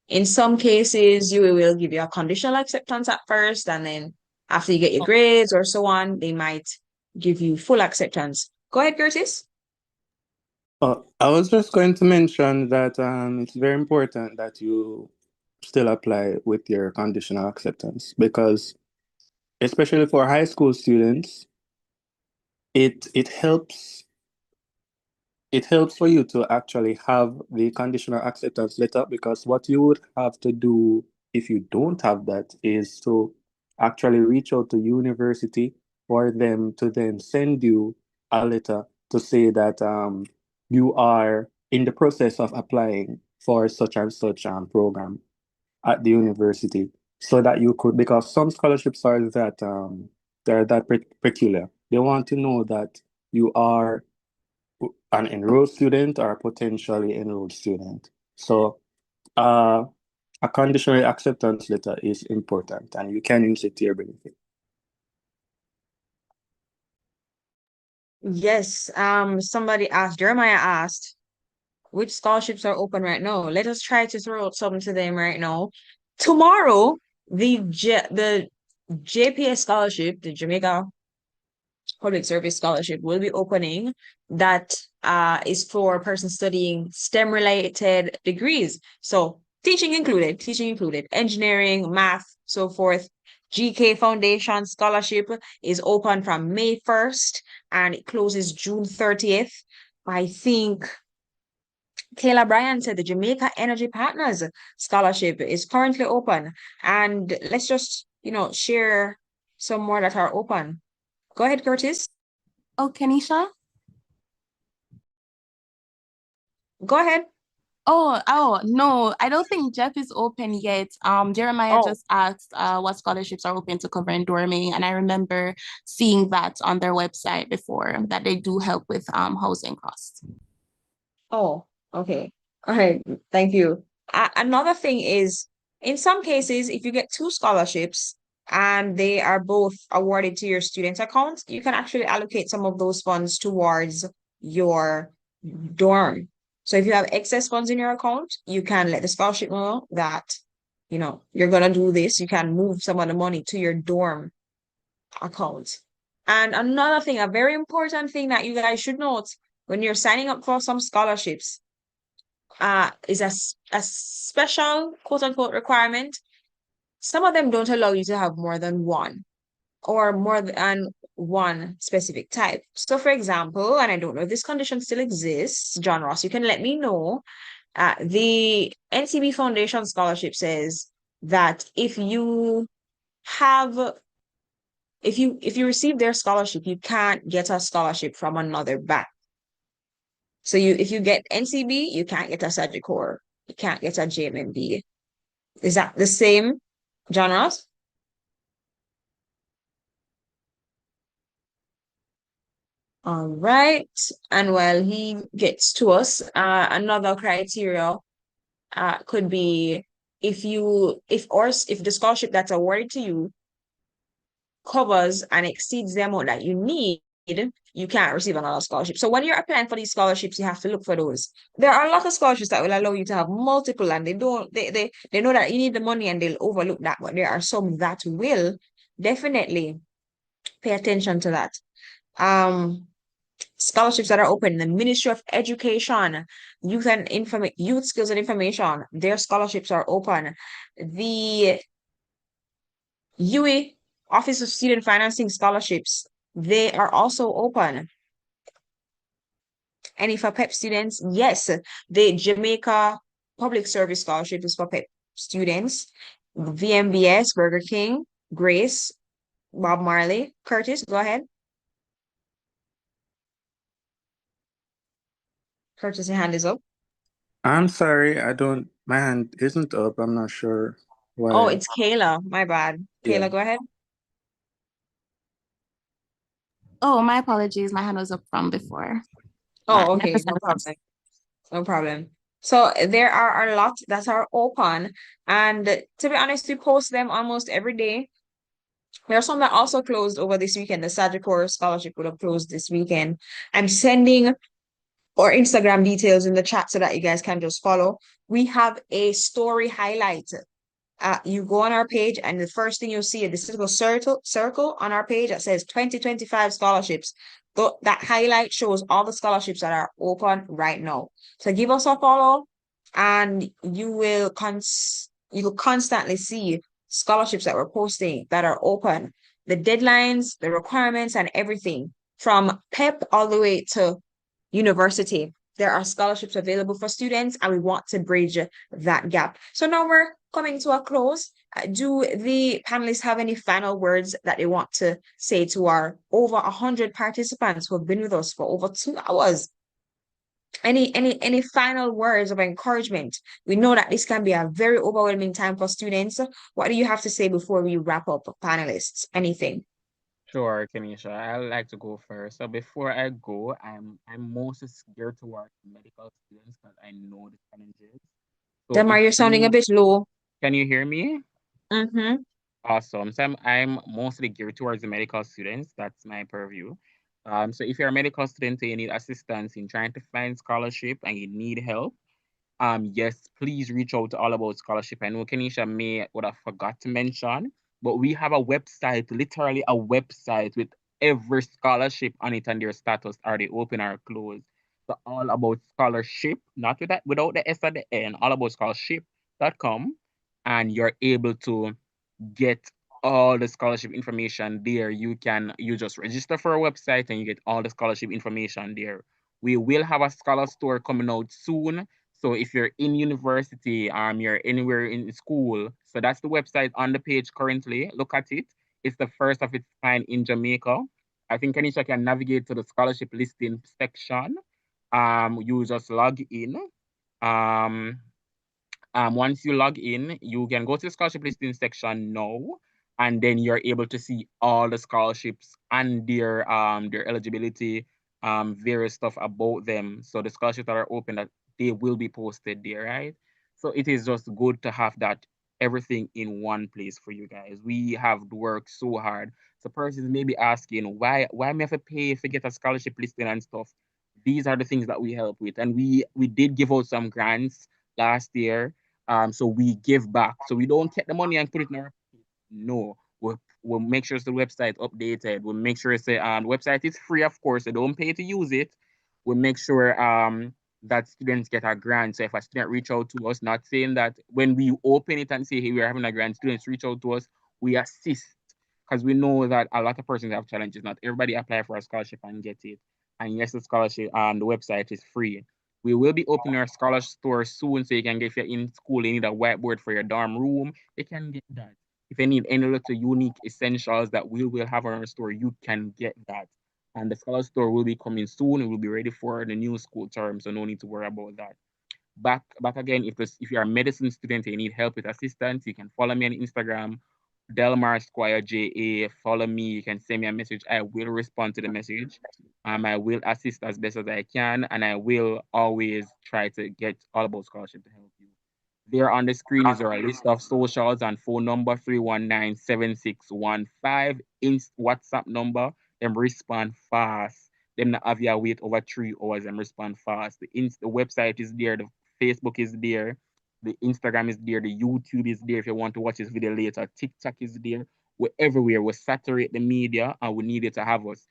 in some cases, you will give you a conditional acceptance at first, and then after you get your grades or so on, they might give you full acceptance. Go ahead, Curtis. I was just going to mention that it's very important that you still apply with your conditional acceptance because, especially for high school students, it helps for you to actually have the conditional acceptance letter because what you would have to do if you don't have that is to actually reach out to university for them to then send you a letter to say that you are in the process of applying for such and such program at the university so that you could because some scholarships are that they're that peculiar. They want to know that you are an enrolled student or a potentially enrolled student. So uh, a conditional acceptance letter is important and you can use it to your benefit. Yes, somebody asked, Jeremiah asked, which scholarships are open right now? Let us try to throw out something to them right now. Tomorrow, the JPS scholarship, the Jamaica Public Service Scholarship, will be opening. That is for persons studying STEM related degrees. So teaching included, engineering, math, so forth. GK Foundation Scholarship is open from May 1st and it closes June 30th. I think Kayla Bryan said the Jamaica Energy Partners Scholarship is currently open. And let's just, share some more that are open. Go ahead, Curtis. Oh, Kenisha? Go ahead. Oh, no, I don't think Jeff is open yet. Jeremiah Oh, just asked what scholarships are open to cover dorming, and I remember seeing that on their website before that they do help with housing costs. oh, okay. All right. Thank you. Another thing is, in some cases, if you get two scholarships and they are both awarded to your student account, you can actually allocate some of those funds towards your dorm. So if you have excess funds in your account, you can let the scholarship know that, you're gonna do this. You can move some of the money to your dorm account. And another thing, a very important thing that you guys should note when you're signing up for some scholarships, is a special quote unquote requirement. Some of them don't allow you to have more than one or more than one specific type. So, for example, and I don't know if this condition still exists, John Ross, you can let me know. The NCB Foundation Scholarship says that have if you receive their scholarship, you can't get a scholarship from another bank. So if you get NCB, you can't get a Sagicor, you can't get a JMMB. Is that the same, John Ross? All right. And while he gets to us, another criteria could be if the scholarship that's awarded to you covers and exceeds the amount that you need, you can't receive another scholarship. So when you're applying for these scholarships, you have to look for those. There are a lot of scholarships that will allow you to have multiple, and they know that you need the money and they'll overlook that. But there are some that will definitely pay attention to that. Scholarships that are open, the Ministry of Education, Youth Skills and Information, their scholarships are open. The UE Office of Student Financing Scholarships, they are also open. And for PEP students, yes, the Jamaica Public Service Scholarship is for PEP students. VMBS, Burger King, Grace, Bob Marley. Curtis, go ahead. Curtis, your hand is up. I'm sorry, my hand isn't up. I'm not sure Oh, why. it's Kayla. My bad. Yeah. Kayla, go ahead. Oh, my apologies. My hand was up from before. Oh, okay. No problem. No problem. So there are a lot that are open. And to be honest, we post them almost every day. There are some that also closed over this weekend. The Sagicor scholarship would have closed this weekend. I'm sending our Instagram details in the chat so that you guys can just follow. We have a story highlight. You go on our page and the first thing you'll see is this little circle on our page that says 2025 scholarships. that highlight shows all the scholarships that are open right now. So give us a follow, and you will constantly see scholarships that we're posting that are open, the deadlines, the requirements, and everything from PEP all the way to university. There are scholarships available for students, and we want to bridge that gap. So now we're coming to a close. Do the panelists have any final words that they want to say to our over 100 participants who have been with us for over 2 hours? Any final words of encouragement? We know that this can be a very overwhelming time for students. What do you have to say before we wrap up, panelists? Anything? Sure, Kenisha. I'd like to go first. So before I go, I'm mostly geared towards medical students because I know the challenges. So Demar, if you're sounding a you bit low. can you hear me? Mm-hmm. Awesome. So I'm mostly geared towards the medical students. That's my purview. So if you're a medical student and you need assistance in trying to find scholarship and you need help, yes, please reach out to All About Scholarship. I know Kenisha may would have forgot to mention, but we have a website, literally a website with every scholarship on it and their status. Are they open or closed? So All About Scholarship, not with that without the S at the end, allaboutScholarship.com, and you're able to get all the scholarship information there. You just register for our website and you get all the scholarship information there. We will have a scholar store coming out soon. So if you're in university, you're anywhere in school, so that's the website on the page currently. Look at it. It's the first of its kind in Jamaica. I think Anisha can navigate to the scholarship listing section. You just log in. Um, Once you log in, you can go to the scholarship listing section now, and then you're able to see all the scholarships and their eligibility, various stuff about them. So the scholarships that are open, that they will be posted there, right? So it is just good to have that everything in one place for you guys. We have worked so hard. So persons may be asking why me have to pay if I get a scholarship listing and stuff. These are the things that we help with, and we did give out some grants last year, so we give back. So we don't take the money and put it in our pocket. No. We'll make sure the website updated. We'll make sure the website is free, of course. So don't pay to use it. We'll make sure that students get a grant. So if a student reach out to us, not saying that when we open it and say, hey, we're having a grant, students reach out to us, we assist. Because we know that a lot of persons have challenges. Not everybody apply for a scholarship and get it. And yes, the scholarship the website is free. We will be opening our scholarship store soon, so you can get, if you're in school, you need a whiteboard for your dorm room, you can get that. If you need any little unique essentials that we will have on our store, you can get that. And the scholarship store will be coming soon. It will be ready for the new school term, so no need to worry about that. Back again, if you're a medicine student and you need help with assistance, you can follow me on Instagram, Delmar Squire JA. Follow me. You can send me a message. I will respond to the message. I will assist as best as I can, and I will always try to get All About Scholarship to help you. There on the screen is our list of socials and phone number 319-7615. WhatsApp number. Them respond fast. Them not have you wait over 3 hours and respond fast. The website is there. The Facebook is there. The Instagram is there. The YouTube is there if you want to watch this video later. TikTok is there. We're everywhere. We saturate the media and we need it to have us.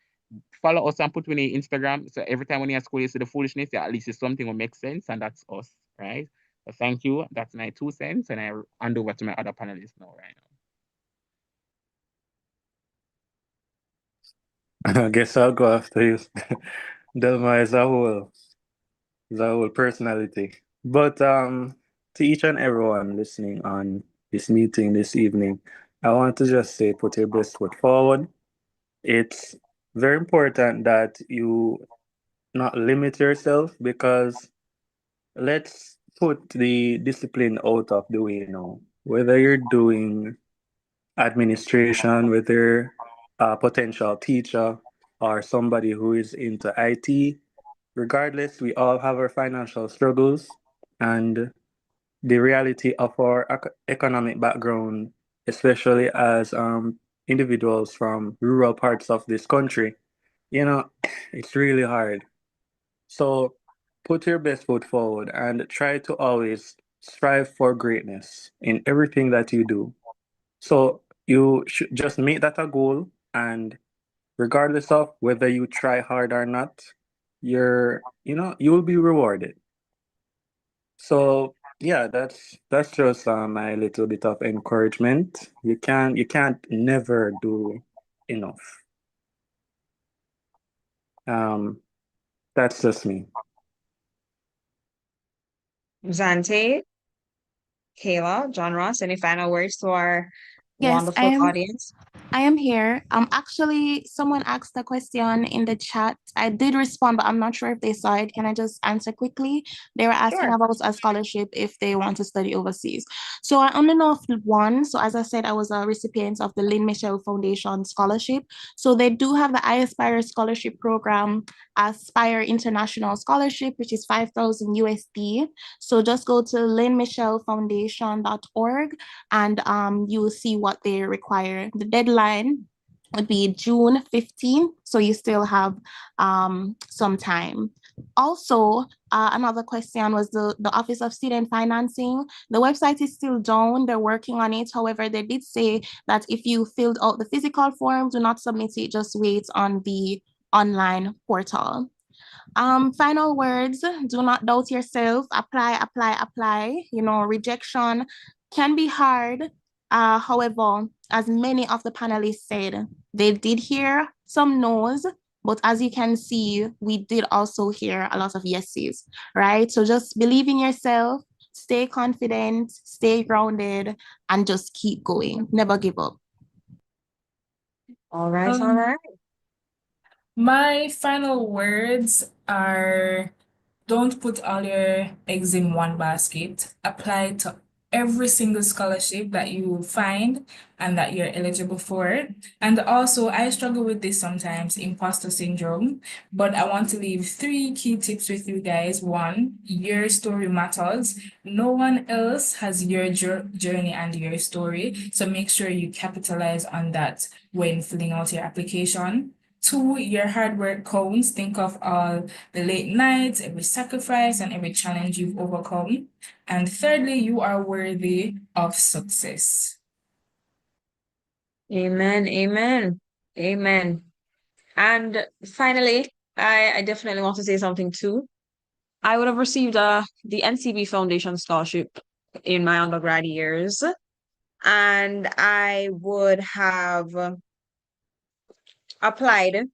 Follow us and put in your Instagram. So every time when you scroll, you see the foolishness, at least it's something will make sense, and that's us, right? So thank you. That's my 2 cents, and I hand over to my other panelists now, right I guess I'll go after you. Delma is a whole personality. But to each and everyone listening on this meeting this evening, I want to just say put your best foot forward. It's very important that you not limit yourself, because let's put the discipline out of the way now. Whether you're doing administration, whether a potential teacher or somebody who is into IT, regardless, we all have our financial struggles and the reality of our economic background, especially as individuals from rural parts of this country. You know, it's really hard. So put your best foot forward and try to always strive for greatness in everything that you do. So you should just make that a goal and regardless of whether you try hard or not, you will be rewarded. So yeah, that's just my little bit of encouragement. You can't never do enough. Um, that's just me. Zante, Kayla, John Ross, any final words to our Yes, wonderful audience? I am here. Actually, someone asked a question in the chat. I did respond, but I'm not sure if they saw it. Can I just answer quickly? They were asking Sure. about a scholarship if they want to study overseas. So I only know of one. So as I said, I was a recipient of the Lynn Michelle Foundation Scholarship. So they do have the iAspire Scholarship Program, Aspire International Scholarship, which is 5,000 USD. So just go to lynnmichellefoundation.org and you will see what they require. The deadline would be June 15th, so you still have some time. Also, another question was the Office of Student Financing. The website is still down, they're working on it. However, they did say that if you filled out the physical form, do not submit it, just wait on the online portal. Final words, do not doubt yourself, apply, apply, apply. Rejection can be hard. However, as many of the panelists said, they did hear some no's, but as you can see, we did also hear a lot of yeses, right? So just believe in yourself, stay confident, stay grounded, and just keep going. Never give up. All right, all right. My final words are, don't put all your eggs in one basket. Apply to every single scholarship that you find and that you're eligible for. And also, I struggle with this sometimes, imposter syndrome, but I want to leave 3 key tips with you guys. 1, your story matters. No one else has your journey and your story, so make sure you capitalize on that when filling out your application. 2, your hard work counts. Think of all the late nights, every sacrifice, and every challenge you've overcome. And thirdly, you are worthy of success. Amen, amen, amen. And finally, I definitely want to say something too. I would have received the NCB Foundation scholarship in my undergrad years, and I would have applied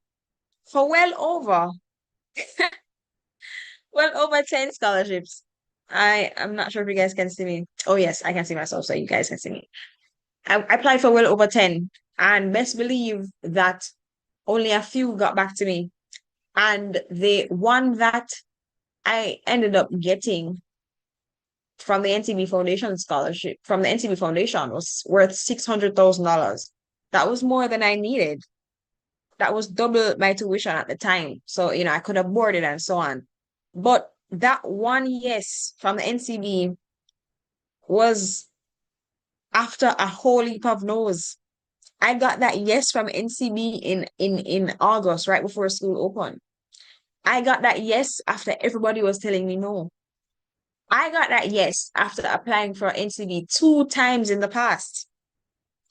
for well over 10 scholarships. I'm not sure if you guys can see me. Oh yes, I can see myself, so you guys can see me. I applied for well over 10, and best believe that only a few got back to me. And the one that I ended up getting from the NCB Foundation scholarship from the NCB Foundation was worth $600,000. That was more than I needed. That was double my tuition at the time. So, I could have boarded and so on. But that one yes from the NCB was after a whole heap of no's. I got that yes from NCB in August, right before school opened. I got that yes after everybody was telling me no. I got that yes after applying for NCB 2 times in the past.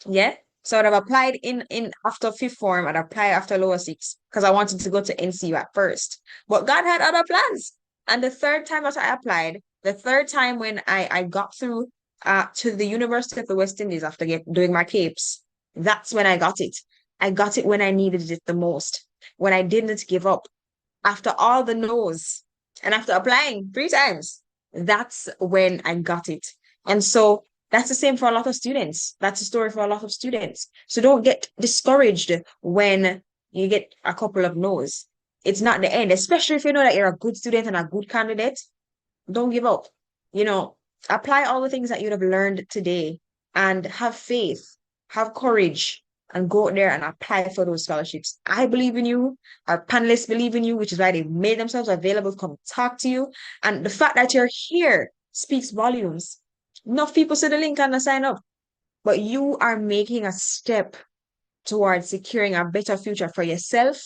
Yeah. So I'd have applied in after fifth form, I'd apply after lower six because I wanted to go to NCU at first. But God had other plans. And the third time that I applied, the third time when I got through to the University of the West Indies after doing my capes, that's when I got it. I got it when I needed it the most, when I didn't give up. After all the no's and after applying 3 times, that's when I got it. And so that's the same for a lot of students. That's the story for a lot of students. So don't get discouraged when you get a couple of no's. It's not the end, especially if you know that you're a good student and a good candidate. Don't give up. You know, apply all the things that you'd have learned today and have faith, have courage, and go out there and apply for those scholarships. I believe in you. Our panelists believe in you, which is why they made themselves available to come talk to you. And the fact that you're here speaks volumes. Enough people see the link and sign up, but you are making a step towards securing a better future for yourself,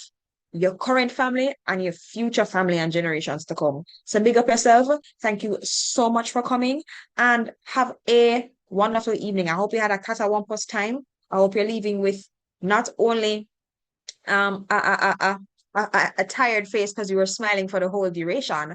your current family, and your future family and generations to come. So big up yourself. Thank you so much for coming and have a wonderful evening. I hope you had a cat at one plus time. I hope you're leaving with not only a tired face because you were smiling for the whole duration.